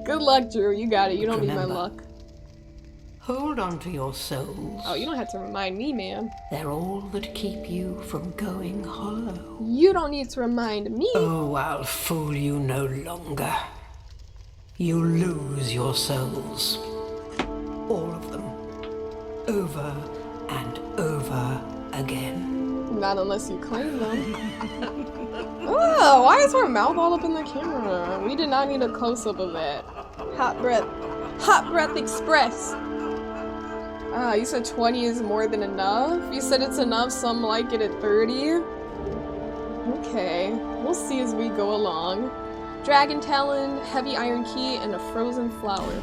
Good luck, Drew. You got it. You don't need my Remember. luck. Hold on to your souls. Oh, you don't have to remind me, man. They're all that keep you from going hollow. You don't need to remind me. Oh, I'll fool you no longer. You lose your souls. All of them. Over and over again. Not unless you claim them. Oh, why is her mouth all up in the camera? We did not need a close-up of that. Hot breath. Hot breath express. You said 20 is more than enough? You said it's enough, some like it at 30? Okay, we'll see as we go along. Dragon Talon, Heavy Iron Key, and a Frozen Flower.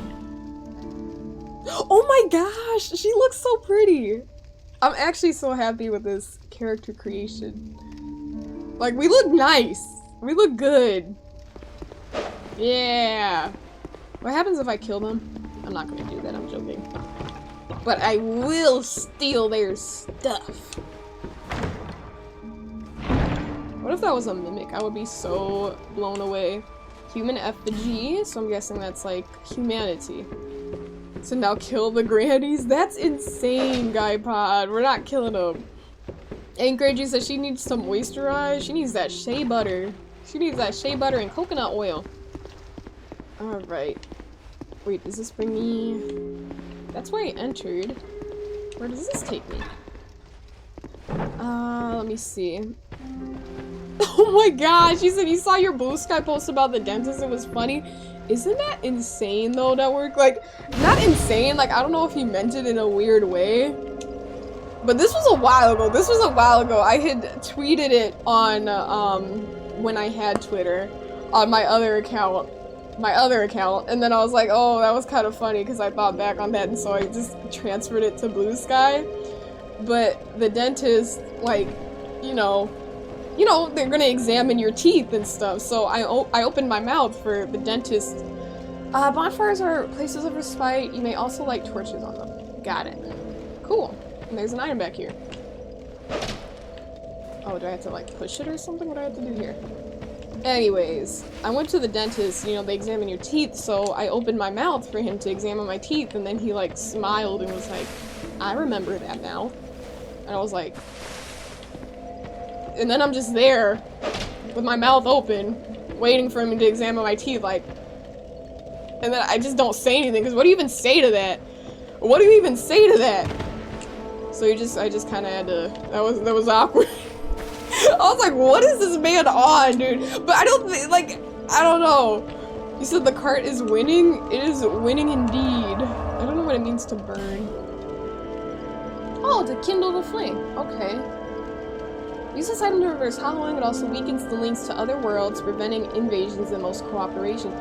Oh my gosh, she looks so pretty! I'm actually so happy with this character creation. Like, we look nice! We look good! Yeah! What happens if I kill them? I'm not gonna do that, I'm joking. But I will steal their stuff. What if that was a mimic? I would be so blown away. Human effigy, so I'm guessing that's like humanity. So now kill the grannies? That's insane, Guy Pod. We're not killing them. Anchorage says she needs some moisturize. She needs that shea butter. She needs that shea butter and coconut oil. Alright. Wait, does this bring me... That's where I entered. Where does this take me? Let me see. Oh my gosh, she said you saw your Blue Sky post about the dentist, it was funny. Isn't that insane though, Network? Like, not insane, like I don't know if he meant it in a weird way. But this was a while ago. I had tweeted it on, when I had Twitter, on my other account, and then I was like, oh, that was kind of funny because I thought back on that, and so I just transferred it to Blue Sky. But the dentist, like, you know, they're gonna examine your teeth and stuff, so I opened my mouth for the dentist. Bonfires are places of respite. You may also light torches on them. Got it. Cool. And there's an item back here. Oh, do I have to, like, push it or something? What do I have to do here? Anyways, I went to the dentist, you know, they examine your teeth, so I opened my mouth for him to examine my teeth, and then he, like, smiled and was like, I remember that now. And I was like... And then I'm just there, with my mouth open, waiting for him to examine my teeth, like... And then I just don't say anything, because what do you even say to that? What do you even say to that? So I just kind of had to... That was awkward. I was like, what is this man on, dude? But I don't think, like, I don't know. You said the cart is winning? It is winning indeed. I don't know what it means to burn. Oh, to kindle the flame. Okay. Use this item to reverse hollowing. It also weakens the links to other worlds, preventing invasions and most cooperation.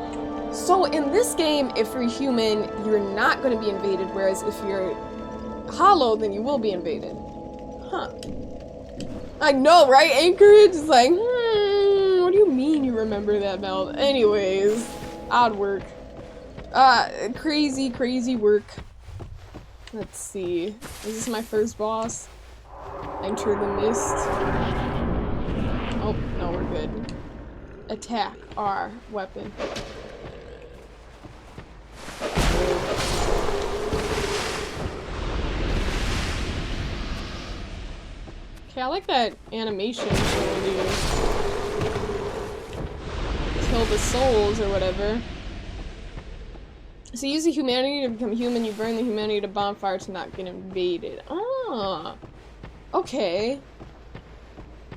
So in this game, if you're human, you're not going to be invaded, whereas if you're hollow, then you will be invaded. Huh. I know, right? Anchorage is like, what do you mean you remember that, Mel? Anyways, odd work. Crazy, crazy work. Let's see. Is this my first boss? Enter the mist. Oh, no, we're good. Attack R, weapon. Okay, I like that animation showing you kill the souls or whatever. So use the humanity to become human, you burn the humanity to bonfire to not get invaded. Ah, okay.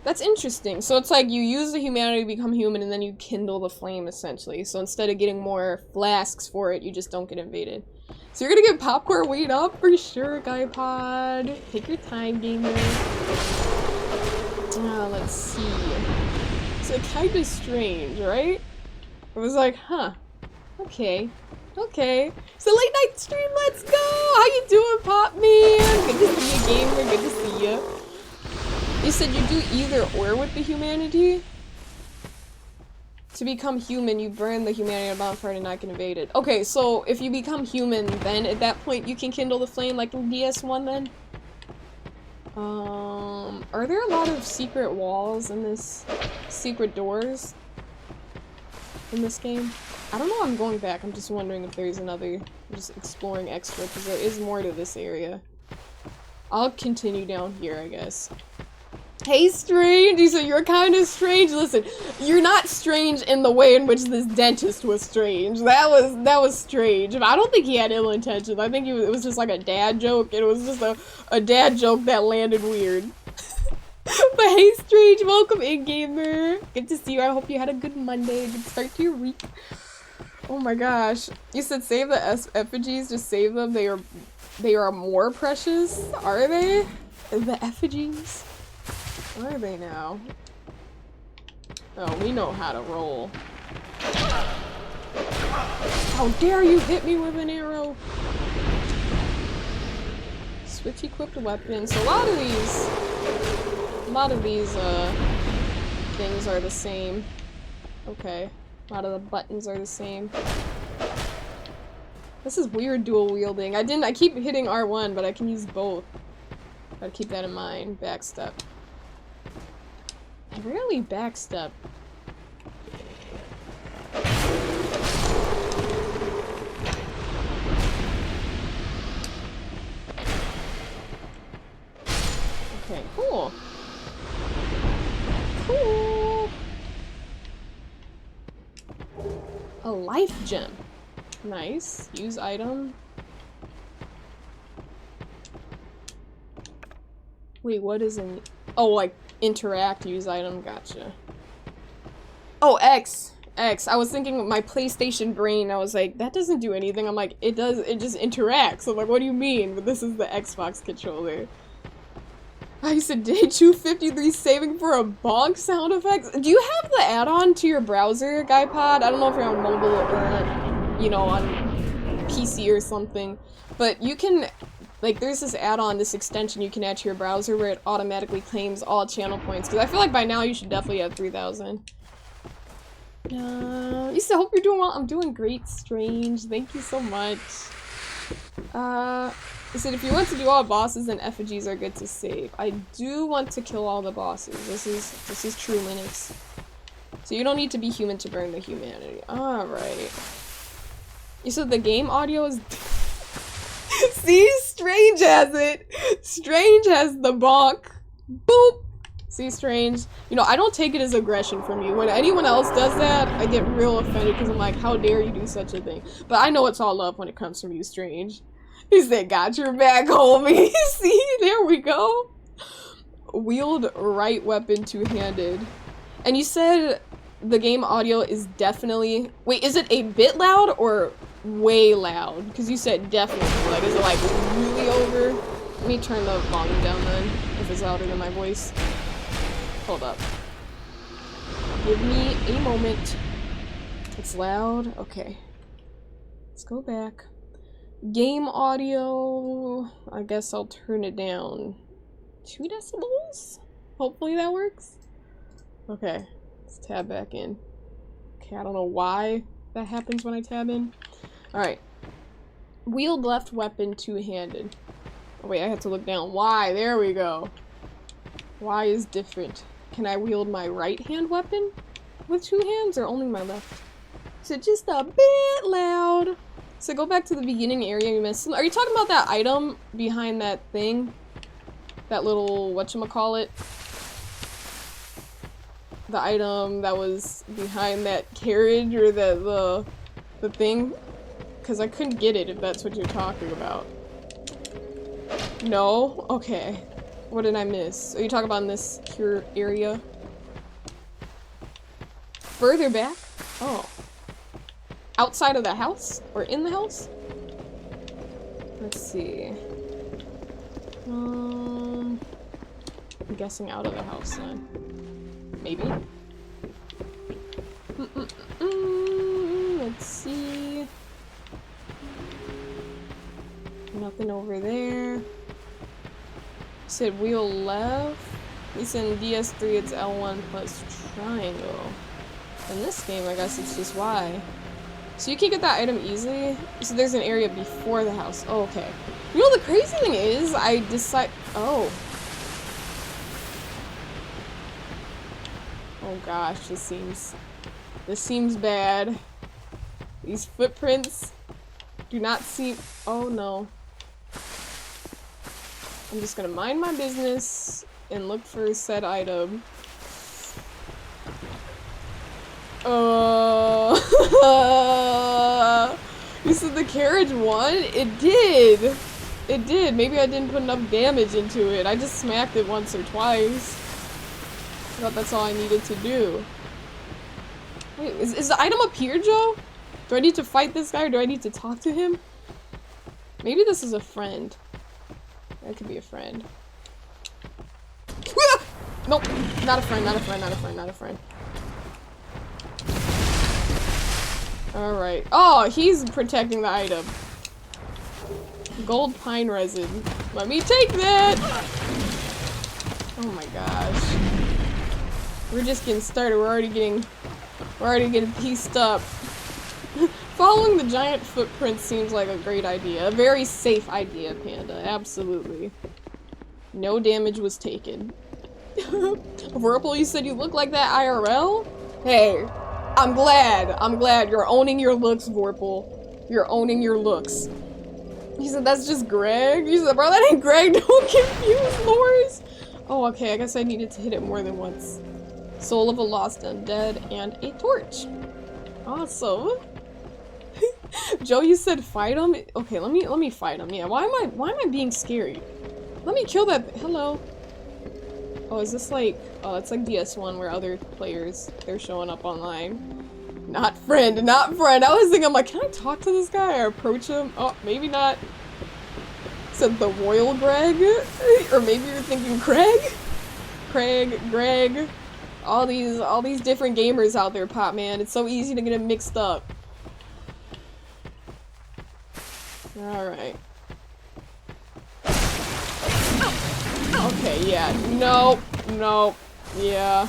That's interesting. So it's like you use the humanity to become human and then you kindle the flame essentially. So instead of getting more flasks for it, you just don't get invaded. So you're gonna get popcorn, wait up for sure, Guy Pod. Take your time, gamer. Let's see. So kinda strange, right? It was like, huh. Okay. Okay. So late night stream, let's go! How you doing, Pop Man? Good to see you, gamer. Good to see you. You said you do either or with the humanity? To become human, you burn the humanity on bonfire to not get invaded. Okay, so if you become human, then at that point you can kindle the flame like in DS1 then? Are there a lot of secret walls in this? Secret doors? In this game? I don't know, I'm going back. I'm just wondering if there's another. I'm just exploring extra because there is more to this area. I'll continue down here, I guess. Hey, Strange! You said you're kind of strange. Listen, you're not strange in the way in which this dentist was strange. That was strange. I don't think he had ill intentions. I think it was just like a dad joke. It was just a dad joke that landed weird. But hey, Strange, welcome in, gamer. Good to see you. I hope you had a good Monday, good start to your week. Oh my gosh. You said save the effigies, just save them. They are more precious, are they? The effigies? Where are they now? Oh, we know how to roll. How dare you hit me with an arrow? Switch equipped weapons. So a lot of these things are the same. Okay. A lot of the buttons are the same. This is weird dual wielding. I keep hitting R1, but I can use both. Gotta keep that in mind. Backstep. I rarely backstep. Okay, cool. Cool. A life gem. Nice. Use item. Wait, what is in... Oh, like, interact, use item. Gotcha. Oh, X. X. I was thinking with my PlayStation brain, I was like, that doesn't do anything. I'm like, it does, it just interacts. I'm like, what do you mean? But this is the Xbox controller. I said, day 253 saving for a bonk sound effects. Do you have the add-on to your browser, GuyPod? I don't know if you're on mobile or, you know, on PC or something. But you can, like, there's this add-on, this extension you can add to your browser where it automatically claims all channel points. Because I feel like by now you should definitely have 3,000. Lisa, hope you're doing well. I'm doing great, Strange. Thank you so much. I said if you want to do all bosses, then effigies are good to save. I do want to kill all the bosses. This is true Linux. So you don't need to be human to burn the humanity. Alright. You said the game audio is... See? Strange has it! Strange has the bonk. Boop! See, Strange? You know, I don't take it as aggression from you. When anyone else does that, I get real offended because I'm like, how dare you do such a thing? But I know it's all love when it comes from you, Strange. He said, got your back, homie. See? There we go. Wield right weapon two-handed. And you said the game audio is definitely... Wait, is it a bit loud or way loud? Because you said definitely. Like, is it like really over? Let me turn the volume down then, if it's louder than my voice. Hold up. Give me a moment. It's loud. Okay. Let's go back. Game audio. I guess I'll turn it down 2 decibels? Hopefully that works. Okay, let's tab back in. Okay, I don't know why that happens when I tab in. Alright. Wield left weapon two-handed. Oh wait, I have to look down. Y, there we go. Y is different. Can I wield my right hand weapon with 2 hands or only my left? Is it just a bit loud? So go back to the beginning area you missed. Are you talking about that item behind that thing? That little whatchamacallit? The item that was behind that carriage or the thing? Because I couldn't get it if that's what you're talking about. No? Okay. What did I miss? Are you talking about in this here area? Further back? Oh. Outside of the house? Or in the house? Let's see. I'm guessing out of the house then. Maybe? Let's see. Nothing over there. Said wheel left. He said in DS3 it's L1 plus triangle. In this game, I guess it's just Y. So you can get that item easily. So there's an area before the house. Oh, okay. You know the crazy thing is, I decide. Oh. Oh gosh, this seems bad. These footprints do not seem. Oh no. I'm just gonna mind my business and look for said item. You said the carriage won? It did! It did. Maybe I didn't put enough damage into it. I just smacked it once or twice. I thought that's all I needed to do. Wait, is the item up here, Joe? Do I need to fight this guy or do I need to talk to him? Maybe this is a friend. That could be a friend. Nope, not a friend, not a friend, not a friend, not a friend. Alright. Oh, he's protecting the item. Gold pine resin. Let me take that! Oh my gosh. We're just getting started. We're already getting pieced up. Following the giant footprint seems like a great idea. A very safe idea, Panda. Absolutely. No damage was taken. Vorpal, you said you look like that IRL? Hey, I'm glad. You're owning your looks, Vorpal. You're owning your looks. He said that's just Greg? You said, bro, that ain't Greg. Don't confuse Lors. Oh, okay. I guess I needed to hit it more than once. Soul of a lost undead and a torch. Awesome. Joe, you said fight him? Okay, let me fight him. Yeah, why am I being scary? Let me kill that. Hello. Oh, is this like, oh, it's like DS1 where other players, they're showing up online. Not friend, not friend. I was thinking, I'm like, can I talk to this guy or approach him? Oh, maybe not. Said the Royal Greg? Or maybe you're thinking Craig? Craig, Greg. All these different gamers out there, Pop Man. It's so easy to get them mixed up. Alright. Okay, yeah. Nope. Nope. Yeah.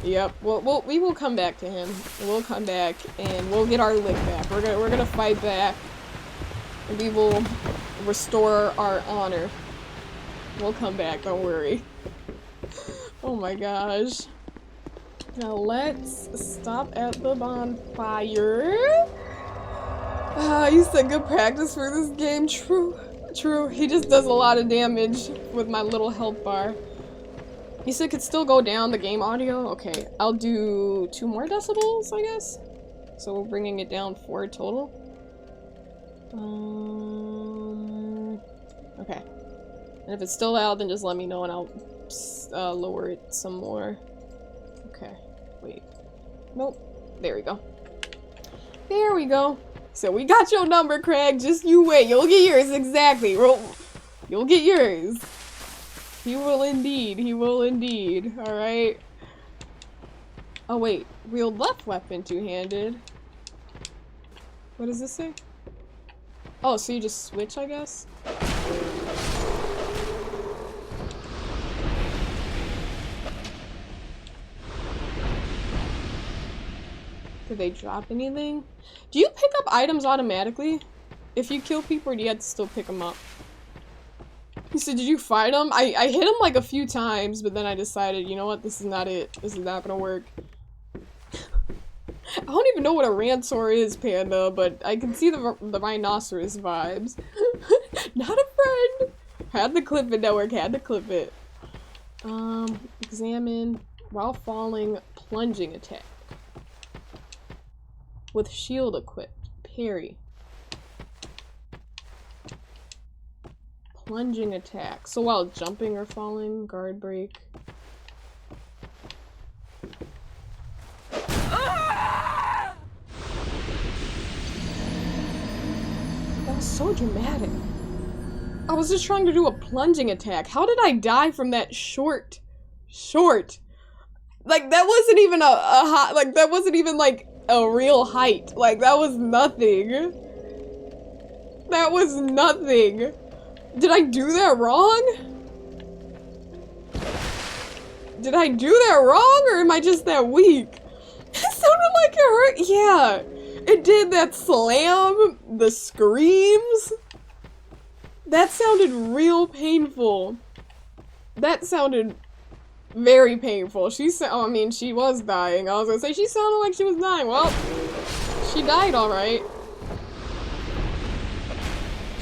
Yep. Well, we will come back to him. We'll come back and we'll get our lick back. We're gonna fight back. And we will restore our honor. We'll come back, don't worry. Oh my gosh. Now let's stop at the bonfire. You said good practice for this game. True. True. He just does a lot of damage with my little health bar. You said it could still go down the game audio? Okay. I'll do 2 more decibels, I guess. So we're bringing it down 4 total. Okay. And if it's still loud, then just let me know and I'll lower it some more. Okay. Wait. Nope. There we go. There we go. So we got your number, Craig. Just you wait. You'll get yours. Exactly. You'll get yours. He will indeed. He will indeed. Alright. Oh wait. Wield left weapon two-handed. What does this say? Oh, so you just switch, I guess? Did they drop anything? Do you pick up items automatically? If you kill people, or do you have to still pick them up? He said, did you fight him? I hit him like a few times, but then I decided, you know what, this is not it. This is not gonna work. I don't even know what a Rantor is, Panda, but I can see the rhinoceros vibes. Not a friend! Had to clip it, network, had to clip it. Examine while falling, plunging attack. With shield equipped, parry. Plunging attack. So while jumping or falling, guard break. That was so dramatic. I was just trying to do a plunging attack. How did I die from that short? Like, that wasn't even a hot, like, that wasn't even, like, a real height. Like, that was nothing. That was nothing. Did I do that wrong? Did I do that wrong, or am I just that weak? It sounded like it hurt. Yeah, it did. That slam, the screams. That sounded real painful. That sounded very painful. I mean, she was dying. I was gonna say she sounded like she was dying. Well, she died alright.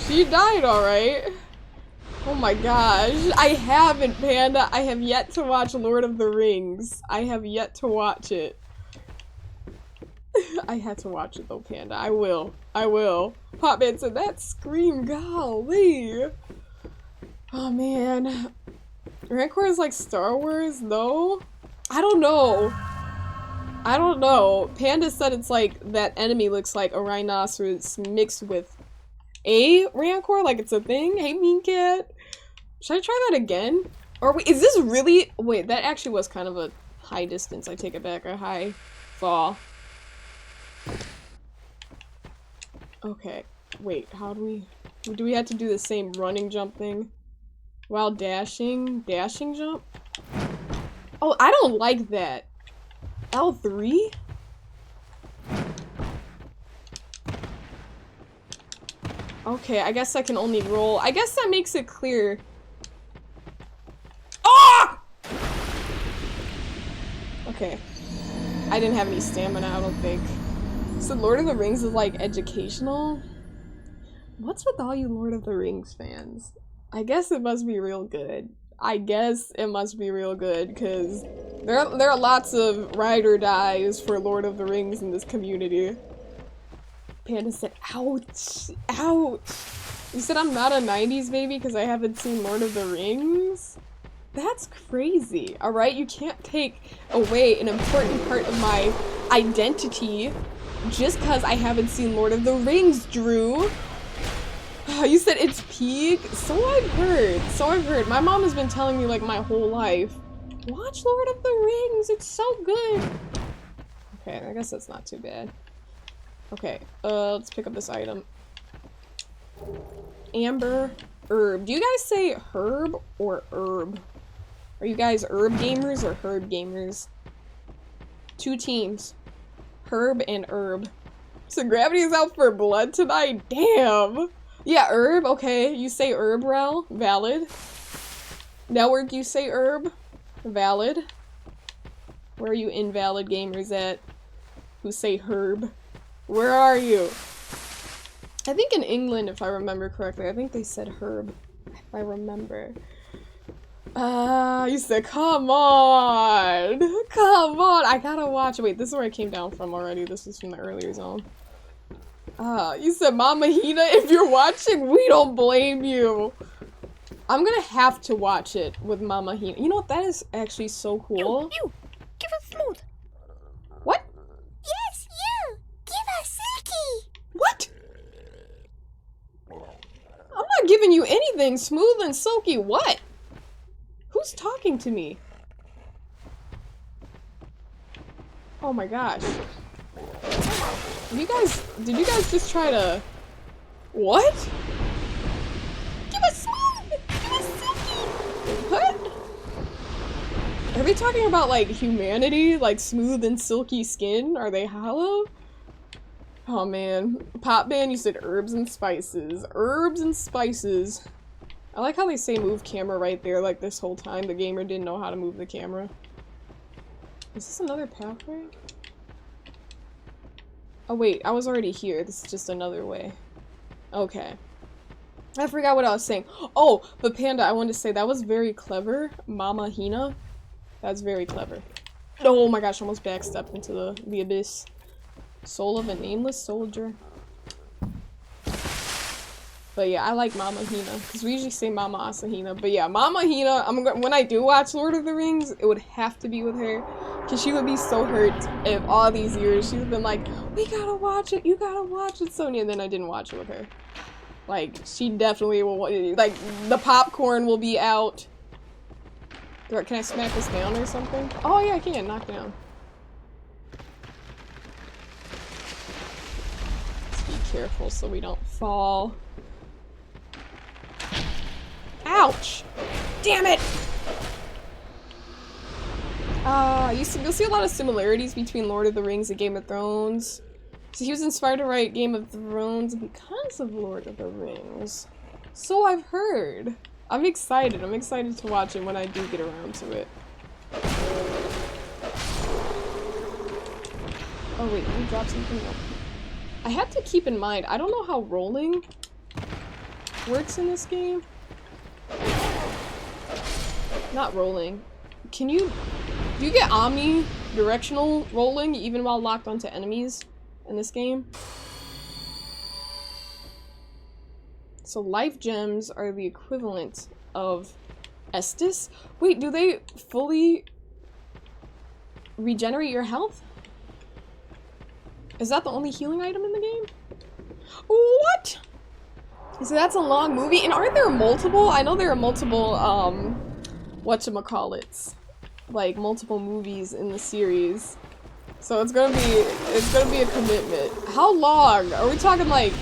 She died alright. Oh my gosh. I haven't, Panda. I have yet to watch Lord of the Rings. I have yet to watch it. I had to watch it though, Panda. I will. I will. Popman said that scream, golly. Oh man. Rancor is like Star Wars, though? I don't know. I don't know. Panda said it's like that enemy looks like a rhinoceros mixed with a Rancor, like it's a thing. Hey, Mean Cat. Should I try that again? Or wait, is this really? Wait, that actually was kind of a high distance. I take it back. A high fall. Okay. Wait, how do we have to do the same running jump thing? While dashing jump? Oh, I don't like that. L3? Okay, I guess I can only roll. I guess that makes it clear. Ah! Okay. I didn't have any stamina, I don't think. So Lord of the Rings is like educational? What's with all you Lord of the Rings fans? I guess it must be real good. I guess it must be real good, because there are lots of ride or dies for Lord of the Rings in this community. Panda said, ouch, ouch. You said I'm not a 90s baby because I haven't seen Lord of the Rings? That's crazy, alright? You can't take away an important part of my identity just because I haven't seen Lord of the Rings, Drew. You said it's peak? So I've heard. So I've heard. My mom has been telling me like my whole life. Watch Lord of the Rings. It's so good. Okay, I guess that's not too bad. Okay, let's pick up this item. Amber herb. Do you guys say herb or herb? Are you guys herb gamers or herb gamers? Two teams. Herb and herb. So Gravity is out for blood tonight? Damn! Yeah, herb, okay. You say herb, Rel. Valid. Network, you say herb. Valid. Where are you invalid gamers at? Who say herb? Where are you? I think in England, if I remember correctly, I think they said herb. If I remember. You said, come on! Come on! I gotta watch. Wait, this is where I came down from already. This is from the earlier zone. You said Mama Hina, if you're watching, we don't blame you. I'm gonna have to watch it with Mama Hina. You know what? That is actually so cool. You! Give us smooth! What? Yes, you! Give us silky! What? I'm not giving you anything. Smooth and silky. What? Who's talking to me? Oh my gosh. Did you guys just try to... What? Give us smooth! Give us silky! What? Are they talking about, like, humanity? Like, smooth and silky skin? Are they hollow? Oh, man. Pop ban, you said herbs and spices. Herbs and spices. I like how they say move camera right there, like, this whole time. The gamer didn't know how to move the camera. Is this another pathway? Oh, wait. I was already here. This is just another way. Okay. I forgot what I was saying. Oh, but Panda, I wanted to say that was very clever. Mama Hina. That's very clever. Oh my gosh, almost backstepped into the abyss. Soul of a nameless soldier. But yeah, I like Mama Hina, because we usually say Mama Asahina. But yeah, Mama Hina, when I do watch Lord of the Rings, it would have to be with her. Because she would be so hurt if all these years she's been like, we gotta watch it, you gotta watch it, Sonia, and then I didn't watch it with her. Like, she definitely will, like, the popcorn will be out. Can I smack this down or something? Oh yeah, I can, knock down. Let's be careful so we don't fall. Ouch! Damn it! You'll see a lot of similarities between Lord of the Rings and Game of Thrones. So he was inspired to write Game of Thrones because of Lord of the Rings. So I've heard. I'm excited. I'm excited to watch it when I do get around to it. Oh wait, let me drop something up. I have to keep in mind, I don't know how rolling works in this game. Not rolling. Do you get omni-directional rolling even while locked onto enemies in this game? So life gems are the equivalent of Estus? Wait, do they fully regenerate your health? Is that the only healing item in the game? What? So that's a long movie, and aren't there multiple? I know there are multiple, whatchamacallits. Like, multiple movies in the series. So it's gonna be a commitment. How long? Are we talking like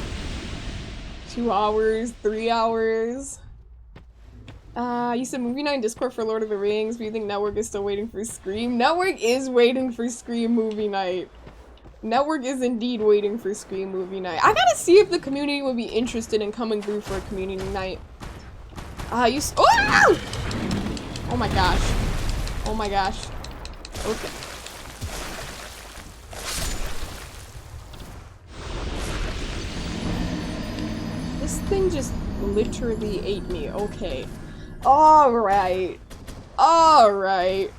2 hours, 3 hours? You said movie night in Discord for Lord of the Rings, but you think Network is still waiting for Scream? Network is waiting for Scream movie night. Network is indeed waiting for Scream movie night. I gotta see if the community would be interested in coming through for a community night. Oh! Oh my gosh. Oh my gosh. Okay. This thing just literally ate me. Okay. Alright. Alright.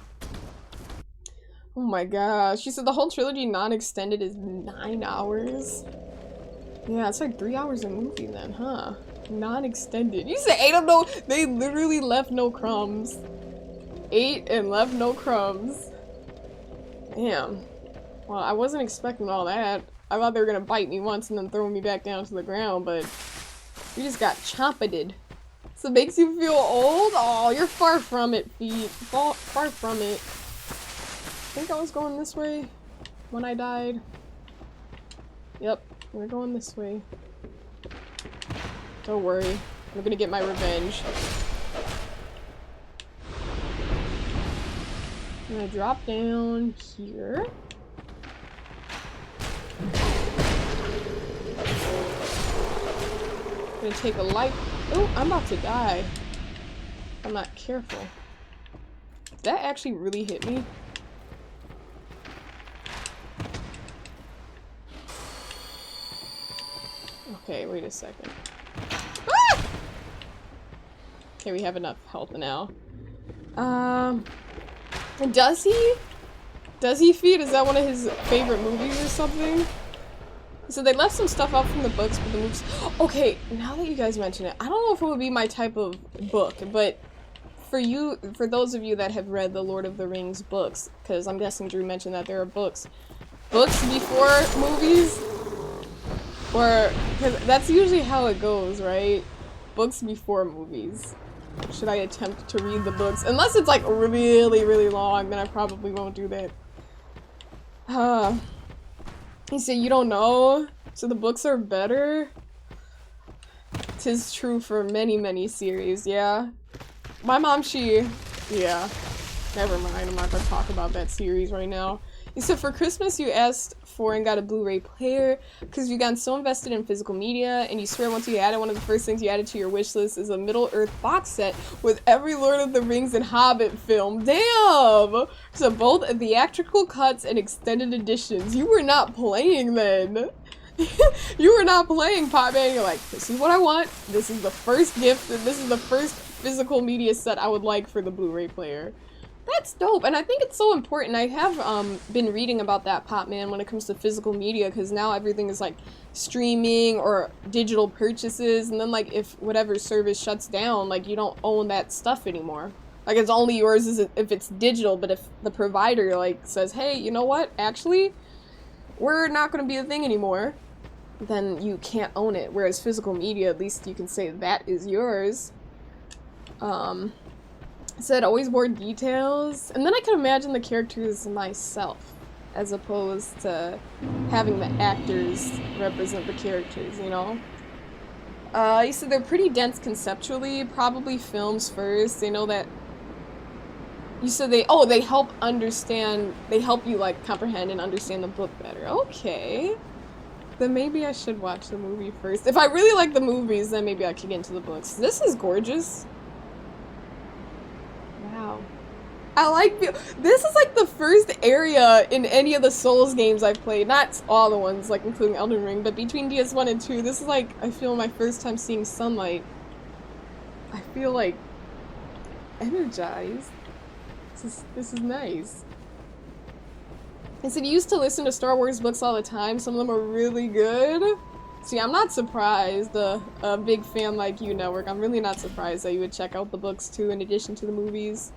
Oh my gosh. She said the whole trilogy non-extended is 9 hours. Yeah, it's like 3 hours a movie then, huh? Non-extended. You said 8 of no- they literally left no crumbs. 8 and left no crumbs. Damn. Well, I wasn't expecting all that. I thought they were gonna bite me once and then throw me back down to the ground, but you just got chompeted. So it makes you feel old? Oh, you're far from it, feet. Far from it. I think I was going this way when I died. Yep, we're going this way. Don't worry. I'm gonna get my revenge. I'm gonna drop down here. I'm gonna take a life. Oh, I'm about to die. I'm not careful. Did that actually really hit me? Okay, wait a second. Ah! Okay, we have enough health now. Does he? Does he feed? Is that one of his favorite movies or something? So they left some stuff out from the books, but the movies. Okay, now that you guys mention it, I don't know if it would be my type of book, but for those of you that have read the Lord of the Rings books, because I'm guessing Drew mentioned that there are books before movies, or because that's usually how it goes, right? Books before movies. Should I attempt to read the books? Unless it's like really, really long, then I probably won't do that. He said, you don't know? So the books are better? 'Tis true for many, many series, yeah. My mom, yeah. Never mind, I'm not gonna talk about that series right now. He said, for Christmas you asked for and got a Blu-ray player because you got so invested in physical media, and you swear once you had it, one of the first things you added to your wish list is a Middle-earth box set with every Lord of the Rings and Hobbit film. Damn! So both theatrical cuts and extended editions. You were not playing then. You were not playing, Potman. You're like, this is what I want. This is the first gift, and this is the first physical media set I would like for the Blu-ray player. That's dope, and I think it's so important. I have been reading about that, Potman, when it comes to physical media, because now everything is like streaming or digital purchases, and then like if whatever service shuts down, like you don't own that stuff anymore. Like it's only yours if it's digital, but if the provider like says, hey, you know what, actually, we're not going to be a thing anymore, then you can't own it. Whereas physical media, at least you can say that is yours. Said always more details, and then I can imagine the characters myself, as opposed to having the actors represent the characters, you know? You said they're pretty dense conceptually, probably films first. They know that. You said they help understand, they help you like comprehend and understand the book better. Okay. Then maybe I should watch the movie first. If I really like the movies, then maybe I could get into the books. This is gorgeous. Wow. I like this is like the first area in any of the Souls games I've played. Not all the ones, like including Elden Ring, but between DS1 and 2, this is like, I feel my first time seeing sunlight. I feel like energized. This is nice. I said you used to listen to Star Wars books all the time. Some of them are really good. See, I'm not surprised, a big fan like you, Network. I'm really not surprised that you would check out the books too, in addition to the movies.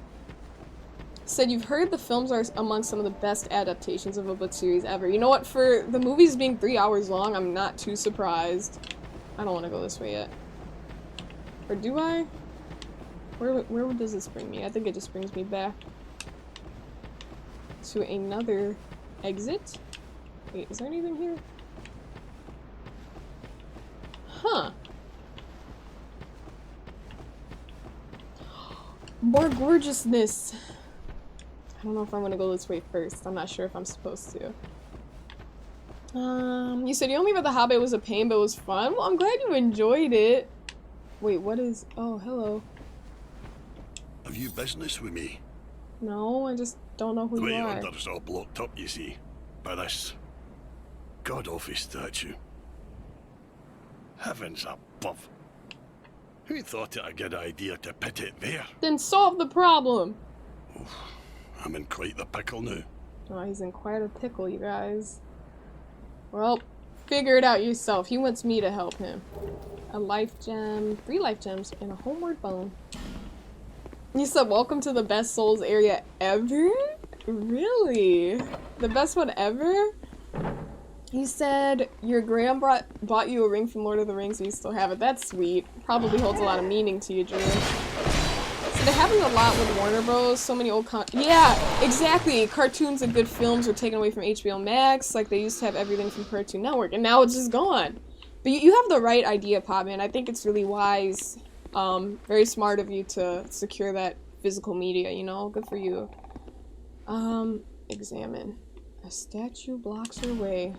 Said you've heard the films are among some of the best adaptations of a book series ever. You know what? For the movies being 3 hours long, I'm not too surprised. I don't want to go this way yet. Or do I? Where does this bring me? I think it just brings me back to another exit. Wait, is there anything here? Huh. More gorgeousness. I don't know if I'm gonna go this way first. I'm not sure if I'm supposed to. You said you only read The Hobbit, it was a pain, but it was fun. Well, I'm glad you enjoyed it. Wait, what is... Oh, hello. Have you business with me? No, I just don't know who The way you you're are. under is all blocked up, you see, by this god-awful statue. Heavens above. Who thought it a good idea to put it there? Then solve the problem! I'm in quite the pickle now. Oh, he's in quite a pickle, you guys. Well, figure it out yourself. He wants me to help him. A life gem, 3 life gems, and a homeward bone. You said welcome to the best Souls area ever? Really? The best one ever? You said your gram bought you a ring from Lord of the Rings and you still have it. That's sweet. Probably holds a lot of meaning to you, Drew. So they're having a lot with Warner Bros. So many old yeah, exactly. Cartoons and good films were taken away from HBO Max. Like they used to have everything from Cartoon Network, and now it's just gone. But you have the right idea, Podman. I think it's really wise. Very smart of you to secure that physical media, you know? Good for you. Examine. A statue blocks her way.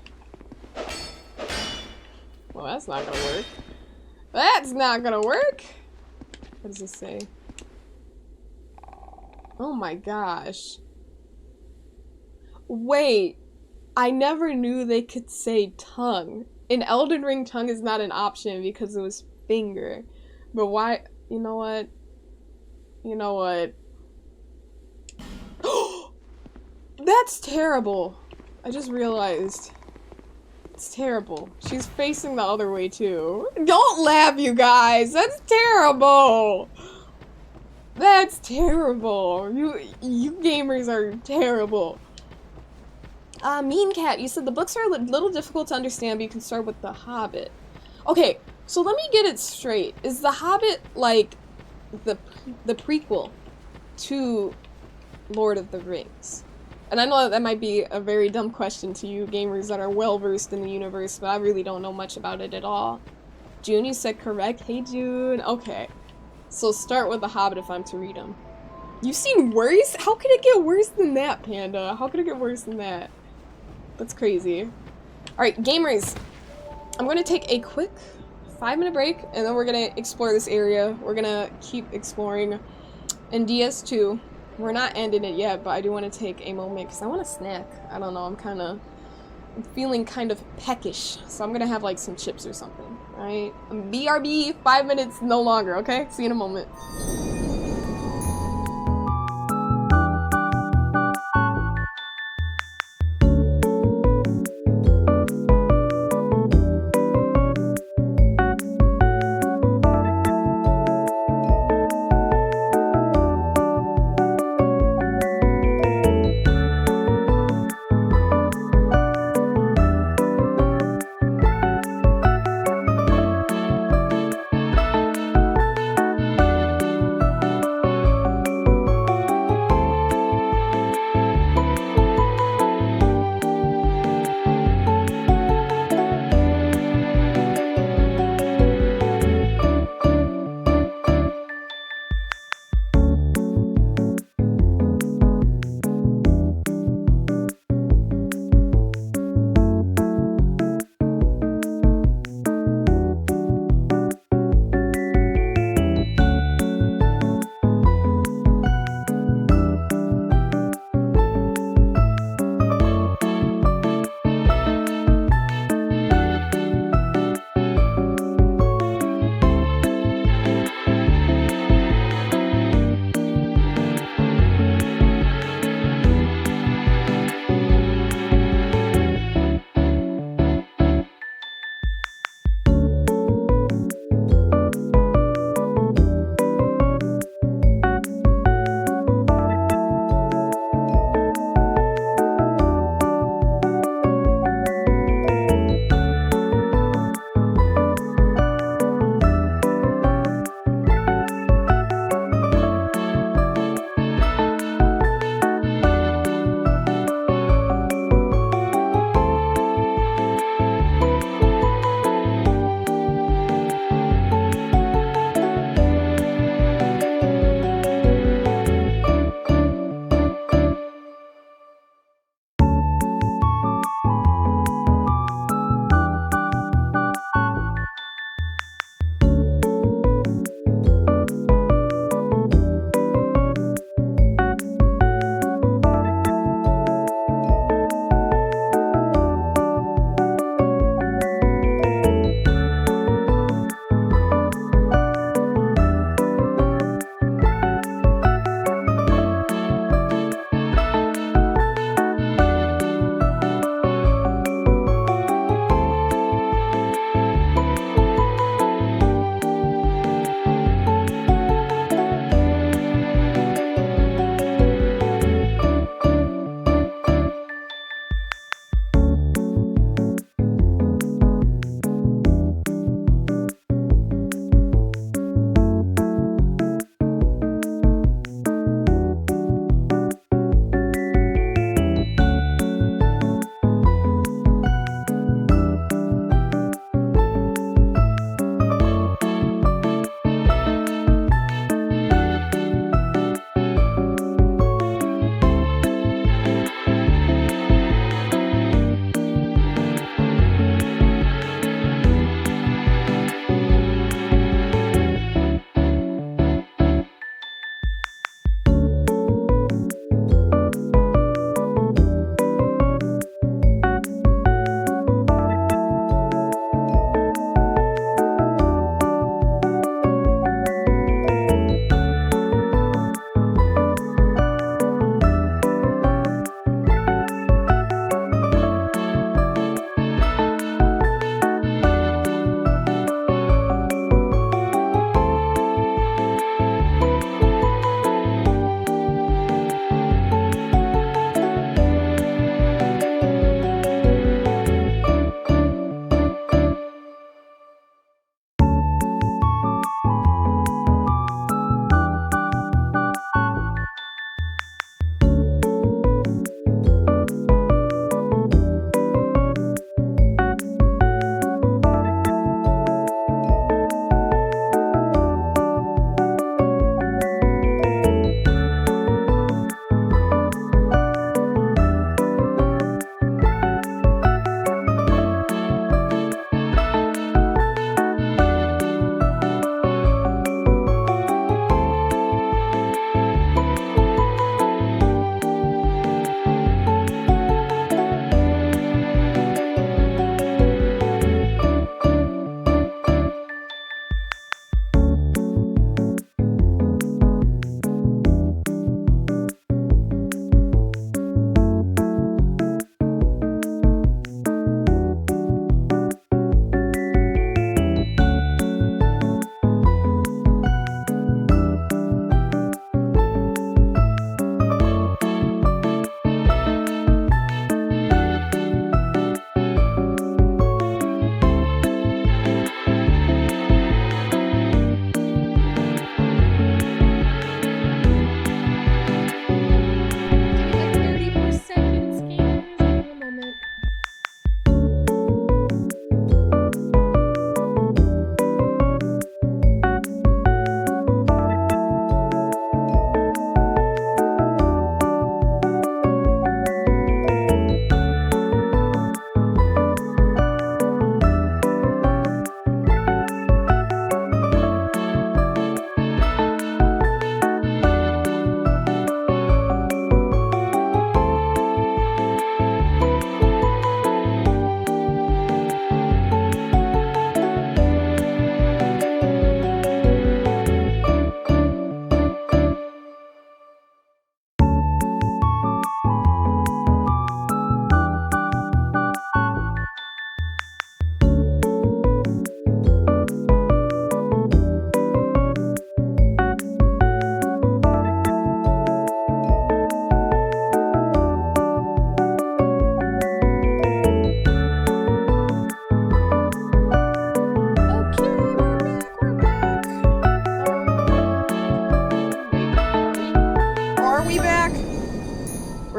Well, that's not gonna work. That's not gonna work! What does this say? Oh my gosh. Wait. I never knew they could say tongue. In Elden Ring, tongue is not an option because it was finger. But why? You know what? You know what? That's terrible. I just realized. It's terrible. She's facing the other way too. Don't laugh, you guys. That's terrible. That's terrible. You gamers are terrible. Mean Cat, you said the books are a little difficult to understand, but you can start with The Hobbit. Okay, so let me get it straight. Is The Hobbit like the prequel to Lord of the Rings? And I know that might be a very dumb question to you gamers that are well versed in the universe, but I really don't know much about it at all. June, you said correct. Hey June. Okay. So start with The Hobbit if I'm to read them. You've seen worse? How could it get worse than that, Panda? How could it get worse than that? That's crazy. Alright, gamers. I'm gonna take a quick 5-minute break, and then we're gonna explore this area. We're gonna keep exploring in DS2. We're not ending it yet, but I do want to take a moment because I want a snack. I don't know, I'm feeling kind of peckish, so I'm gonna have like some chips or something. Alright? BRB, 5 minutes, no longer, okay? See you in a moment.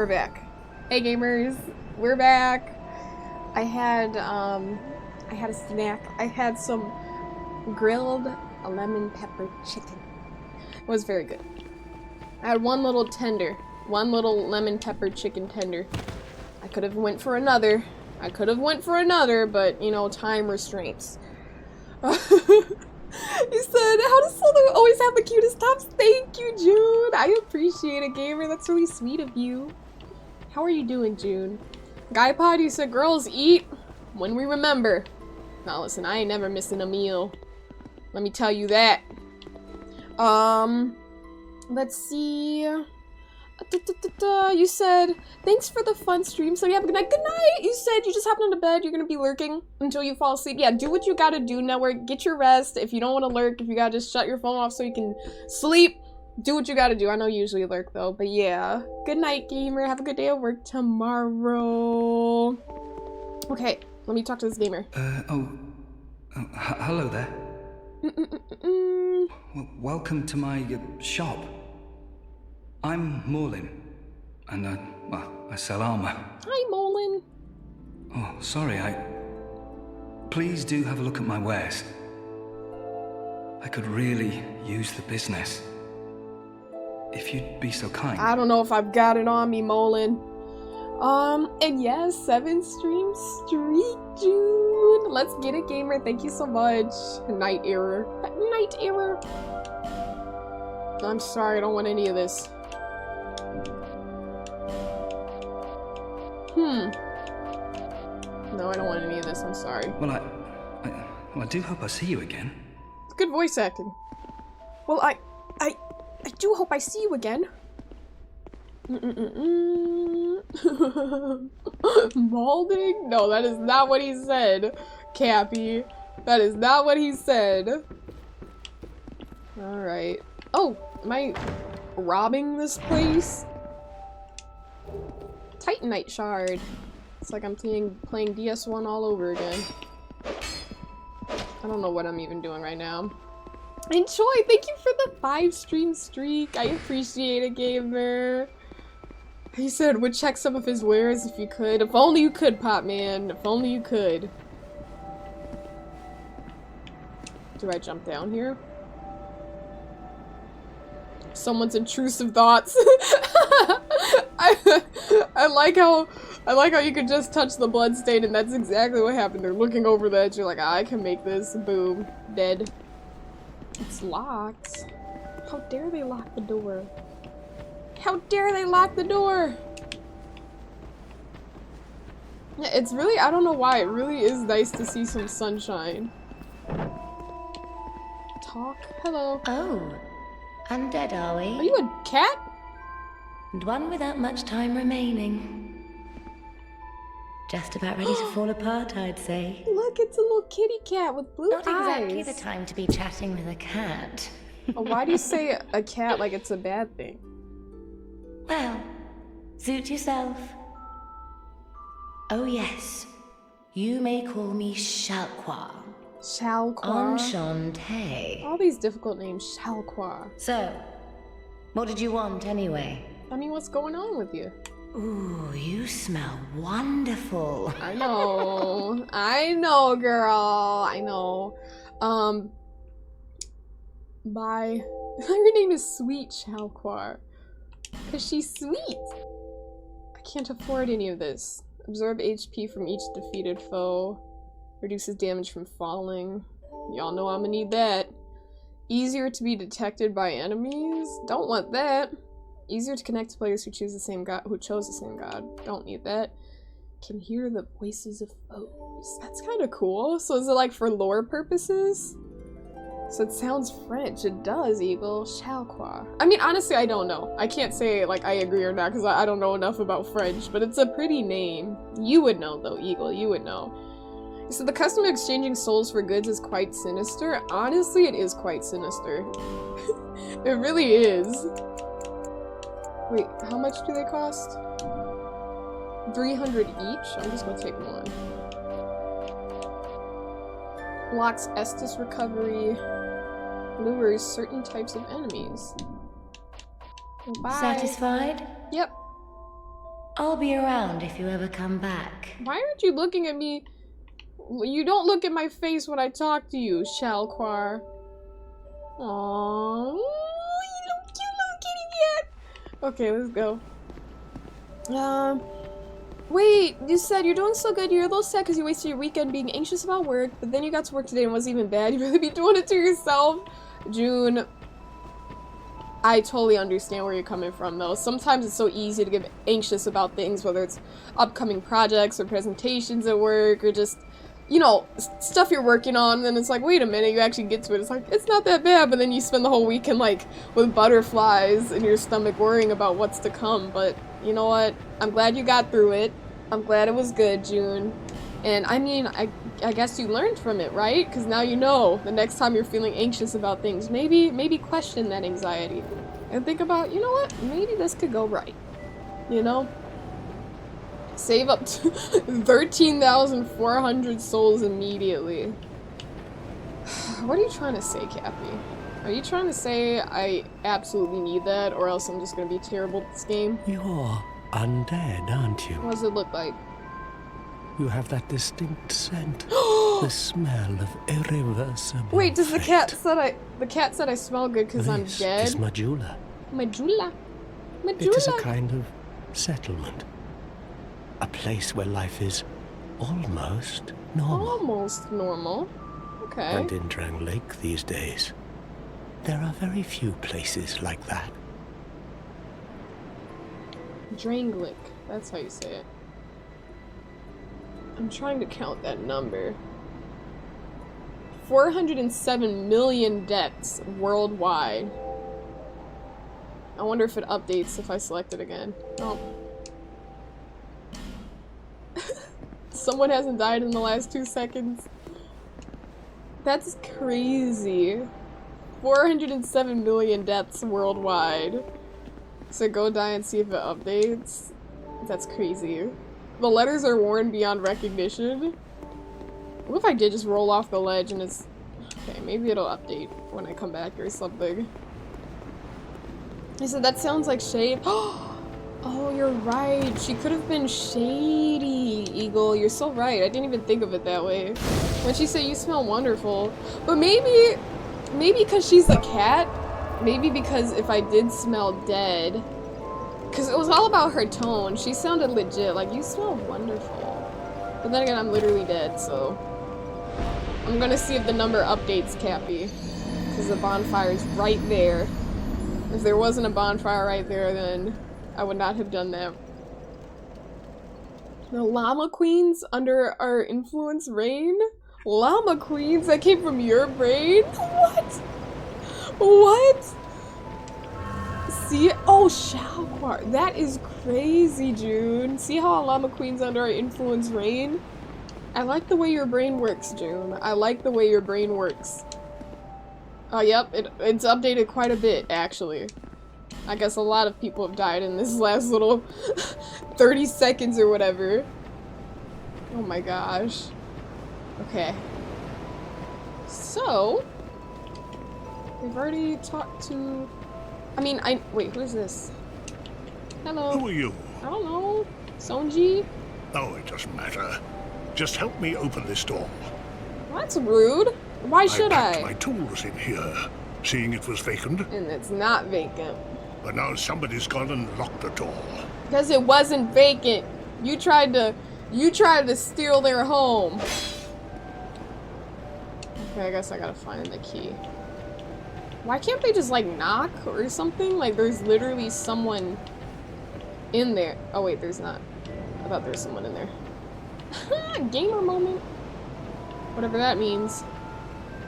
we're back. Hey gamers, we're back. I had a snack. I had some grilled lemon pepper chicken. It was very good. I had one little lemon pepper chicken tender. I could have went for another. But you know, time restraints. He said, how does Solo always have the cutest tops? Thank you, June. I appreciate it, gamer. That's really sweet of you. How are you doing, June? Guy Pod, you said, girls eat when we remember. Now listen, I ain't never missing a meal. Let me tell you that. Let's see. You said, thanks for the fun stream, so you have a good night. Good night! You said you just hopped into bed, you're gonna be lurking until you fall asleep. Yeah, do what you gotta do, network. Get your rest. If you don't want to lurk, if you gotta just shut your phone off so you can sleep, do what you gotta do. I know you usually lurk though, but yeah. Good night, gamer. Have a good day at work tomorrow. Okay, let me talk to this gamer. Hello there. Welcome to my shop. I'm Morlin, and I sell armor. Hi, Morlin. Oh, sorry, Please do have a look at my wares. I could really use the business. If you'd be so kind. I don't know if I've got it on me, Molin. And yes, 7 stream streak, June. Let's get it, gamer. Thank you so much. Night error. Night error. I'm sorry, I don't want any of this. No, I don't want any of this. I'm sorry. Well, I do hope I see you again. It's good voice acting. Well, I do hope I see you again. Balding? No, that is not what he said, Cappy. That is not what he said. Alright. Oh, am I robbing this place? Titanite shard. It's like I'm playing DS1 all over again. I don't know what I'm even doing right now. Enjoy! Thank you for the 5 stream streak. I appreciate it, gamer. He said, would check some of his wares if you could. If only you could, Pop Man. If only you could. Do I jump down here? Someone's intrusive thoughts. I like how you could just touch the blood stain, and that's exactly what happened. They're looking over the edge. You're like, I can make this. Boom. Dead. It's locked. How dare they lock the door? How dare they lock the door? Yeah, it's really, I don't know why, it really is nice to see some sunshine. Talk? Hello. Oh, undead are we? Are you a cat? And one without much time remaining. Just about ready to fall apart, I'd say. Look, it's a little kitty cat with blue eyes. Not exactly the time to be chatting with a cat. Why do you say a cat like it's a bad thing? Well, suit yourself. Oh yes, you may call me Shalqua. Shalqua. Enchante. All these difficult names, Shalqua. So, what did you want anyway? I mean, what's going on with you? Ooh, you smell wonderful. I know. I know, girl. I know. Her name is Sweet Shalquar. Because she's sweet. I can't afford any of this. Absorb HP from each defeated foe. Reduces damage from falling. Y'all know I'm gonna need that. Easier to be detected by enemies. Don't want that. Easier to connect to players who chose the same god. Don't need that. Can hear the voices of foes. That's kind of cool. So is it like for lore purposes? So it sounds French. It does, Eagle. Shalqua. I mean, honestly, I don't know. I can't say like I agree or not because I don't know enough about French, but it's a pretty name. You would know though, Eagle. You would know. So the custom of exchanging souls for goods is quite sinister. Honestly, it is quite sinister. It really is. Wait, how much do they cost? 300 each? I'm just gonna take one. Blocks Estus recovery. Lures certain types of enemies. Well, bye. Satisfied? Yep. I'll be around if you ever come back. Why aren't you looking at me? You don't look at my face when I talk to you, Shalquar. Aww, you little cute little kitty cat. Okay, let's go. Wait, you said you're doing so good. You're a little sad because you wasted your weekend being anxious about work, but then you got to work today and it wasn't even bad. You'd really be doing it to yourself. June, I totally understand where you're coming from, though. Sometimes it's so easy to get anxious about things, whether it's upcoming projects or presentations at work or just, you know, stuff you're working on, and then it's like, wait a minute, you actually get to it. It's like, it's not that bad, but then you spend the whole weekend, like, with butterflies in your stomach worrying about what's to come. But you know what? I'm glad you got through it. I'm glad it was good, June. And I mean, I guess you learned from it, right? Because now you know the next time you're feeling anxious about things, maybe question that anxiety and think about, you know what? Maybe this could go right. You know? Save up to 13,400 souls immediately. What are you trying to say, Cappy? Are you trying to say I absolutely need that, or else I'm just gonna be terrible at this game? You're undead, aren't you? What does it look like? You have that distinct scent. The smell of irreversible. Wait, does the cat said I smell good because I'm dead? This is Majula. Majula? Majula? It is a kind of settlement. A place where life is almost normal. Almost normal. Okay. And in Drang Lake these days, there are very few places like that. Drangleic. That's how you say it. I'm trying to count that number. 407 million deaths worldwide. I wonder if it updates if I select it again. Oh. Someone hasn't died in the last 2 seconds. That's crazy. 407 million deaths worldwide. So go die and see if it updates. That's crazy. The letters are worn beyond recognition. What if I did just roll off the ledge and it's... Okay, maybe it'll update when I come back or something. He said, that sounds like Shade. Oh, you're right. She could have been Shady, Eagle. You're so right. I didn't even think of it that way. When she said, you smell wonderful. But maybe because she's a cat. Maybe because if I did smell dead. Because it was all about her tone. She sounded legit. Like, you smell wonderful. But then again, I'm literally dead, so. I'm gonna see if the number updates, Cappy. Because the bonfire is right there. If there wasn't a bonfire right there, then I would not have done that. The llama queens under our influence reign? Llama queens? That came from your brain? What? What? See? Oh, Shalquar. That is crazy, June. See how llama queens under our influence reign? I like the way your brain works, June. I like the way your brain works. Oh, yep. It's updated quite a bit, actually. I guess a lot of people have died in this last little 30 seconds or whatever. Oh my gosh. Okay. So, we've already talked to... I mean, wait, who is this? Hello. Who are you? I don't know. Sonji? Oh, it doesn't matter. Just help me open this door. Well, that's rude. Why should I packed my tools in here, seeing it was vacant. And it's not vacant. But now somebody's gone and locked the door. Because it wasn't vacant. You tried to steal their home. Okay, I guess I gotta find the key. Why can't they just like knock or something? Like there's literally someone in there. Oh wait, there's not. I thought there was someone in there. Gamer moment. Whatever that means.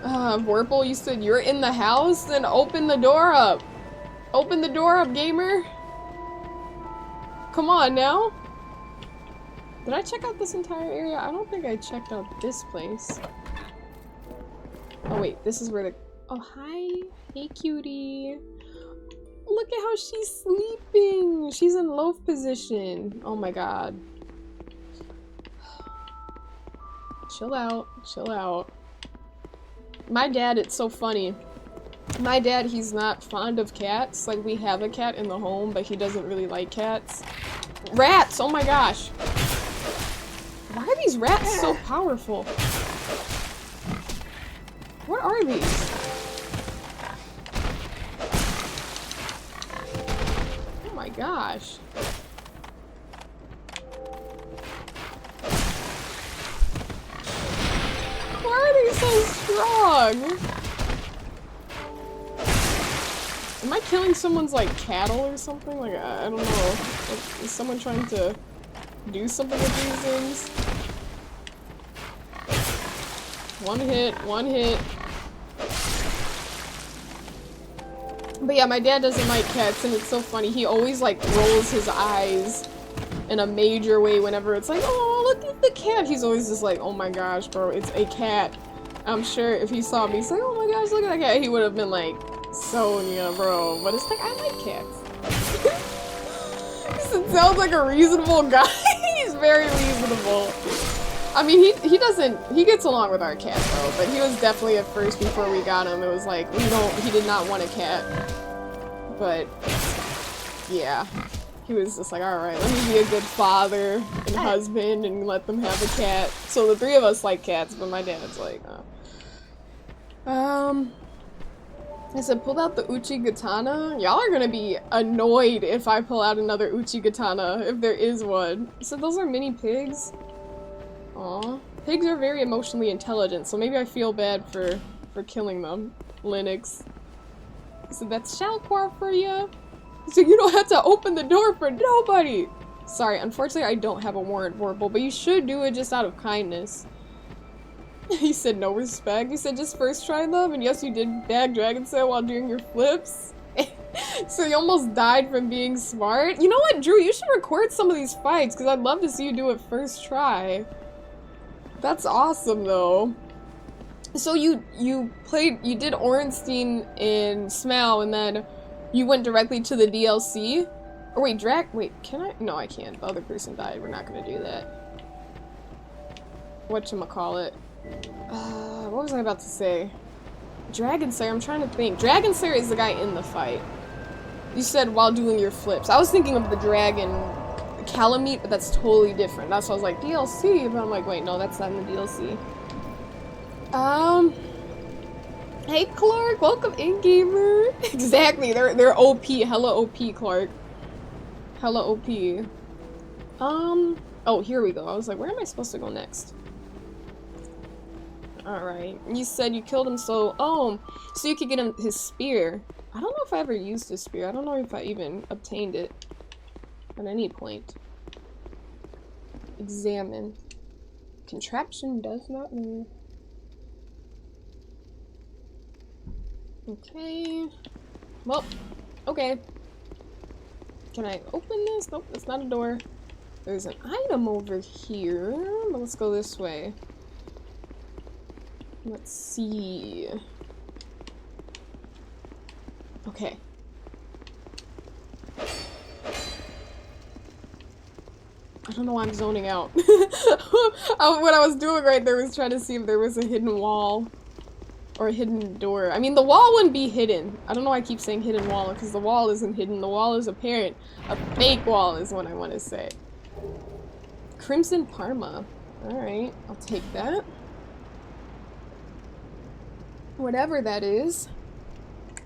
Vorpal, you said you're in the house? Then open the door up. Open the door up, gamer. Come on now. Did I check out this entire area? I don't think I checked out this place. Oh wait, this is where the... Oh, hi. Hey, cutie. Look at how she's sleeping. She's in loaf position. Oh my god. Chill out. Chill out. My dad, it's so funny. My dad, he's not fond of cats. Like, we have a cat in the home, but he doesn't really like cats. Rats! Oh my gosh! Why are these rats so powerful? What are these? Oh my gosh. Why are they so strong? Am I killing someone's, like, cattle or something? Like, I don't know. Like, is someone trying to do something with these things? One hit, one hit. But yeah, my dad doesn't like cats, and it's so funny. He always, like, rolls his eyes in a major way whenever it's like, oh, look at the cat. He's always just like, oh my gosh, bro, it's a cat. I'm sure if he saw me say, oh my gosh, look at that cat, he would have been like, Sonia, bro. But it's like, I like cats. It sounds like a reasonable guy. He's very reasonable. I mean, he gets along with our cat though, but he was definitely at first, before we got him, it was like, he did not want a cat. But, yeah. He was just like, alright, let me be a good father and husband and let them have a cat. So the three of us like cats, but my dad's like, I said, pull out the Uchigatana. Y'all are gonna be annoyed if I pull out another Uchigatana, if there is one. So those are mini pigs. Aw. Pigs are very emotionally intelligent, so maybe I feel bad for killing them. Linux. So that's Shalquar for you. So you don't have to open the door for nobody. Sorry, unfortunately I don't have a warrant, Vorpal, but you should do it just out of kindness. He said no respect. You said just first try them, and yes, you did bag Dragon Slayer while doing your flips. So you almost died from being smart. You know what, Drew? You should record some of these fights, because I'd love to see you do it first try. That's awesome, though. So you did Orenstein in Smell, and then you went directly to the DLC? Or wait, can I? No, I can't. The other person died. We're not gonna do that. Whatchamacallit? What was I about to say? Dragon Slayer, I'm trying to think. Dragon Slayer is the guy in the fight. You said while doing your flips. I was thinking of the dragon Calamite, but that's totally different. That's why I was like, DLC, but I'm like, wait, no, that's not in the DLC. Hey Clark, welcome in, gamer. Exactly, they're OP, hella OP, Clark. Hella OP. Oh, here we go. I was like, where am I supposed to go next? Alright. You said you killed him so you could get him his spear. I don't know if I ever used his spear. I don't know if I even obtained it at any point. Examine. Contraption does not move. Okay. Well, okay. Can I open this? Nope, it's not a door. There's an item over here. But let's go this way. Let's see. Okay. I don't know why I'm zoning out. What I was doing right there was trying to see if there was a hidden wall. Or a hidden door. I mean, the wall wouldn't be hidden. I don't know why I keep saying hidden wall, because the wall isn't hidden. The wall is apparent. A fake wall is what I want to say. Crimson Parma. Alright, I'll take that. Whatever that is.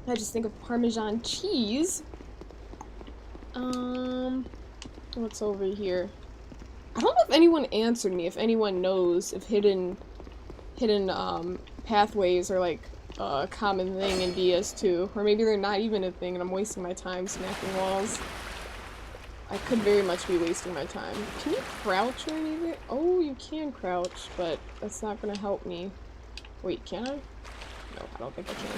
I just think of Parmesan cheese. What's over here? I don't know if anyone answered me, if anyone knows if hidden pathways are like a common thing in DS2, or maybe they're not even a thing and I'm wasting my time smacking walls. I could very much be wasting my time. Can you crouch or anything? Oh, you can crouch, but that's not gonna help me. Wait, can I? No, I don't think I can.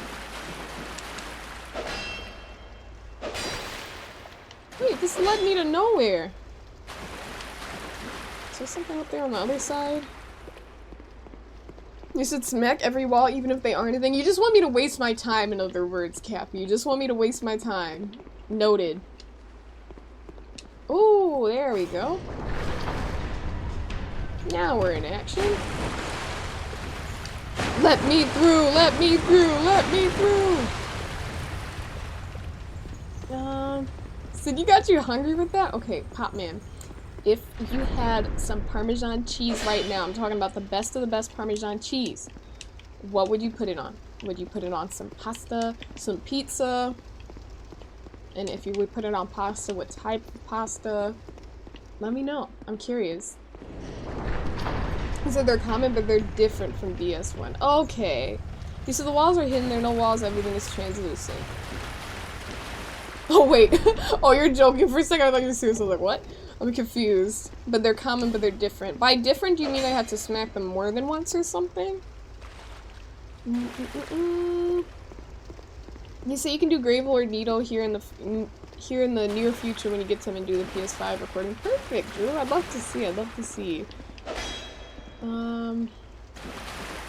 Wait, this led me to nowhere. Is there something up there on the other side? You should smack every wall even if they aren't anything. You just want me to waste my time, in other words, Cappy. You just want me to waste my time. Noted. Ooh, there we go. Now we're in action. Let me through! Let me through! Let me through! So you got you hungry with that? Okay, Pop Man. If you had some Parmesan cheese right now, I'm talking about the best of the best Parmesan cheese, what would you put it on? Would you put it on some pasta, some pizza? And if you would put it on pasta, what type of pasta? Let me know. I'm curious. So they're common, but they're different from DS1. Okay. You see, the walls are hidden. There are no walls. Everything is translucent. Oh, wait. Oh, you're joking. For a second, I thought you were serious. I was like, what? I'm confused. But they're common, but they're different. By different, do you mean I have to smack them more than once or something? You say you can do Gravel or Needle here in the near future when you get to them and do the PS5 recording. Perfect, Drew. I'd love to see. I'd love to see.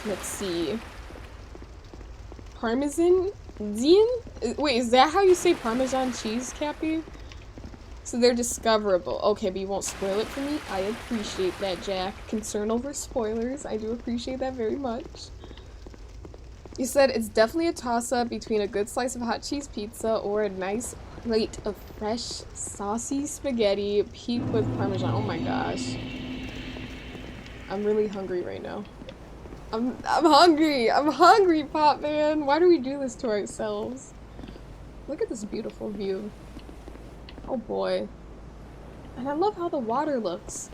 Let's see. Parmesan? Wait, is that how you say Parmesan cheese, Cappy? So they're discoverable. Okay, but you won't spoil it for me? I appreciate that, Jack. Concern over spoilers. I do appreciate that very much. You said it's definitely a toss-up between a good slice of hot cheese pizza or a nice plate of fresh, saucy spaghetti peaked with Parmesan. Oh my gosh. I'm really hungry right now. I'm hungry! I'm hungry, Pop Man! Why do we do this to ourselves? Look at this beautiful view. Oh boy. And I love how the water looks.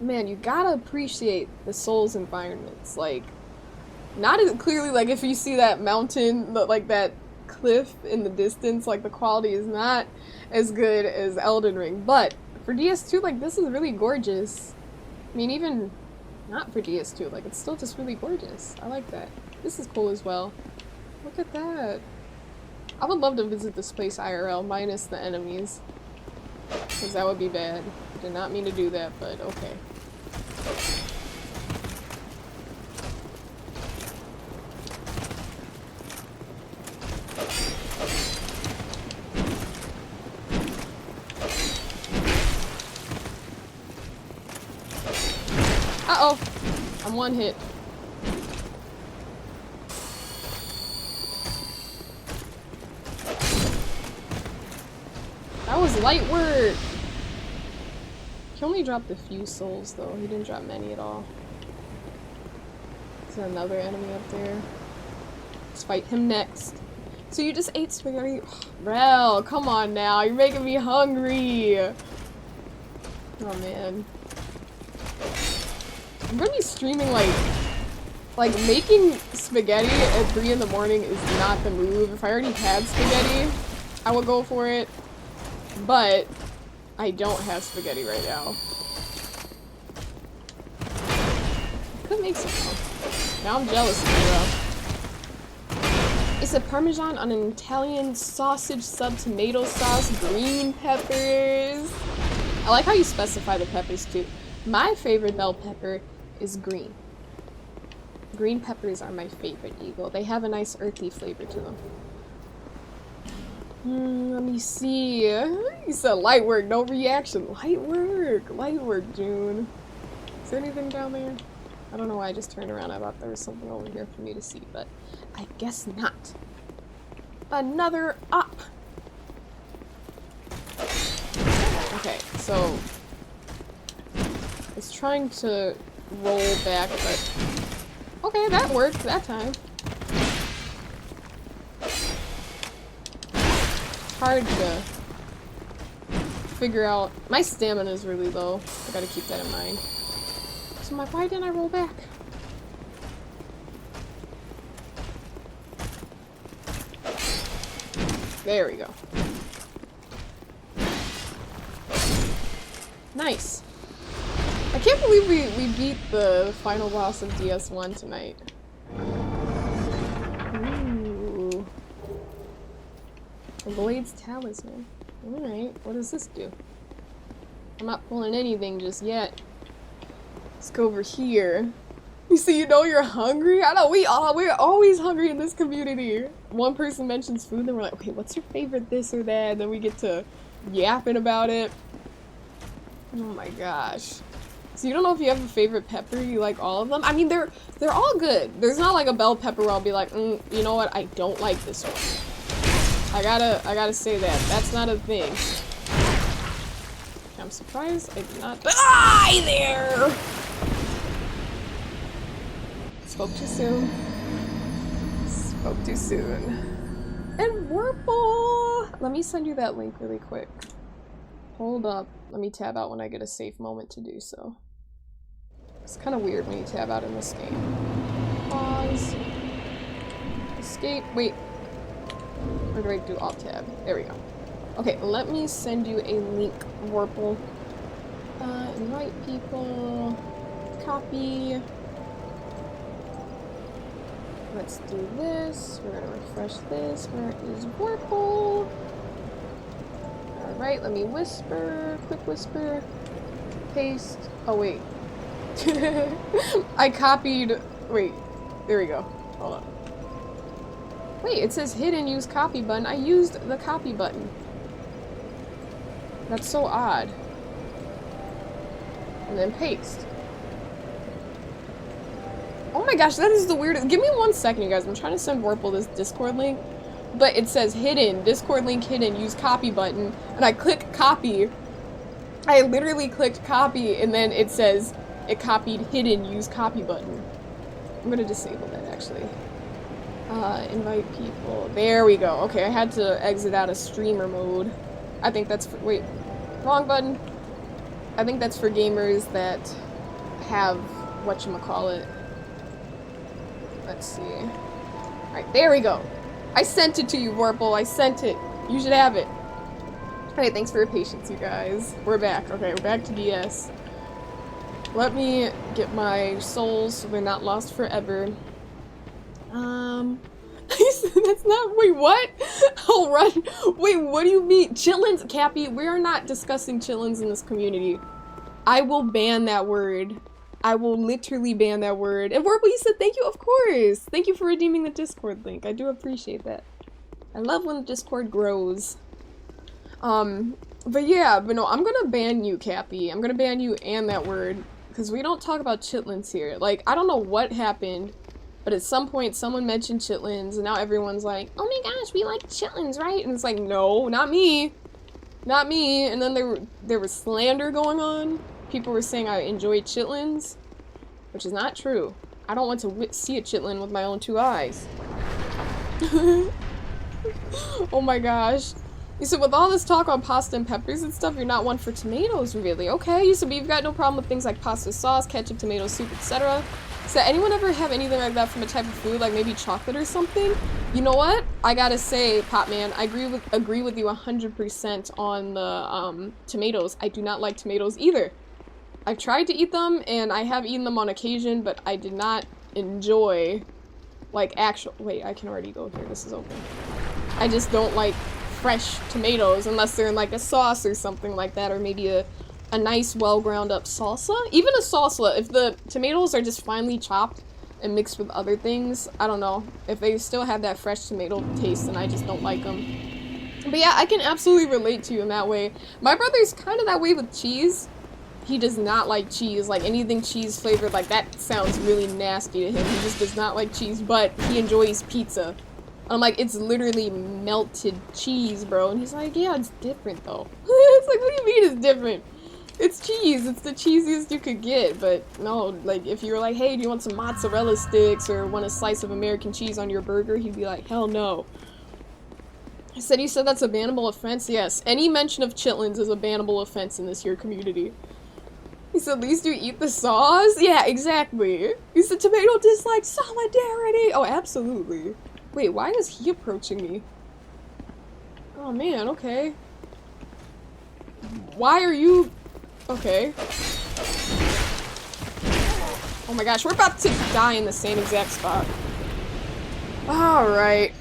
Man, you gotta appreciate the Souls environments. Like, not as clearly, like, if you see that mountain, like that cliff in the distance, like, the quality is not as good as Elden Ring. But for DS2, like, this is really gorgeous. I mean, even not for DS2, like, it's still just really gorgeous. I like that. This is cool as well. Look at that. I would love to visit this place IRL, minus the enemies. Because that would be bad. Did not mean to do that, but okay. Uh-oh! I'm one hit. That was light work! He only dropped a few souls, though. He didn't drop many at all. Is there another enemy up there? Let's fight him next. So you just ate spaghetti? Rel, come on now. You're making me hungry. Oh, man. I'm gonna be streaming, like making spaghetti at 3 in the morning is not the move. If I already had spaghetti, I would go for it. But I don't have spaghetti right now. Could make some. Now I'm jealous of you, though. It's a Parmesan on an Italian sausage sub tomato sauce, green peppers. I like how you specify the peppers too. My favorite bell pepper is green. Green peppers are my favorite, Eagle. They have a nice earthy flavor to them. Let me see. You said light work, no reaction. Light work, June. Is there anything down there? I don't know why I just turned around. I thought there was something over here for me to see, but I guess not. Another up. Okay, so it's trying to roll back, but okay, that worked that time. Hard to figure out. My stamina is really low. I gotta keep that in mind. So I'm like, why didn't I roll back? There we go. Nice. I can't believe we beat the final boss of DS1 tonight. Ooh. Blade's Talisman. Alright, what does this do? I'm not pulling anything just yet. Let's go over here. You see, you know you're hungry? I know, we're always hungry in this community. One person mentions food, then we're like, okay, what's your favorite this or that? And then we get to yapping about it. Oh my gosh. So you don't know if you have a favorite pepper, you like all of them? I mean, they're all good. There's not like a bell pepper where I'll be like, you know what, I don't like this one. I gotta say that. That's not a thing. I'm surprised I did not die there! Spoke too soon. Spoke too soon. And Warple! Let me send you that link really quick. Hold up. Let me tab out when I get a safe moment to do so. It's kind of weird when you tab out in this game. Pause. Escape. Wait. Or do I do Alt tab? There we go. Okay, let me send you a link, Warple. Invite people. Copy. Let's do this. We're gonna refresh this. Where is Warple? Alright, let me whisper. Quick whisper. Paste. Oh, wait. I copied. Wait. There we go. Hold on. Wait, it says hidden use copy button. I used the copy button. That's so odd. And then paste. Oh my gosh, that is the weirdest. Give me 1 second, you guys. I'm trying to send Warple this Discord link. But it says hidden, Discord link hidden, use copy button. And I click copy. I literally clicked copy and then it says it copied hidden, use copy button. I'm gonna disable that actually. Invite people. There we go. Okay, I had to exit out of streamer mode. I think that's for, wait, wrong button. I think that's for gamers that have whatchamacallit. Let's see. Alright, there we go. I sent it to you, Warple. I sent it. You should have it. Alright, thanks for your patience, you guys. We're back. Okay, we're back to DS. Let me get my souls so they're not lost forever. That's not, wait, what? I'll run. Wait, what do you mean? Chitlins, Cappy, we are not discussing chitlins in this community. I will ban that word. I will literally ban that word. And Warple, you said thank you, of course. Thank you for redeeming the Discord link. I do appreciate that. I love when the Discord grows. But yeah, but no, I'm gonna ban you, Cappy. I'm gonna ban you and that word. Because we don't talk about chitlins here. Like, I don't know what happened. But at some point, someone mentioned chitlins, and now everyone's like, oh my gosh, we like chitlins, right? And it's like, no, not me. Not me. And then there was slander going on. People were saying I enjoyed chitlins, which is not true. I don't want to see a chitlin with my own 2 eyes. Oh my gosh. You said, with all this talk on pasta and peppers and stuff, you're not one for tomatoes, really. Okay, you said, but you've got no problem with things like pasta sauce, ketchup, tomato soup, etc. So anyone ever have anything like that from a type of food, like maybe chocolate or something? You know what? I gotta say, Popman, I agree with you 100% on the tomatoes. I do not like tomatoes either. I've tried to eat them, and I have eaten them on occasion, but I did not enjoy, like, actual- wait, I can already go here. This is open. I just don't like fresh tomatoes unless they're in, like, a sauce or something like that, or maybe a nice well ground up salsa. Even a salsa, if the tomatoes are just finely chopped and mixed with other things, I don't know. If they still have that fresh tomato taste, then I just don't like them. But yeah, I can absolutely relate to you in that way. My brother's kind of that way with cheese. He does not like cheese, like anything cheese flavored, like that sounds really nasty to him. He just does not like cheese, but he enjoys pizza. I'm like, it's literally melted cheese, bro. And he's like, yeah, it's different though. It's like, what do you mean it's different? It's cheese. It's the cheesiest you could get. But no, like if you were like, hey, do you want some mozzarella sticks or want a slice of American cheese on your burger? He'd be like, hell no. I said, you said that's a bannable offense? Yes. Any mention of chitlins is a bannable offense in this here community. He said, at least you eat the sauce? Yeah, exactly. He said, tomato dislike solidarity. Oh, absolutely. Wait, why is he approaching me? Oh man, okay. Why are you... Okay. Oh my gosh, we're about to die in the same exact spot. Alright.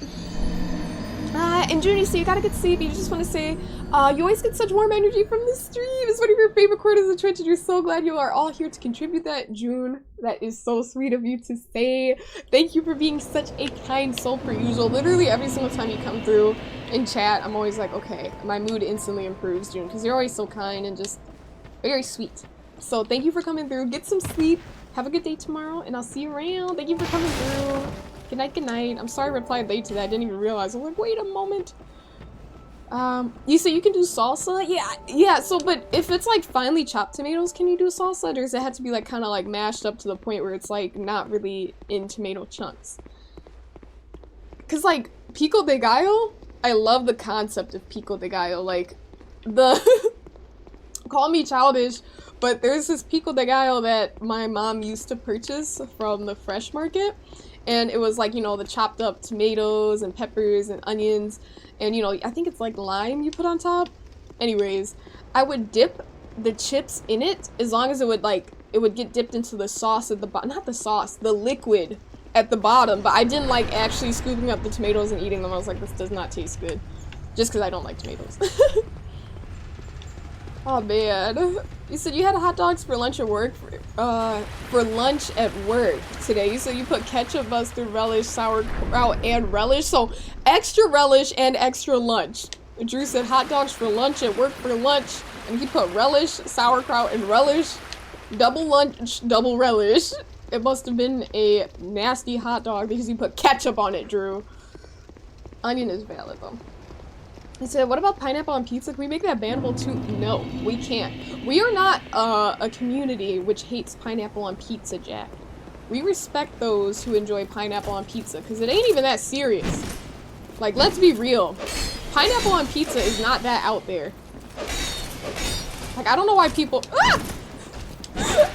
And Junie, so you got a good sleep. You just want to say, you always get such warm energy from the stream. It's one of your favorite quarters of Twitch, and you're so glad you are all here to contribute that, June. That is so sweet of you to say. Thank you for being such a kind soul per usual. Literally every single time you come through in chat, I'm always like, okay, my mood instantly improves, June, because you're always so kind and just very sweet. So thank you for coming through. Get some sleep. Have a good day tomorrow, and I'll see you around. Thank you for coming through. Good night, good night. I'm sorry I replied late to that. I didn't even realize. I'm like, wait a moment. You said you can do salsa? Yeah, so, but if it's like finely chopped tomatoes, can you do salsa? Or does it have to be like kind of like mashed up to the point where it's like not really in tomato chunks? Cause like pico de gallo, I love the concept of pico de gallo. Like the, call me childish, but there's this pico de gallo that my mom used to purchase from the fresh market. And it was like, you know, the chopped up tomatoes and peppers and onions. And, you know, I think it's like lime you put on top. Anyways, I would dip the chips in it as long as it would get dipped into the sauce at the bottom. Not the sauce, the liquid at the bottom. But I didn't like actually scooping up the tomatoes and eating them. I was like, this does not taste good. Just because I don't like tomatoes. Oh, man. You said you had hot dogs for lunch at work? For lunch at work today. You said you put ketchup, mustard, relish, sauerkraut, and relish. So, extra relish and extra lunch. Drew said hot dogs for lunch at work for lunch. And he put relish, sauerkraut, and relish. Double lunch, double relish. It must have been a nasty hot dog because he put ketchup on it, Drew. Onion is valid, though. He said, what about pineapple on pizza? Can we make that bannable too? No, we can't. We are not a community which hates pineapple on pizza, Jack. We respect those who enjoy pineapple on pizza, because it ain't even that serious. Like, let's be real. Pineapple on pizza is not that out there. Like, I don't know why people... Ah!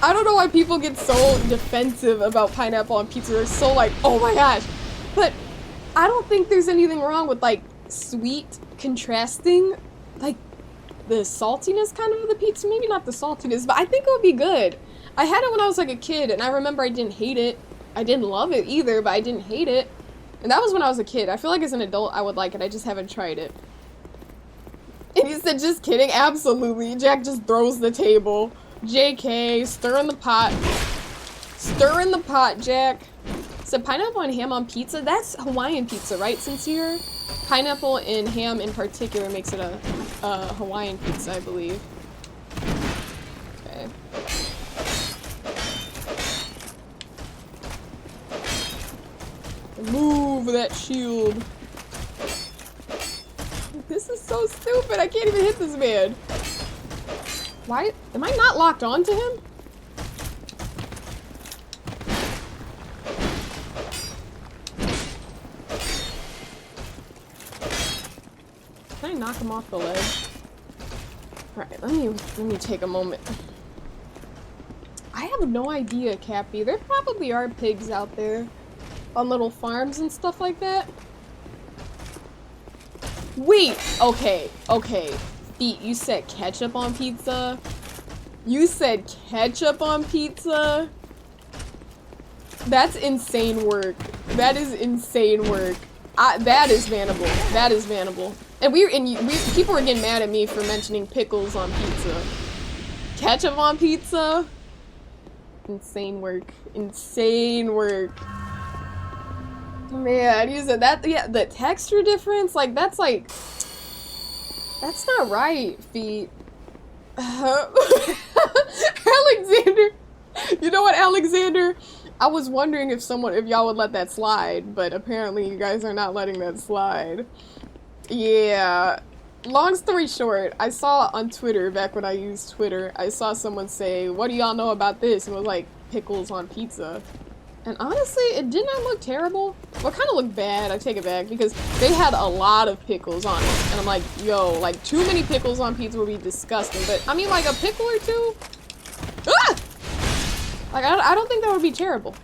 I don't know why people get so defensive about pineapple on pizza. They're so like, oh my gosh. But I don't think there's anything wrong with, like, sweet contrasting like the saltiness kind of the pizza. Maybe not the saltiness, but I think it would be good. I had it when I was like a kid, and I remember I didn't hate it. I didn't love it either, but I didn't hate it. And that was when I was a kid. I feel like as an adult I would like it. I just haven't tried it. And he said, just kidding. Absolutely. Jack just throws the table. JK, stir in the pot. Stir in the pot, Jack. So pineapple and ham on pizza, that's Hawaiian pizza, right, Sincere? Pineapple and ham in particular makes it a Hawaiian pizza, I believe. Okay. Move that shield. This is so stupid. I can't even hit this man. Why? Am I not locked on to him? Can I knock him off the ledge? Alright, let me take a moment. I have no idea, Cappy. There probably are pigs out there on little farms and stuff like that. Wait, okay. Feet, you said ketchup on pizza? You said ketchup on pizza? That's insane work. That is insane work. That is bannable. That is bannable. And people were getting mad at me for mentioning pickles on pizza. Ketchup on pizza? Insane work. Insane work. Man, you said that, yeah, the texture difference, like, that's not right, Feet. Alexander, you know what, Alexander? I was wondering if y'all would let that slide, but apparently you guys are not letting that slide. Yeah. Long story short, I saw on Twitter, back when I used Twitter, I saw someone say, what do y'all know about this? And it was like, pickles on pizza. And honestly, it did not look terrible. Well, it kind of looked bad, I take it back, because they had a lot of pickles on it. And I'm like, yo, like, too many pickles on pizza would be disgusting. But, I mean, like, a pickle or two? Ah! Like, I don't think that would be terrible.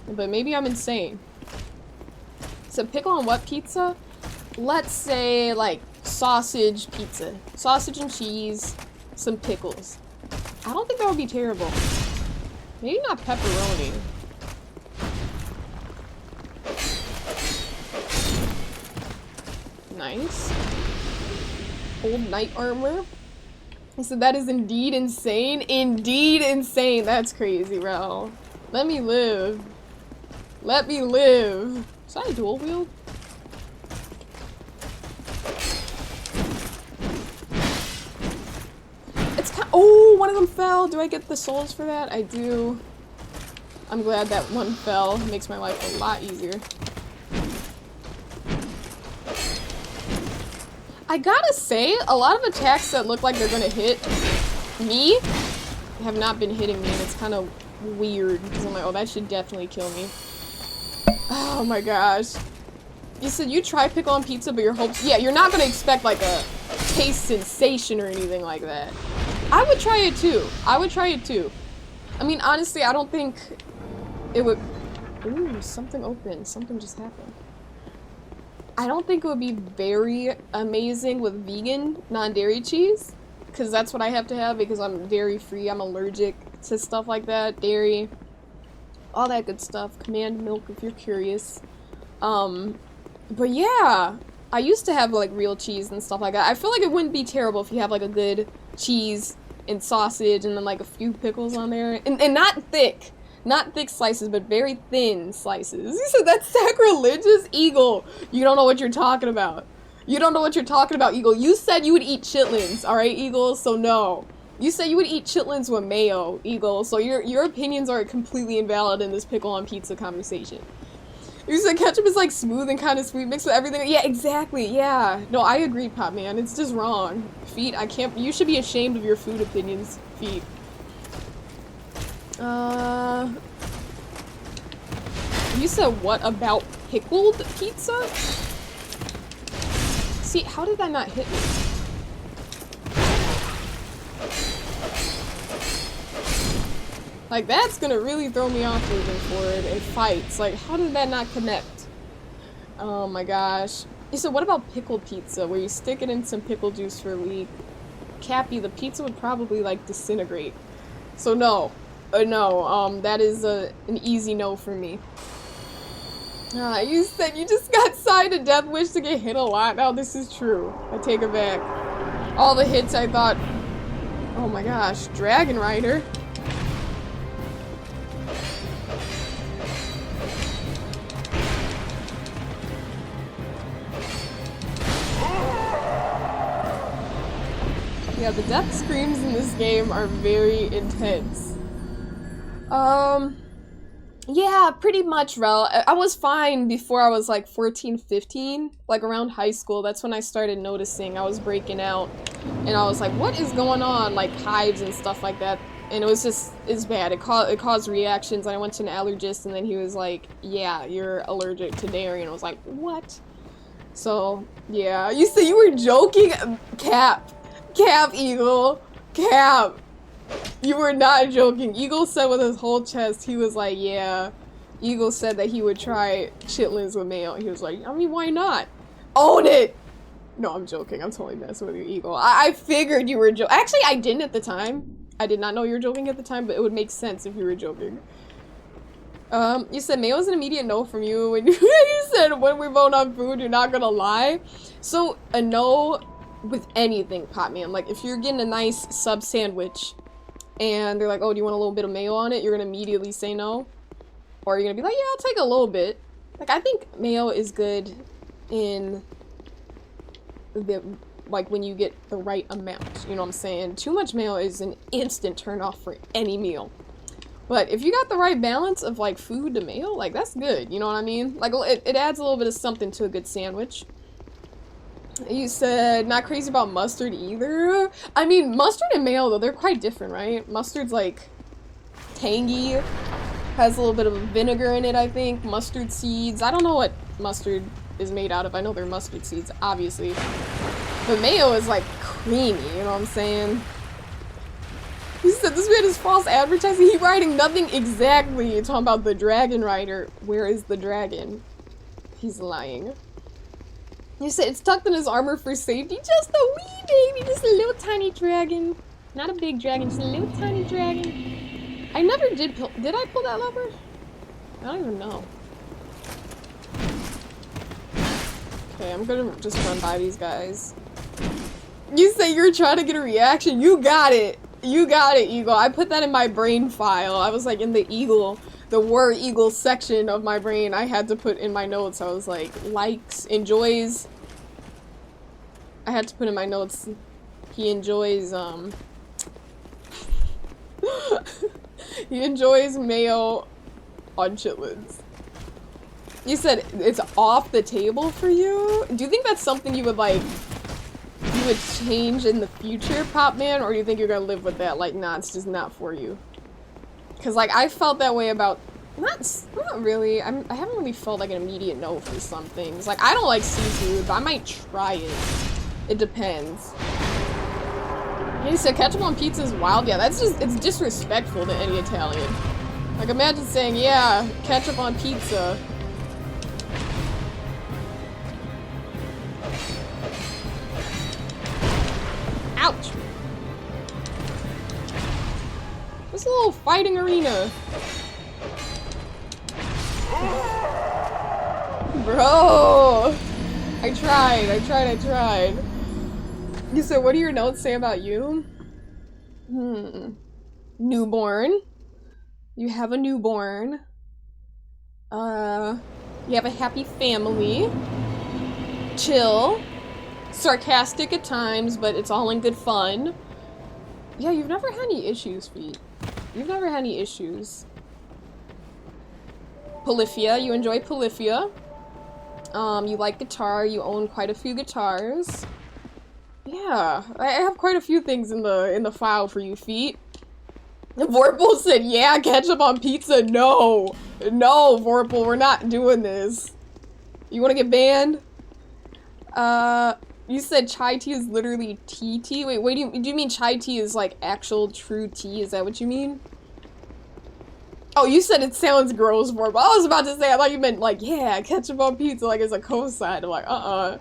But maybe I'm insane. So, pickle on what pizza? Let's say, like, sausage pizza. Sausage and cheese, some pickles. I don't think that would be terrible. Maybe not pepperoni. Nice. Old knight armor. He said that is indeed insane. Indeed insane. That's crazy, bro. Let me live. Let me live. Is that a dual wield? It's kind. Oh, one of them fell. Do I get the souls for that? I do. I'm glad that one fell. It makes my life a lot easier. I gotta say, a lot of attacks that look like they're gonna hit me have not been hitting me, and it's kind of weird because I'm like, oh, that should definitely kill me. Oh my gosh. You said you try pickle on pizza, but your hopes— yeah, you're not gonna expect like a taste sensation or anything like that. I would try it too. I would try it too. I mean, honestly, I don't think it would— ooh, something opened. Something just happened. I don't think it would be very amazing with vegan, non-dairy cheese, because that's what I have to have because I'm dairy-free. I'm allergic to stuff like that, dairy, all that good stuff. Command milk if you're curious. But yeah, I used to have like real cheese and stuff like that. I feel like it wouldn't be terrible if you have like a good cheese and sausage and then like a few pickles on there, and not thick. Not thick slices, but very thin slices. You said that's sacrilegious? Eagle, you don't know what you're talking about. You don't know what you're talking about, Eagle. You said you would eat chitlins, alright, Eagle? So no. You said you would eat chitlins with mayo, Eagle. So your opinions are completely invalid in this pickle on pizza conversation. You said ketchup is like smooth and kind of sweet mixed with everything. Yeah, exactly, yeah. No, I agree, Pop Man. It's just wrong. Feet, I can't— you should be ashamed of your food opinions, Feet. You said what about pickled pizza? See, how did that not hit me? Like, that's gonna really throw me off moving forward in fights. Like, how did that not connect? Oh my gosh. You said what about pickled pizza, where you stick it in some pickle juice for a week? Cappy, the pizza would probably, like, disintegrate. So no. No, that is an easy no for me. You said you just got signed a death wish to get hit a lot. Now this is true. I take it back. All the hits I thought— oh my gosh, Dragon Rider. Yeah, the death screams in this game are very intense. Yeah, pretty much, Rel. I was fine before I was like 14, 15, like around high school. That's when I started noticing I was breaking out, and I was like, what is going on? Like hives and stuff like that. And it was just— it's bad. It caused reactions, and I went to an allergist, and then he was like, yeah, you're allergic to dairy, and I was like, what? So, yeah. You said you were joking? Cap, Eagle. Cap. You were not joking. Eagle said with his whole chest, he was like, yeah. Eagle said that he would try chitlins with mayo. He was like, I mean, why not? Own it! No, I'm joking. I'm totally messing with you, Eagle. I figured you were joking. Actually, I didn't at the time. I did not know you were joking at the time, but it would make sense if you were joking. You said mayo is an immediate no from you. When you said when we vote on food, you're not gonna lie. So, a no with anything, Pot Man. Like, if you're getting a nice sub sandwich, and they're like, oh, do you want a little bit of mayo on it? You're gonna immediately say no? Or you're gonna be like, yeah, I'll take a little bit. Like, I think mayo is good in the— like, when you get the right amount. You know what I'm saying? Too much mayo is an instant turn off for any meal. But if you got the right balance of, like, food to mayo, like, that's good. You know what I mean? Like, it adds a little bit of something to a good sandwich. You said not crazy about mustard either. I mean, mustard and mayo, though, they're quite different, right? Mustard's, like, tangy. Has a little bit of vinegar in it, I think. Mustard seeds. I don't know what mustard is made out of. I know they're mustard seeds, obviously. But mayo is, like, creamy, you know what I'm saying? He said this man is false advertising. He writing nothing exactly. You're talking about the Dragon Rider. Where is the dragon? He's lying. You said it's tucked in his armor for safety. Just a wee baby. Just a little tiny dragon. Not a big dragon. Just a little tiny dragon. I never did pull— did I pull that lever? I don't even know. Okay, I'm gonna just run by these guys. You say you're trying to get a reaction. You got it. You got it, Eagle. I put that in my brain file. I was like in the Eagle— the War Eagle section of my brain. I had to put in my notes. I was like, likes, enjoys. I had to put in my notes. He enjoys, he enjoys mayo on chitlins. You said it's off the table for you? Do you think that's something you would, like, you would change in the future, Popman, or do you think you're gonna live with that? Like, nah, it's just not for you. Cause like I felt that way about not really. I haven't really felt like an immediate no for some things. Like I don't like seafood, but I might try it. It depends. He said ketchup on pizza is wild. Yeah, that's just, it's disrespectful to any Italian. Like imagine saying, yeah, ketchup on pizza. Ouch. This is a little fighting arena. Bro! I tried. You said, what do your notes say about you? Newborn. You have a newborn. You have a happy family. Chill. Sarcastic at times, but it's all in good fun. Yeah, you've never had any issues, Feet. You've never had any issues. Polyphia, you enjoy Polyphia. You like guitar, you own quite a few guitars. Yeah, I have quite a few things in the file for you, Feet. Vorpal said, yeah, ketchup on pizza. No, Vorpal, we're not doing this. You want to get banned? You said chai tea is literally tea? Wait, do you mean chai tea is like actual true tea? Is that what you mean? Oh, you said it sounds gross, Vorpal. I was about to say, I thought you meant like, yeah, ketchup on pizza, like as a cosign. I'm like,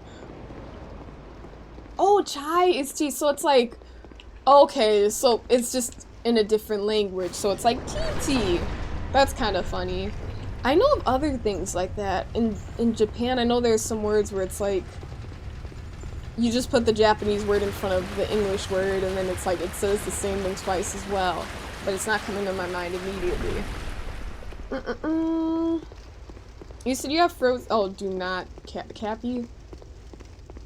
Oh, chai is tea, so it's like, okay, so it's just in a different language, so it's like tea. That's kind of funny. I know of other things like that. In Japan, I know there's some words where it's like, you just put the Japanese word in front of the English word, and then it's like, it says the same thing twice as well. But it's not coming to my mind immediately. You said you have frozen. Oh, do not. Cappy?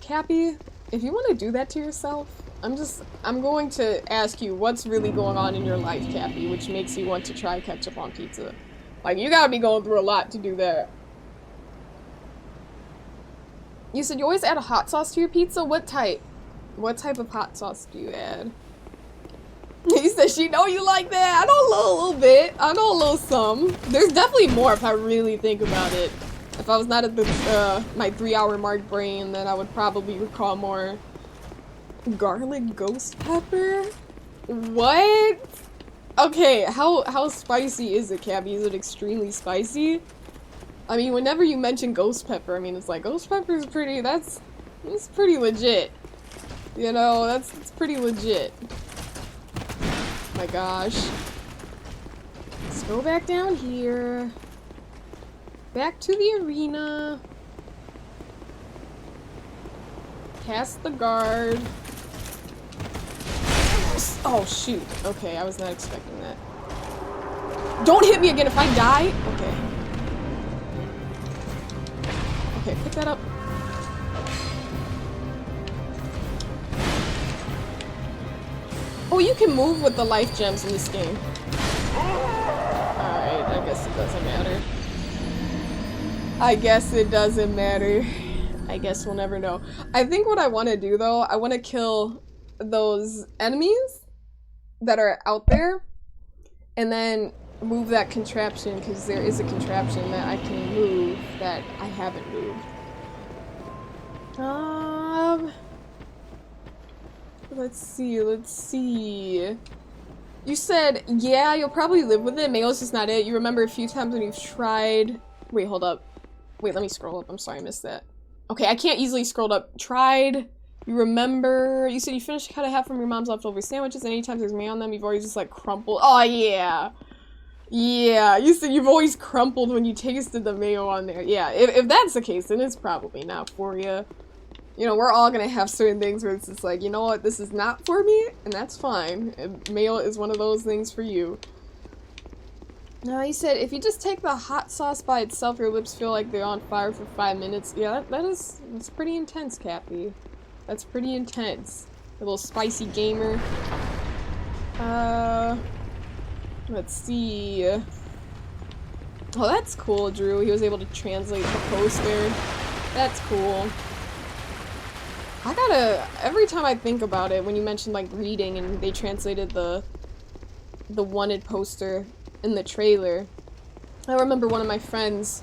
Cappy? If you want to do that to yourself, I'm going to ask you what's really going on in your life, Cappy, which makes you want to try ketchup on pizza. Like, you gotta be going through a lot to do that. You said you always add a hot sauce to your pizza? What type? What type of hot sauce do you add? He said she know you like that. I know a little bit. I know a little some. There's definitely more if I really think about it. If I was not at the my 3-hour mark brain, then I would probably recall more. Garlic ghost pepper? What? Okay, how spicy is it, Cabby? Is it extremely spicy? I mean, whenever you mention ghost pepper, I mean, it's like, ghost pepper is pretty, it's pretty legit. You know, it's pretty legit. My gosh. Let's go back down here. Back to the arena. Past the guard. Oh, shoot. Okay, I was not expecting that. Don't hit me again if I die! Okay. Okay, pick that up. Oh, you can move with the life gems in this game. Alright, I guess it doesn't matter. I guess it doesn't matter. I guess we'll never know. I think what I want to do, though, I want to kill those enemies that are out there, and then move that contraption, because there is a contraption that I can move that I haven't moved. Let's see. You said, yeah, you'll probably live with it. Mayo's just not it. You remember a few times when you've tried... Wait, hold up. Wait, let me scroll up. I'm sorry, I missed that. Okay, I can't easily scroll up. Tried. You remember... You said you finished cut a half from your mom's leftover sandwiches, and anytime there's mayo on them, you've always just, like, crumpled. Oh, yeah. Yeah, you said you've always crumpled when you tasted the mayo on there. Yeah, if that's the case, then it's probably not for you. You know, we're all gonna have certain things where it's just like, you know what, this is not for me, and that's fine. And mayo is one of those things for you. No, he said, if you just take the hot sauce by itself, your lips feel like they're on fire for 5 minutes. Yeah, that's pretty intense, Cappy. That's pretty intense. A little spicy gamer. Let's see. Oh, that's cool, Drew. He was able to translate the poster. That's cool. every time I think about it, when you mentioned like reading and they translated the wanted poster in the trailer, I remember one of my friends,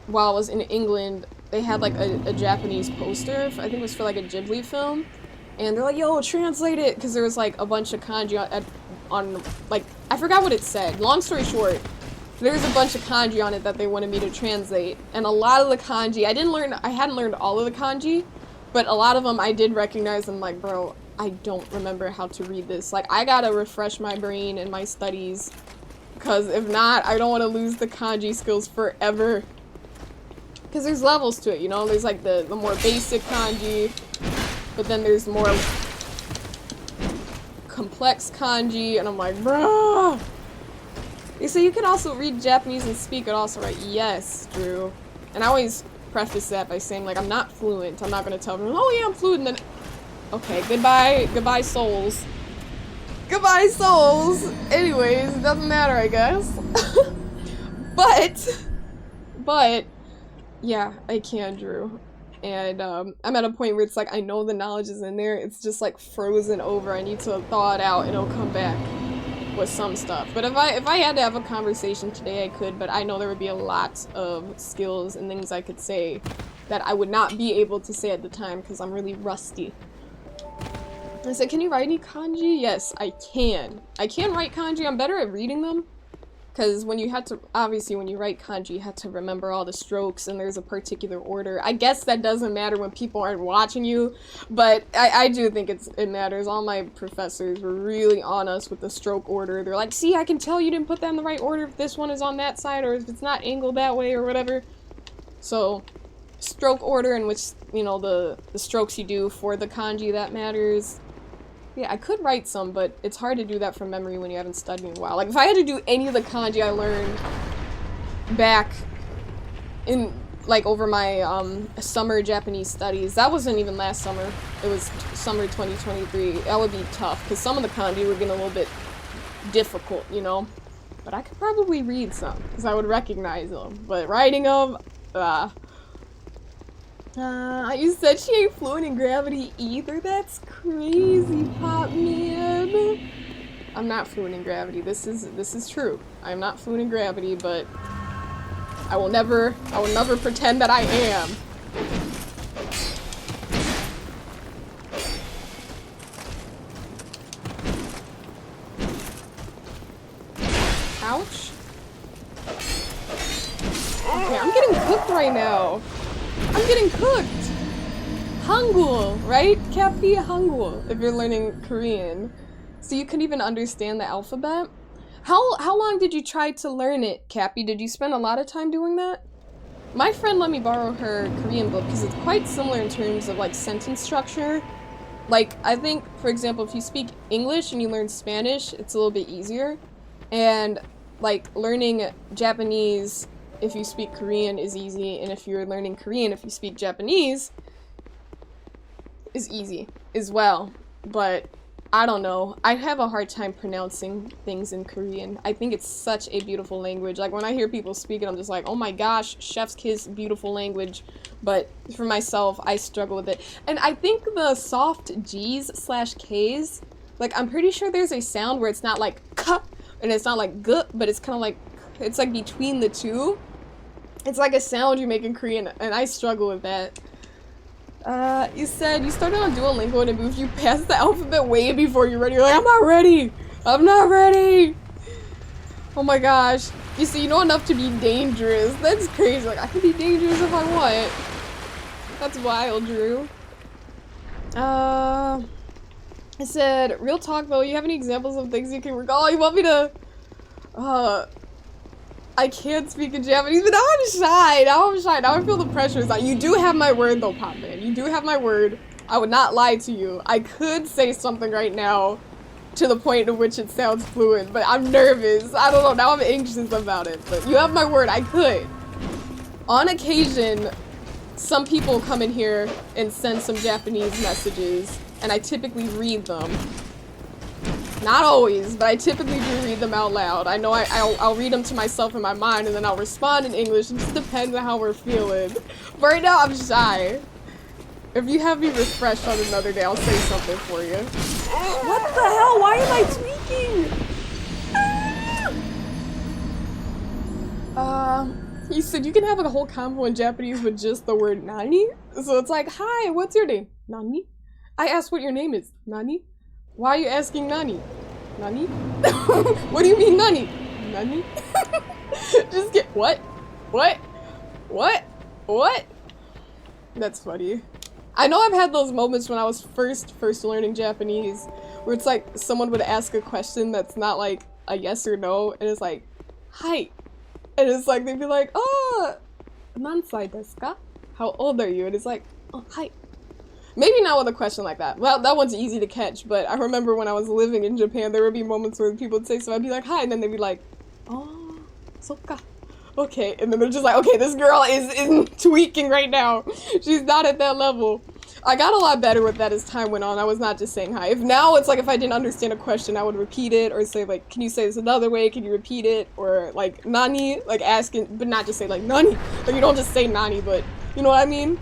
while I was in England, they had like a Japanese poster, I think it was for like a Ghibli film, and they're like, yo, translate it, because there was like a bunch of kanji on like, I forgot what it said. Long story short, there's a bunch of kanji on it that they wanted me to translate, and a lot of the kanji, I hadn't learned all of the kanji, but a lot of them I did recognize. I'm like, bro, I don't remember how to read this. Like, I gotta refresh my brain and my studies, because if not, I don't want to lose the kanji skills forever. Because there's levels to it, you know? There's like the more basic kanji, but then there's more complex kanji, and I'm like, bruh! They say you can also read Japanese and speak it also, right? Yes, Drew. And I always preface that by saying, like, I'm not fluent. I'm not gonna tell them, oh yeah, I'm fluent, and then... Okay, goodbye souls. Goodbye souls! Anyways, it doesn't matter, I guess. But, yeah, I can, Drew. And, I'm at a point where it's like, I know the knowledge is in there, it's just, like, frozen over. I need to thaw it out, and it'll come back with some stuff. But if I had to have a conversation today, I could, but I know there would be a lot of skills and things I could say that I would not be able to say at the time, because I'm really rusty. I said, can you write any kanji? Yes, I can. I can write kanji. I'm better at reading them. Because when you had to, obviously when you write kanji, you had to remember all the strokes and there's a particular order. I guess that doesn't matter when people aren't watching you, but I do think it matters. All my professors were really on us with the stroke order. They're like, see, I can tell you didn't put that in the right order if this one is on that side or if it's not angled that way or whatever. So, stroke order in which, you know, the strokes you do for the kanji, that matters. Yeah, I could write some, but it's hard to do that from memory when you haven't studied in a while. Like, if I had to do any of the kanji I learned back in, like, over my, summer Japanese studies, that wasn't even last summer, it was summer 2023, that would be tough, because some of the kanji were getting a little bit difficult, you know? But I could probably read some, because I would recognize them, but writing them, you said she ain't fluent in gravity either? That's crazy, Pop Man. I'm not fluent in gravity. This is true. I'm not fluent in gravity, but I will never pretend that I am. Ouch. Okay, I'm getting cooked right now. I'm getting cooked! Hangul, right? Cappy Hangul, if you're learning Korean. So you can even understand the alphabet? How long did you try to learn it, Cappy? Did you spend a lot of time doing that? My friend let me borrow her Korean book because it's quite similar in terms of like sentence structure. Like, I think, for example, if you speak English and you learn Spanish, it's a little bit easier. And like learning Japanese if you speak Korean is easy, and if you're learning Korean, if you speak Japanese, is easy as well. But I don't know. I have a hard time pronouncing things in Korean. I think it's such a beautiful language. Like, when I hear people speak it, I'm just like, oh my gosh, chef's kiss, beautiful language. But for myself, I struggle with it. And I think the soft G's/K's, like, I'm pretty sure there's a sound where it's not like k, and it's not like g, but it's kind of like, it's like between the two. It's like a sound you make in Korean, and I struggle with that. You said you started on Duolingo and it moved you past the alphabet way before you're ready. You're like, I'm not ready! I'm not ready! Oh my gosh. You see, you know enough to be dangerous. That's crazy. Like, I can be dangerous if I want. That's wild, Drew. I said, real talk though, you have any examples of things you can recall? You want me to... I can't speak in Japanese, but now I'm shy. Now I feel the pressure. It's like, you do have my word though, Pop Man. You do have my word. I would not lie to you. I could say something right now to the point at which it sounds fluent, but I'm nervous. I don't know. Now I'm anxious about it. But you have my word. I could. On occasion, some people come in here and send some Japanese messages, and I typically read them. Not always, but I typically do read them out loud. I know I'll read them to myself in my mind, and then I'll respond in English. It just depends on how we're feeling. But right now, I'm shy. If you have me refreshed on another day, I'll say something for you. What the hell? Why am I tweaking? He said you can have a whole convo in Japanese with just the word nani. So it's like, hi, what's your name? Nani? I asked what your name is. Nani? Why are you asking nani? Nani? What do you mean nani? Nani? Just get what? What? What? What? That's funny. I know I've had those moments when I was first learning Japanese where it's like someone would ask a question that's not like a yes or no and it's like, hi. And it's like they'd be like, oh, nansai desu ka? How old are you? And it's like, oh, hi. Maybe not with a question like that. Well, that one's easy to catch, but I remember when I was living in Japan, there would be moments where people would say so, I'd be like, hi, and then they'd be like, oh, sokka. Okay, and then they're just like, okay, this girl is tweaking right now. She's not at that level. I got a lot better with that as time went on. I was not just saying hi. If now it's like if I didn't understand a question, I would repeat it or say like, can you say this another way? Can you repeat it? Or like nani, like asking, but not just say like nani. Like you don't just say nani, but you know what I mean?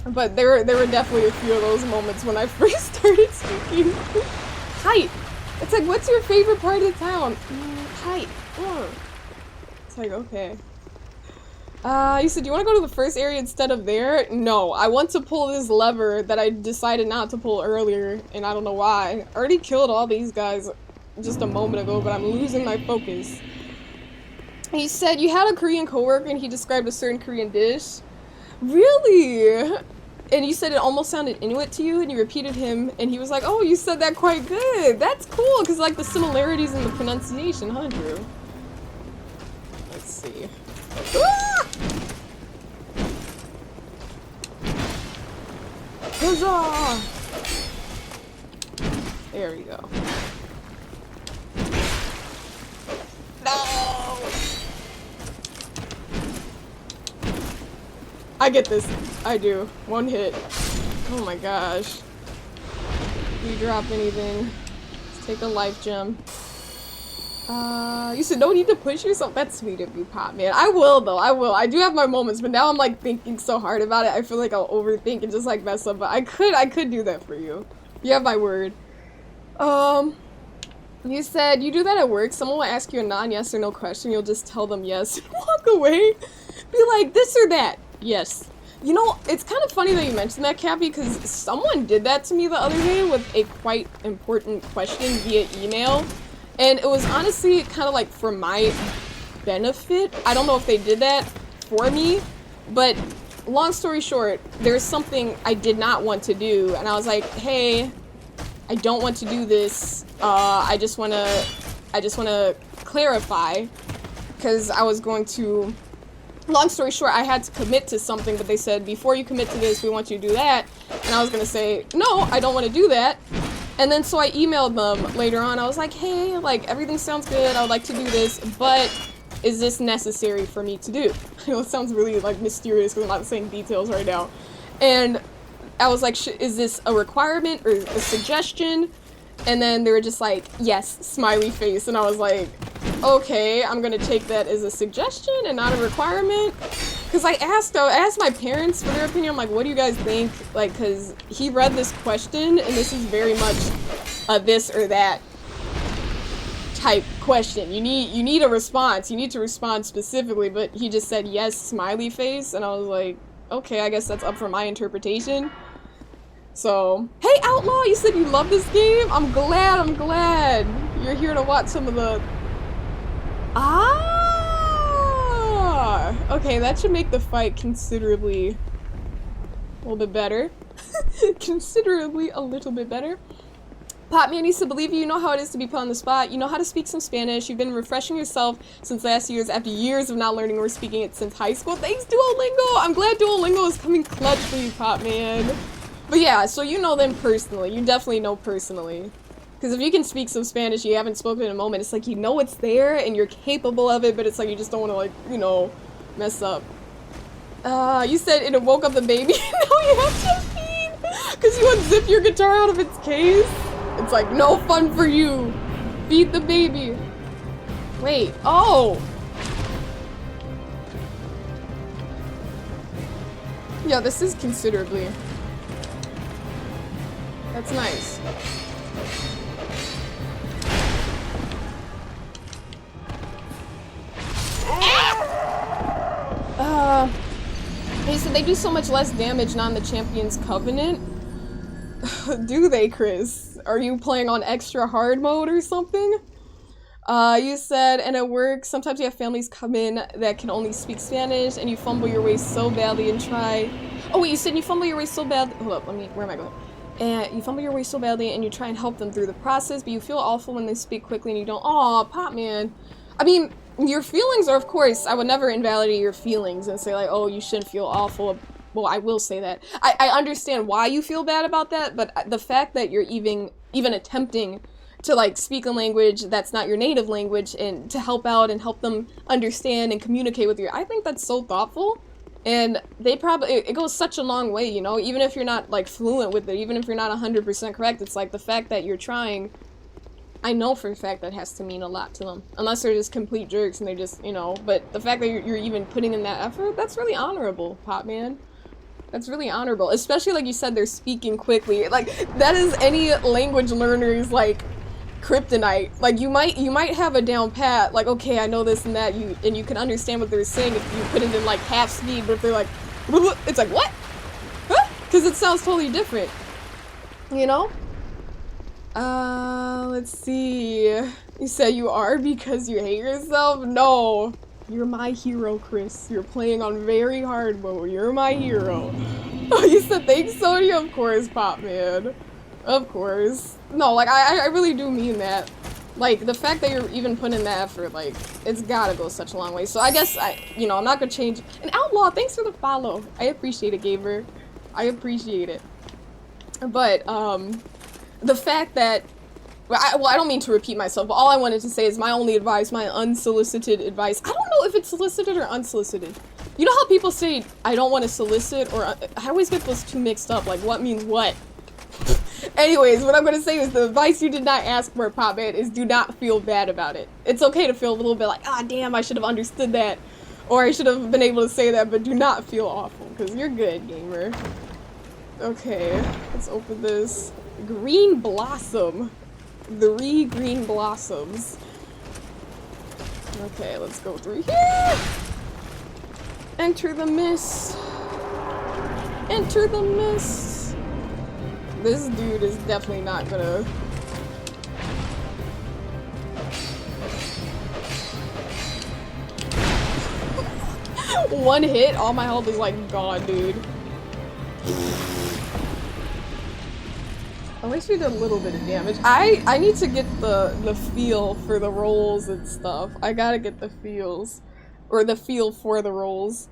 But there were definitely a few of those moments when I first started speaking. Hi. It's like, what's your favorite part of town? Hi. It's like, okay. You said, do you want to go to the first area instead of there? No, I want to pull this lever that I decided not to pull earlier, and I don't know why. I already killed all these guys just a moment ago, but I'm losing my focus. He said, you had a Korean coworker and he described a certain Korean dish. Really? And you said it almost sounded Inuit to you, and you repeated him, and he was like, oh, you said that quite good. That's cool, because like the similarities in the pronunciation, huh, Drew? Let's see. Ah! Huzzah! There we go. No! I get this. I do. One hit. Oh my gosh. You drop anything. Let's take a life gem. You said no need to push yourself. That's sweet of you, Pop, man. I will, though. I will. I do have my moments, but now I'm, like, thinking so hard about it. I feel like I'll overthink and just, like, mess up. But I could do that for you. You have my word. You said you do that at work. Someone will ask you a non-yes or no question. You'll just tell them yes and walk away. Be like, this or that. Yes. You know, it's kind of funny that you mentioned that, Cappy, because someone did that to me the other day with a quite important question via email. And it was honestly kind of like for my benefit. I don't know if they did that for me, but long story short, there's something I did not want to do. And I was like, hey, I don't want to do this. I just want to clarify, because I was going to, long story short, I had to commit to something, but they said, before you commit to this, we want you to do that. And I was going to say, no, I don't want to do that. And then so I emailed them later on. I was like, hey, like, everything sounds good. I would like to do this, but is this necessary for me to do? I know it sounds really, like, mysterious because I'm not saying details right now. And I was like, is this a requirement or a suggestion? And then they were just like, yes, smiley face. And I was like, okay, I'm gonna take that as a suggestion and not a requirement. Because I asked my parents for their opinion. I'm like, what do you guys think? Like, because he read this question, and this is very much a this or that type question. You need a response. You need to respond specifically, but he just said yes, smiley face, and I was like, okay, I guess that's up for my interpretation. So, hey Outlaw, you said you love this game? I'm glad. You're here to watch some of the... Okay, that should make the fight considerably a little bit better. Considerably a little bit better. Popman needs to believe you. You know how it is to be put on the spot. You know how to speak some Spanish. You've been refreshing yourself since last year's after years of not learning or speaking it since high school. Thanks, Duolingo! I'm glad Duolingo is coming clutch for you, Popman. But yeah, so you know them personally. You definitely know personally. Because if you can speak some Spanish, you haven't spoken in a moment, it's like you know it's there and you're capable of it, but it's like you just don't want to, like, you know, mess up. You said it woke up the baby. Now you have to feed! Because you unzip your guitar out of its case? It's like, no fun for you. Feed the baby. Wait, oh! Yeah, this is considerably That's nice. He said they do so much less damage on the Champion's Covenant. Do they, Chris? Are you playing on extra hard mode or something? You said, and it works. Sometimes you have families come in that can only speak Spanish, and you fumble your way so badly and try. Oh wait, you said you fumble your way so badly. Hold up, where am I going? And you fumble your way so badly, and you try and help them through the process, but you feel awful when they speak quickly, and you don't. Aw, Pop Man. I mean, your feelings are, of course, I would never invalidate your feelings and say like, oh, you shouldn't feel awful. Well, I will say that. I understand why you feel bad about that, but the fact that you're even attempting to like speak a language that's not your native language and to help out and help them understand and communicate with you, I think that's so thoughtful. And they probably, it goes such a long way, you know, even if you're not like fluent with it, even if you're not 100% correct, it's like the fact that you're trying, I know for a fact that has to mean a lot to them. Unless they're just complete jerks and they're just, you know, but the fact that you're even putting in that effort, that's really honorable, Pop Man. That's really honorable, especially like you said, they're speaking quickly. Like, that is any language learner's like kryptonite. Like, you might have a down pat, like, okay, I know this and that, and you can understand what they're saying if you put it in like half speed, but if they're like, it's like, what? Huh? Because it sounds totally different, you know? Let's see. You said you are because you hate yourself? No. You're my hero, Chris. You're playing on very hard mode. You're my hero. Oh, you said thanks, Sonya? Of course, Pop Man. Of course. No, like, I really do mean that. Like, the fact that you're even putting in that effort, like, it's gotta go such a long way. So I guess, you know, I'm not gonna change. And Outlaw, thanks for the follow. I appreciate it, Gamer. I appreciate it. But, the fact that, well, I don't mean to repeat myself, but all I wanted to say is my only advice, my unsolicited advice. I don't know if it's solicited or unsolicited. You know how people say, I don't want to solicit, or I always get those two mixed up, like what means what? Anyways, what I'm going to say is the advice you did not ask for, Pop Man, is do not feel bad about it. It's okay to feel a little bit like, ah, damn, I should have understood that, or I should have been able to say that, but do not feel awful, because you're good, gamer. Okay, let's open this. Green Blossom. 3 green blossoms. Okay, let's go through here. Enter the mist. Enter the mist. This dude is definitely not gonna... One hit, all my health is like gone, dude. At least we did a little bit of damage. I need to get the feel for the rolls and stuff. I gotta get the feels. Or the feel for the rolls.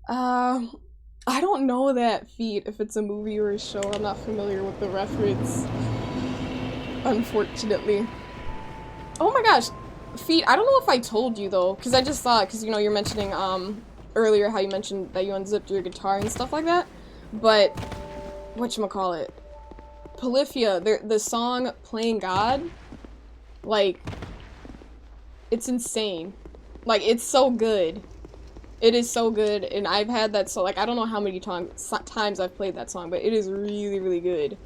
I don't know that feat, if it's a movie or a show. I'm not familiar with the reference. Unfortunately. Oh my gosh. Feat, I don't know if I told you though, because I just saw it, because you know, you're mentioning earlier how you mentioned that you unzipped your guitar and stuff like that. But, whatchamacallit? Polyphia, the song Playing God, like, it's insane. Like, it's so good. It is so good, and I've had that song, like, I don't know how many times I've played that song, but it is really, really good.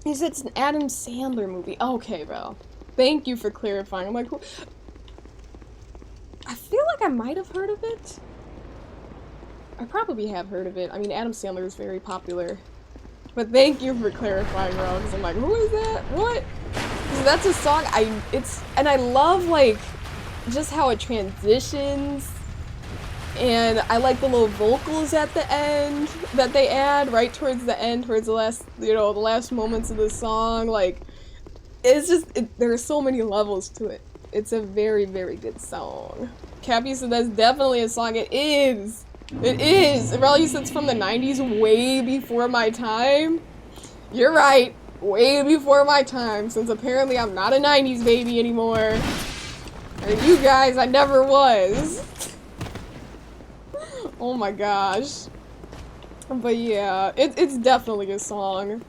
It's an Adam Sandler movie. Okay, bro. Thank you for clarifying. I'm like, I feel like I might have heard of it. I probably have heard of it. I mean, Adam Sandler is very popular. But thank you for clarifying, bro, because I'm like, who is that? What? Because that's a song, and I love, like, just how it transitions, and I like the little vocals at the end that they add, right towards the end, towards the last, you know, the last moments of the song, like, it's just, there are so many levels to it. It's a very, very good song. Cappy said that's definitely a song. It is! It is! Irrelli said it's from the 90s, way before my time. You're right, way before my time, since apparently I'm not a 90s baby anymore. And you guys, I never was. Oh my gosh. But yeah, it's definitely a song.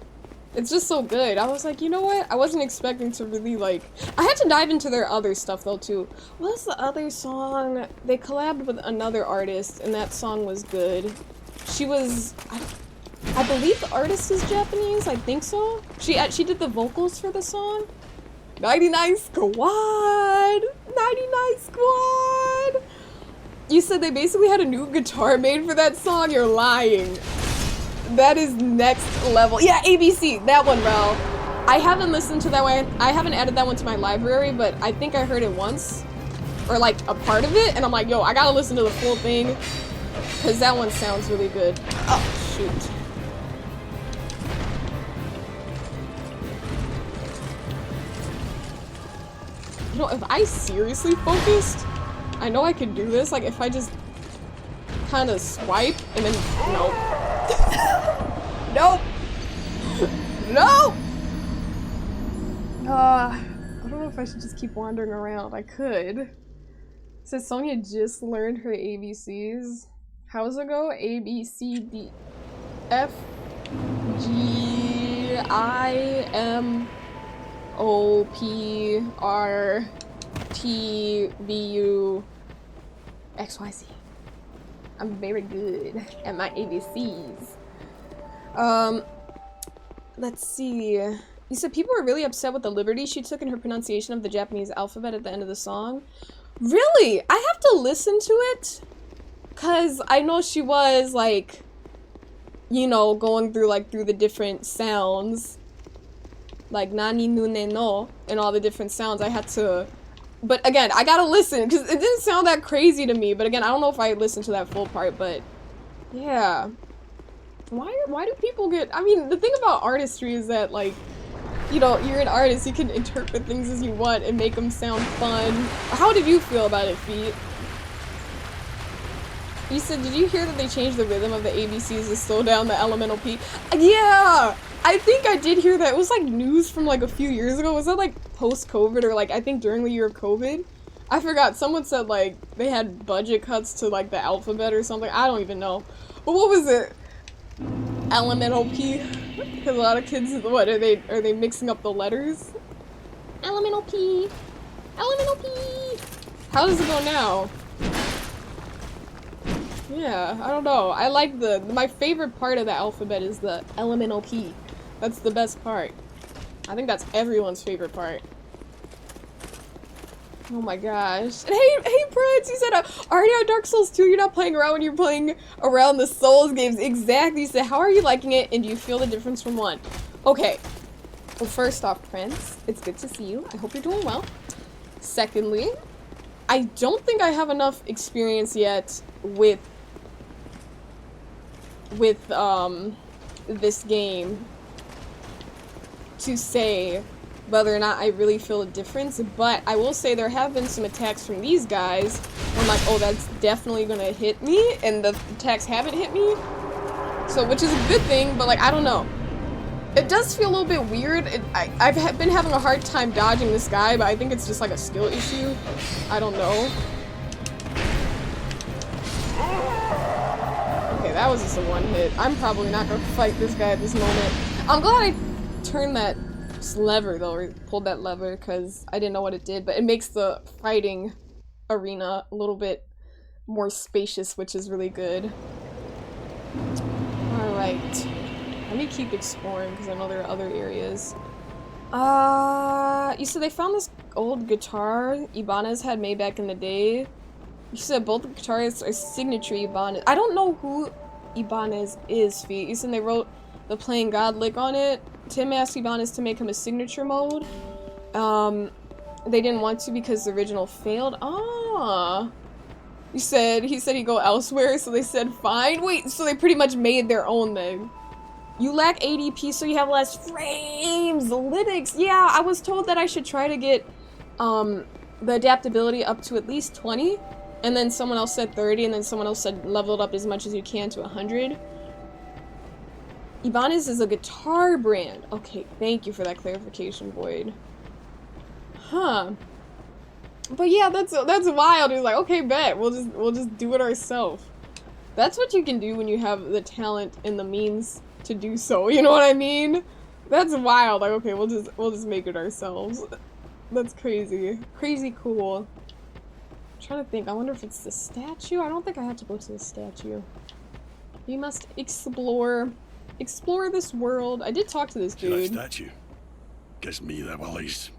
It's just so good. I was like, you know what? I wasn't expecting to really, like... I had to dive into their other stuff, though, too. What's the other song? They collabed with another artist, and that song was good. She was... I believe the artist is Japanese. I think so. She did the vocals for the song. 99 Squad! 99 Squad! You said they basically had a new guitar made for that song? You're lying. That is next level. Yeah, ABC, that one, Rel. I haven't listened to that one. I haven't added that one to my library, but I think I heard it once. Or like a part of it, and I'm like, yo, I gotta listen to the full thing. Because that one sounds really good. Oh, shoot. You know, if I seriously focused, I know I could do this. Like, if I just kind of swipe and then, nope. Nope. Nope. I don't know if I should just keep wandering around. I could. It says Sonia just learned her ABCs. How's it go? A, B, C, D, F, G, I, M, O, P, R, T, V, U, X, Y, Z. I'm very good at my ABCs. Let's see. You said people were really upset with the liberty she took in her pronunciation of the Japanese alphabet at the end of the song. Really? I have to listen to it? Cause I know she was like, you know, going through the different sounds. Like nani nune no and all the different sounds. I had to, but again, I gotta listen because it didn't sound that crazy to me. But again, I don't know if I listened to that full part, but yeah. Why do people get, I mean, the thing about artistry is that, like, you know, you're an artist, you can interpret things as you want and make them sound fun. How did you feel about it, Feet? You said, did you hear that they changed the rhythm of the ABCs to slow down the elemental P? Yeah! I think I did hear that. It was like news from like a few years ago. Was that like post-COVID or like I think during the year of COVID? I forgot. Someone said like they had budget cuts to like the alphabet or something. I don't even know. But what was it? Elemental P? Because a lot of kids, what, are they mixing up the letters? Elemental P. Elemental P. How does it go now? Yeah, I don't know. I like my favorite part of the alphabet is the elemental P. That's the best part. I think that's everyone's favorite part. Oh my gosh. And hey Prince, you said already on Dark Souls 2 you're not playing around when you're playing around the Souls games. Exactly. You said, how are you liking it and do you feel the difference from one? Okay. Well, first off, Prince, it's good to see you. I hope you're doing well. Secondly, I don't think I have enough experience yet with this game to say whether or not I really feel a difference, but I will say there have been some attacks from these guys where I'm like, oh, that's definitely gonna hit me, and the attacks haven't hit me, so which is a good thing, but like, I don't know. It does feel a little bit weird. I've been having a hard time dodging this guy, but I think it's just like a skill issue. I don't know. Okay, that was just a one hit. I'm probably not gonna fight this guy at this moment. I'm glad I turned that lever though, or pulled that lever, because I didn't know what it did, but it makes the fighting arena a little bit more spacious, which is really good. Alright. Let me keep exploring, because I know there are other areas. You said they found this old guitar Ibanez had made back in the day. You said both the guitarists are signature Ibanez. I don't know who Ibanez is, Feet. You said they wrote the Playing God lick on it. Tim asked Ibanez to make him a signature mode. They didn't want to because the original failed. Ah. He said he'd go elsewhere, so they said fine. Wait, so they pretty much made their own then. You lack ADP, so you have less frames. Lytics. Yeah, I was told that I should try to get the adaptability up to at least 20, and then someone else said 30, and then someone else said level it up as much as you can to 100. Ibanez is a guitar brand. Okay, thank you for that clarification, Void. Huh. But yeah, that's wild. He's like, okay, bet. We'll just do it ourselves. That's what you can do when you have the talent and the means to do so. You know what I mean? That's wild. Like, okay, we'll just make it ourselves. That's crazy. Crazy cool. I'm trying to think. I wonder if it's the statue. I don't think I have to go to the statue. You must explore. explore this world. I did talk to this See that dude. statue? Gives me the willies.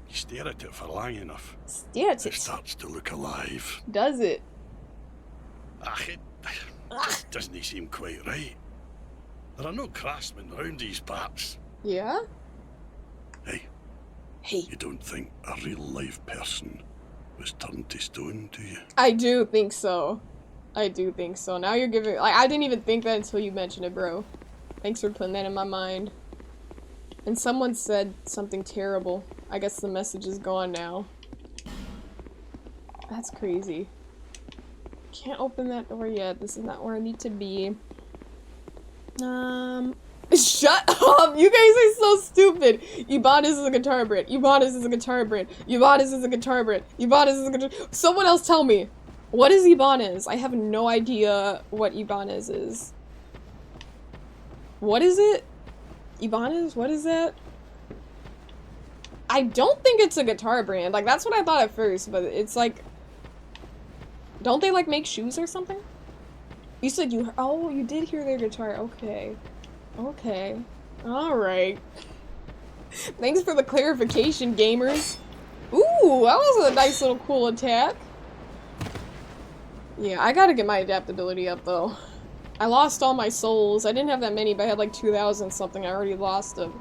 You stare at it for long enough. Stare at It it. starts to look alive. Does it? It just doesn't seem quite right. There are no craftsmen round these parts. Yeah? Hey. Hey. You don't think a real life person was turned to stone, do you? I do think so. I do think so. Now you're giving, like, I didn't even think that until you mentioned it, bro. Thanks for putting that in my mind. And someone said something terrible. I guess the message is gone now. That's crazy. Can't open that door yet. This is not where I need to be. Shut up! You guys are so stupid! Ibanez is a guitar brand. Ibanez is a guitar brand. Ibanez is a guitar brand. Ibanez is a guitar. Someone else tell me. What is Ibanez? I have no idea what Ibanez is. What is it? Ibanez? What is that? I don't think it's a guitar brand. Like, that's what I thought at first, but it's like... Don't they, like, make shoes or something? You said you... Oh, you did hear their guitar. Okay. Okay. Alright. Thanks for the clarification, gamers. Ooh, that was a nice little cool attack. Yeah, I gotta get my adaptability up, though. I lost all my souls. I didn't have that many, but I had like 2,000 something. I already lost them.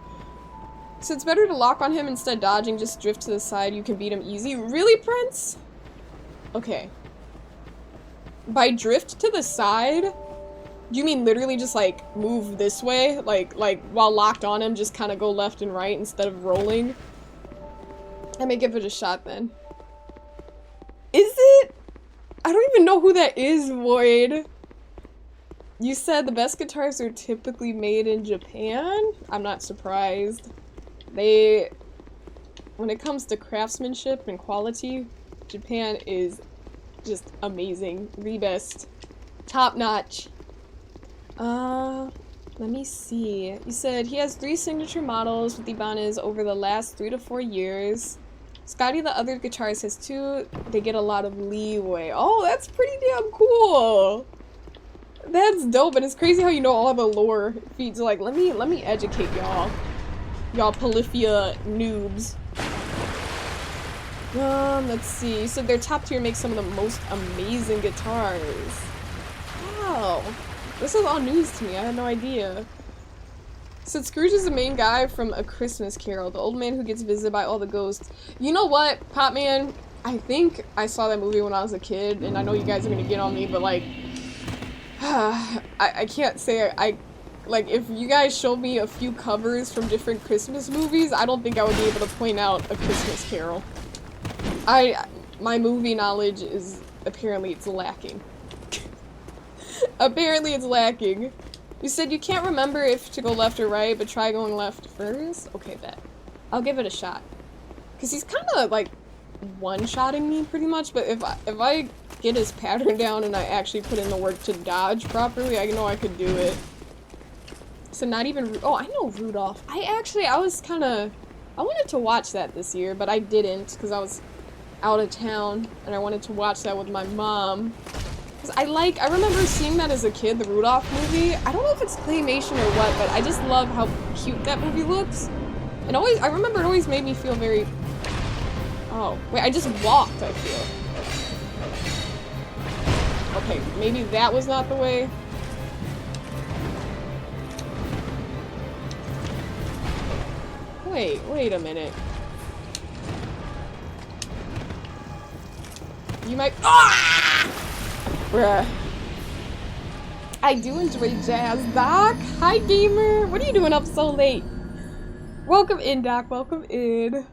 So it's better to lock on him instead of dodging. Just drift to the side. You can beat him easy. Really, Prince? Okay. By drift to the side, do you mean literally just like move this way? Like while locked on him, just kind of go left and right instead of rolling? I may give it a shot then. Is it? I don't even know who that is, Void. You said the best guitars are typically made in Japan? I'm not surprised. When it comes to craftsmanship and quality, Japan is just amazing. The best. Top notch. Let me see. You said he has 3 signature models with Ibanez over the last 3 to 4 years. Scotty, the other guitarist, has 2. They get a lot of leeway. Oh, that's pretty damn cool. That's dope, and it's crazy how you know all the lore feeds. Like, let me educate y'all. Y'all Polyphia noobs. Let's see. So their top tier makes some of the most amazing guitars. Wow. This is all news to me. I had no idea. So Scrooge is the main guy from A Christmas Carol, the old man who gets visited by all the ghosts. You know what, Popman? I think I saw that movie when I was a kid, and I know you guys are gonna get on me, but like, I can't say like, if you guys showed me a few covers from different Christmas movies, I don't think I would be able to point out A Christmas Carol. My movie knowledge is, apparently it's lacking. Apparently it's lacking. You said you can't remember if to go left or right, but try going left first? Okay, bet. I'll give it a shot. Because he's kind of, like, one-shotting me, pretty much, but if I get his pattern down and I actually put in the work to dodge properly, I know I could do it. So not even... Oh, I know Rudolph. I wanted to watch that this year, but I didn't, because I was out of town, and I wanted to watch that with my mom. Because I remember seeing that as a kid, the Rudolph movie. I don't know if it's claymation or what, but I just love how cute that movie looks. And I remember it always made me feel very... Oh, wait, I just walked, I feel. Okay, maybe that was not the way. Wait a minute. You might- Ah! Bruh. I do enjoy jazz, Doc. Hi, gamer. What are you doing up so late? Welcome in, Doc. Welcome in.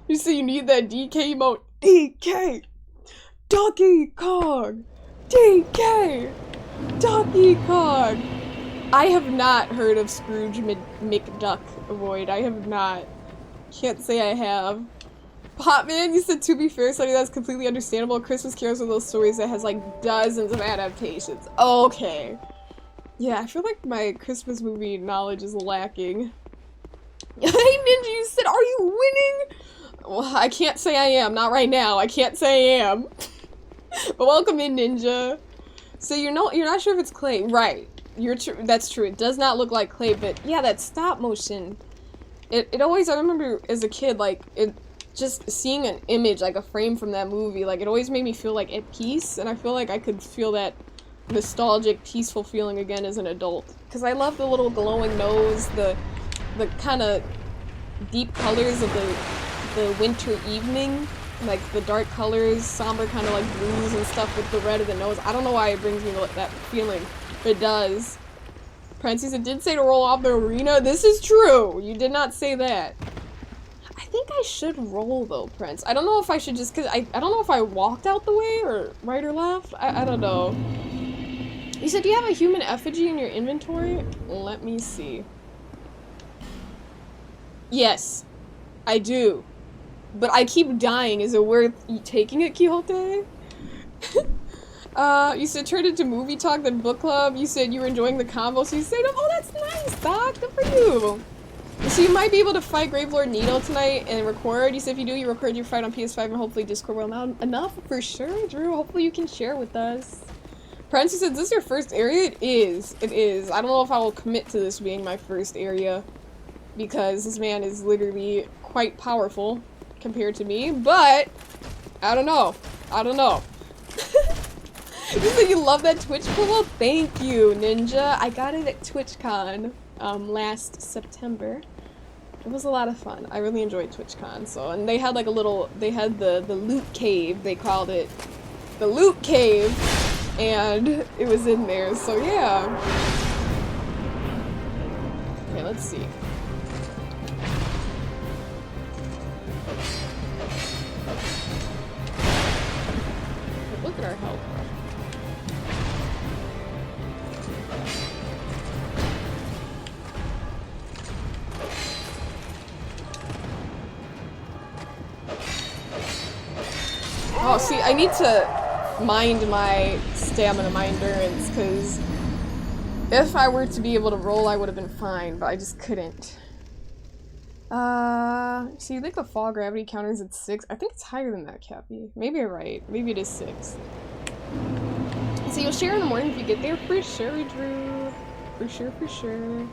You say you need that DK emote. DK! Donkey Kong! DK! Donkey Kong! I have not heard of Scrooge McDuck Void. I have not. Can't say I have. Popman, you said to be fair, Sonny, that's completely understandable. Christmas Carol's one of those stories that has like dozens of adaptations. Okay. Yeah, I feel like my Christmas movie knowledge is lacking. Hey Ninja, you said, are you winning? Well, I can't say I am. Not right now. I can't say I am. But welcome in, Ninja. So you're not sure if it's clay. Right. That's true. It does not look like clay, but yeah, that stop motion. It always, I remember as a kid, like, just seeing an image, like a frame from that movie, like, it always made me feel, like, at peace, and I feel like I could feel that nostalgic, peaceful feeling again as an adult. Because I love the little glowing nose, the kind of deep colors of the winter evening, like the dark colors, somber kind of like blues and stuff with the red of the nose. I don't know why it brings me that feeling, but it does. Prancy did say to roll off the arena. This is true. You did not say that. I think I should roll though, Prince. I don't know if I should just, cause I don't know if I walked out the way or right or left. I don't know. You said, do you have a human effigy in your inventory? Let me see. Yes, I do. But I keep dying. Is it worth taking it, Quixote? You said turn it to movie talk, then book club. You said you were enjoying the combo, so you said, oh, that's nice, Doc. Good for you. So you might be able to fight Gravelord Nito tonight and record. You said if you do, you record your fight on PS5 and hopefully Discord will allow enough. For sure, Drew. Hopefully you can share with us. Prancy said, is this your first area? It is. It is. I don't know if I will commit to this being my first area, because this man is literally quite powerful compared to me, but I don't know. I don't know. You said you love that Twitch promo? Thank you, Ninja. I got it at TwitchCon last September. It was a lot of fun. I really enjoyed TwitchCon. So, and they had like a little, they had the loot cave, they called it. The loot cave, and it was in there, so yeah. Okay, let's see. Look at our health. Oh, see, I need to mind my stamina, my endurance, because if I were to be able to roll, I would have been fine, but I just couldn't. See, you think the fall gravity counter is at 6? I think it's higher than that, Cappy. Maybe you're right. Maybe it is 6. So you'll share in the morning if you get there? For sure, Drew. For sure, for sure.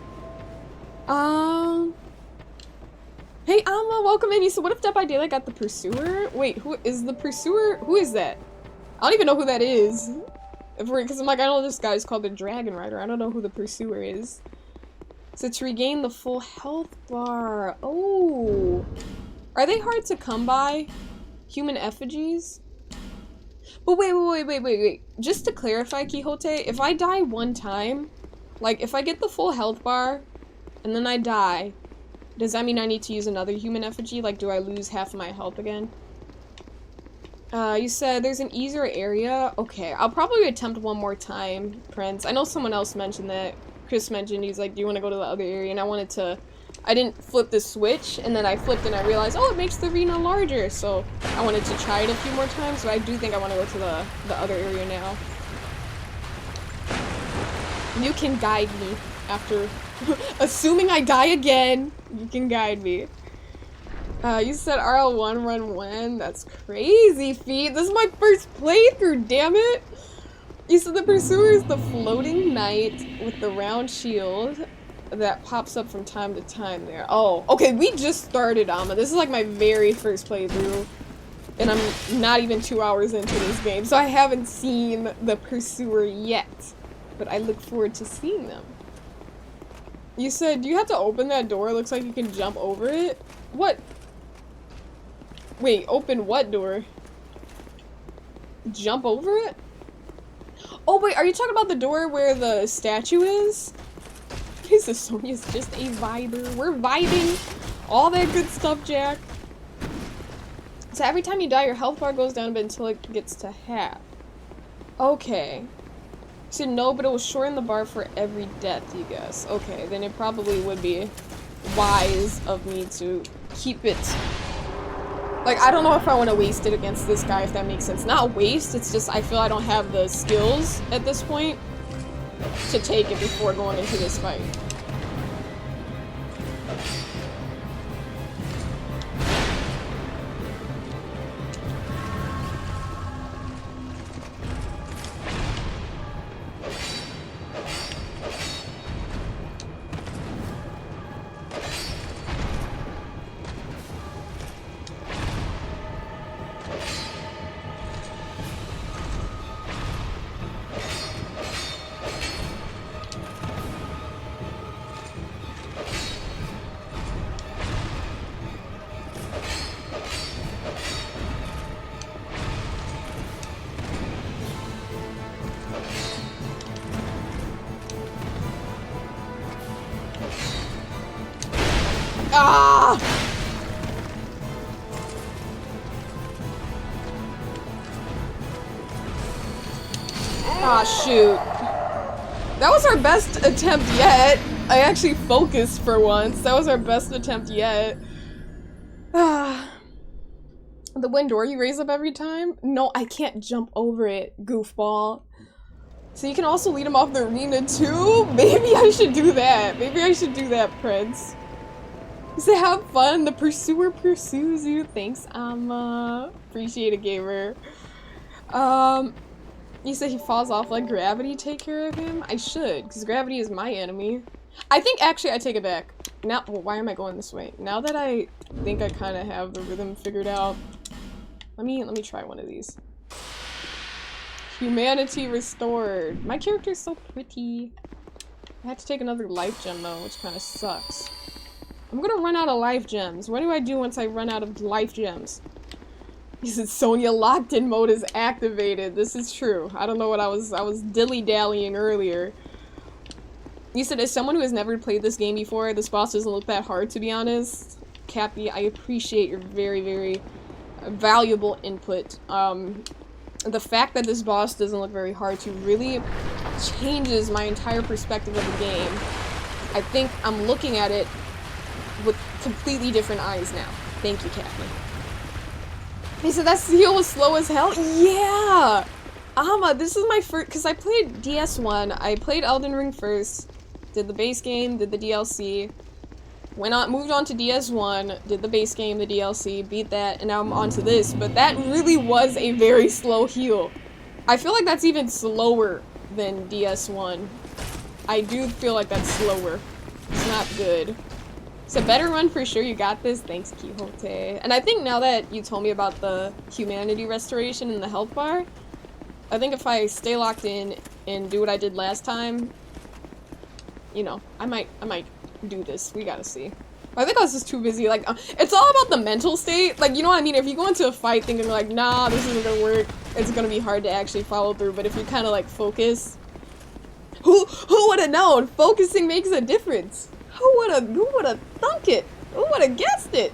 Hey, Alma, welcome in. You said, what if Dead by Daylight got the Pursuer? Wait, who is the Pursuer? Who is that? I don't even know who that is. Because I'm like, I know this guy's called the Dragon Rider. I don't know who the Pursuer is. So to regain the full health bar. Oh. Are they hard to come by? Human effigies? But wait. Just to clarify, Quixote, if I die one time, like if I get the full health bar and then I die, does that mean I need to use another human effigy? Like, do I lose half of my health again? You said there's an easier area. Okay, I'll probably attempt one more time, Prince. I know someone else mentioned that. Chris mentioned, he's like, do you want to go to the other area? And I didn't flip the switch, and then I flipped and I realized, oh, it makes the arena larger. So I wanted to try it a few more times, but I do think I want to go to the other area now. You can guide me after, assuming I die again, you can guide me. You said RL1 run when? That's crazy, Feet. This is my first playthrough, damn it! You said the Pursuer is the floating knight with the round shield that pops up from time to time there. Oh, okay, we just started, Alma. This is like my very first playthrough, and I'm not even 2 hours into this game, so I haven't seen the Pursuer yet, but I look forward to seeing them. You said, do you have to open that door? It looks like you can jump over it. What? Wait, open what door? Jump over it? Oh wait, are you talking about the door where the statue is? Jesus, Sonia's just a viber. We're vibing. All that good stuff, Jack. So every time you die, your health bar goes down a bit until it gets to half. Okay. So no, but it will shorten the bar for every death, you guess. Okay, then it probably would be wise of me to keep it. Like, I don't know if I want to waste it against this guy, if that makes sense. Not waste, it's just I feel I don't have the skills at this point to take it before going into this fight. Ah! Ah, shoot. That was our best attempt yet. I actually focused for once. That was our best attempt yet. Ah. The wind door you raise up every time? No, I can't jump over it, goofball. So you can also lead him off the arena too? Maybe I should do that. Maybe I should do that, Prince. You say have fun, the pursuer pursues you. Thanks, Amma. Appreciate it, gamer. You said he falls off like gravity take care of him? I should, because gravity is my enemy. I think actually I take it back. Now, well, why am I going this way? Now that I think I kind of have the rhythm figured out, let me try one of these. Humanity restored. My character is so pretty. I had to take another life gem though, which kind of sucks. I'm gonna run out of life gems. What do I do once I run out of life gems? He said Sonya locked in mode is activated. This is true. I don't know what I was dilly-dallying earlier. You said as someone who has never played this game before, this boss doesn't look that hard, to be honest. Cappy, I appreciate your very, very valuable input. The fact that this boss doesn't look very hard to really changes my entire perspective of the game. I think I'm looking at it with completely different eyes now. Thank you, Cappy. He said that heal was slow as hell? Yeah! Amma, this is my first, because I played DS1, I played Elden Ring first, did the base game, did the DLC, moved on to DS1, did the base game, the DLC, beat that, and now I'm on to this, but that really was a very slow heal. I feel like that's even slower than DS1. I do feel like that's slower. It's not good. It's a better run for sure, you got this. Thanks, Quixote. And I think now that you told me about the humanity restoration and the health bar, I think if I stay locked in and do what I did last time, you know, I might do this. We gotta see. I think I was just too busy, like, it's all about the mental state. Like, you know what I mean? If you go into a fight thinking like, nah, this isn't gonna work, it's gonna be hard to actually follow through. But if you kind of like focus, who would have known? Focusing makes a difference. Who would have thunk it? Who would have guessed it?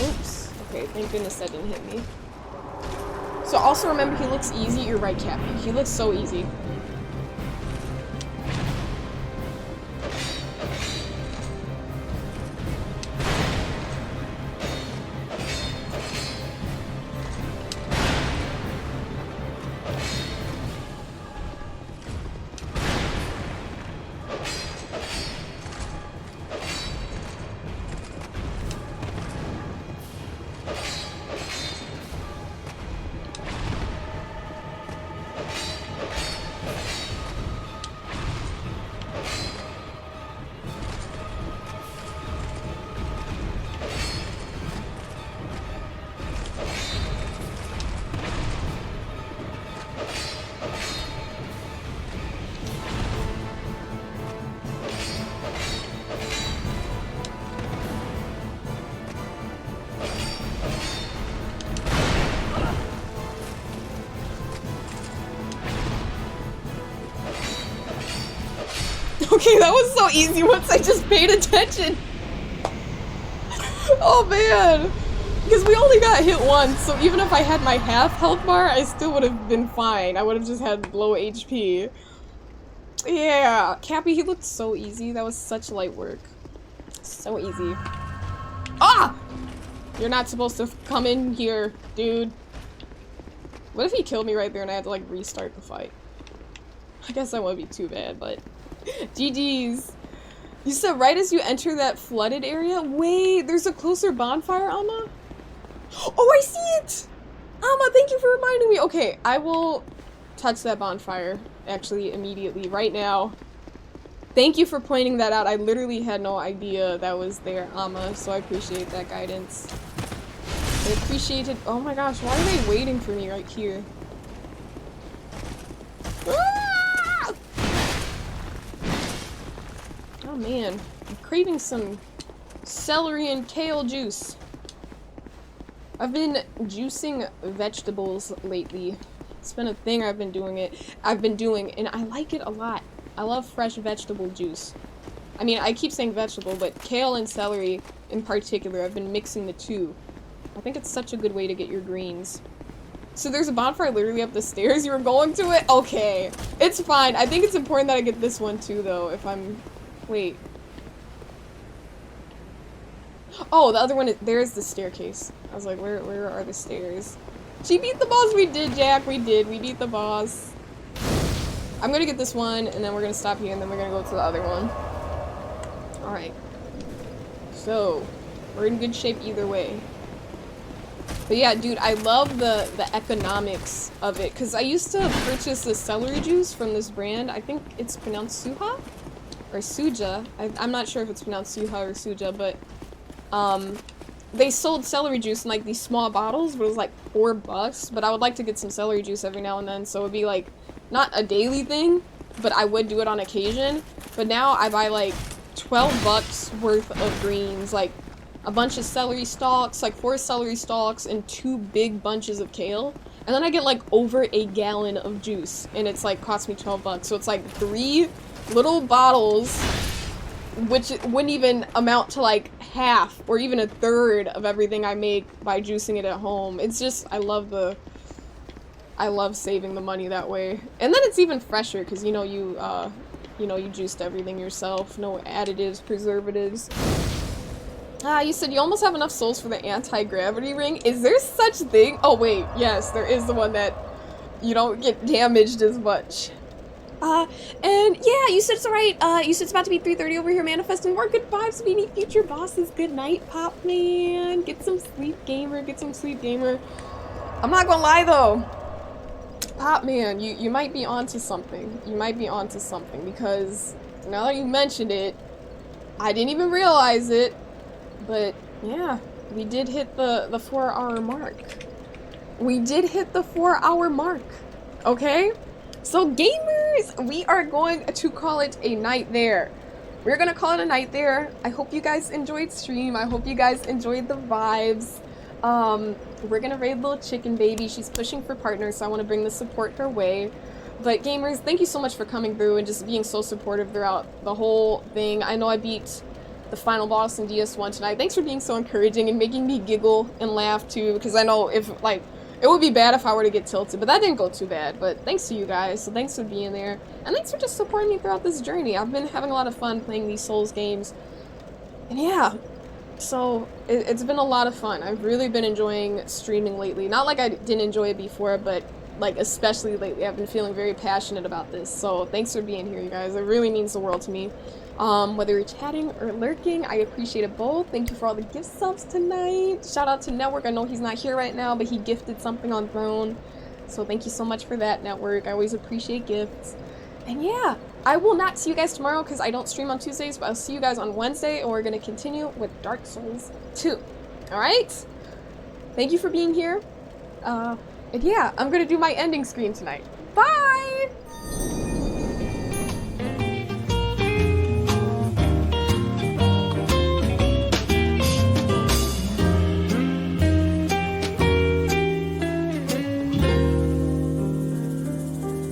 Oops. Okay, thank goodness that didn't hit me. So also remember, he looks easy. You're right, Cappy. He looks so easy. Okay, that was so easy once I just paid attention. Oh man. Because we only got hit once, so even if I had my half health bar, I still would have been fine. I would have just had low HP. Yeah, Cappy, he looked so easy. That was such light work. So easy. Ah! You're not supposed to come in here, dude. What if he killed me right there and I had to like restart the fight? I guess that wouldn't be too bad, but GG's. You said right as you enter that flooded area? Wait, there's a closer bonfire, Amma? Oh, I see it! Amma, thank you for reminding me. Okay, I will touch that bonfire, actually, immediately, right now. Thank you for pointing that out. I literally had no idea that was there, Amma, so I appreciate that guidance. I appreciate it. Oh my gosh, why are they waiting for me right here? Ah! Oh man, I'm craving some celery and kale juice. I've been juicing vegetables lately. It's been a thing I've been doing, and I like it a lot. I love fresh vegetable juice. I mean, I keep saying vegetable, but kale and celery in particular, I've been mixing the two. I think it's such a good way to get your greens. So there's a bonfire literally up the stairs. You were going to it? Okay. It's fine. I think it's important that I get this one too, though, if I'm... Wait. Oh, the other one, there's the staircase. I was like, where are the stairs? She beat the boss! We did, Jack! We did. We beat the boss. I'm gonna get this one, and then we're gonna stop here, and then we're gonna go to the other one. Alright. So, we're in good shape either way. But yeah, dude, I love the economics of it, because I used to purchase the celery juice from this brand. I think it's pronounced Suha? Or Suja. I'm not sure if it's pronounced Suha or Suja, but they sold celery juice in like these small bottles, but it was like $4. But I would like to get some celery juice every now and then, so it'd be like, not a daily thing, but I would do it on occasion. But now I buy like $12 worth of greens, like a bunch of celery stalks, like 4 celery stalks and 2 big bunches of kale. And then I get like over a gallon of juice, and it's like cost me $12. So it's like 3 little bottles, which wouldn't even amount to like half or even a third of everything I make by juicing it at home. It's just, I love saving the money that way. And then it's even fresher because you know you juiced everything yourself, no additives, preservatives. You said you almost have enough souls for the anti-gravity ring. Is there such thing? Oh wait, yes, there is the one that you don't get damaged as much. And yeah, you said it's alright. You said it's about to be 3:30 over here manifesting more good vibes, meeting future bosses. Good night, Pop Man. Get some sleep, gamer. Get some sleep, gamer. I'm not gonna lie though. Pop Man, you might be onto something. You might be onto something, because now that you mentioned it, I didn't even realize it. But yeah, we did hit the 4-hour mark. We did hit the 4-hour mark. Okay? So gamers, we are going to call it a night there. We're gonna call it a night there. I hope you guys enjoyed stream. I hope you guys enjoyed the vibes. We're gonna raid little chicken baby. She's pushing for partners, so I want to bring the support her way. But gamers, thank you so much for coming through and just being so supportive throughout the whole thing. I know I beat the final boss in DS1 tonight. Thanks for being so encouraging and making me giggle and laugh too, because I know if, like, it would be bad if I were to get tilted, but that didn't go too bad. But thanks to you guys, so thanks for being there. And thanks for just supporting me throughout this journey. I've been having a lot of fun playing these Souls games. And yeah, so it's been a lot of fun. I've really been enjoying streaming lately. Not like I didn't enjoy it before, but like especially lately, I've been feeling very passionate about this. So thanks for being here, you guys. It really means the world to me. Whether you're chatting or lurking, I appreciate it both. Thank you for all the gift subs tonight. Shout out to Network. I know he's not here right now, but he gifted something on Throne. So thank you so much for that, Network. I always appreciate gifts. And yeah, I will not see you guys tomorrow because I don't stream on Tuesdays, but I'll see you guys on Wednesday, and we're going to continue with Dark Souls 2. Alright? Thank you for being here. And yeah, I'm going to do my ending screen tonight. Bye!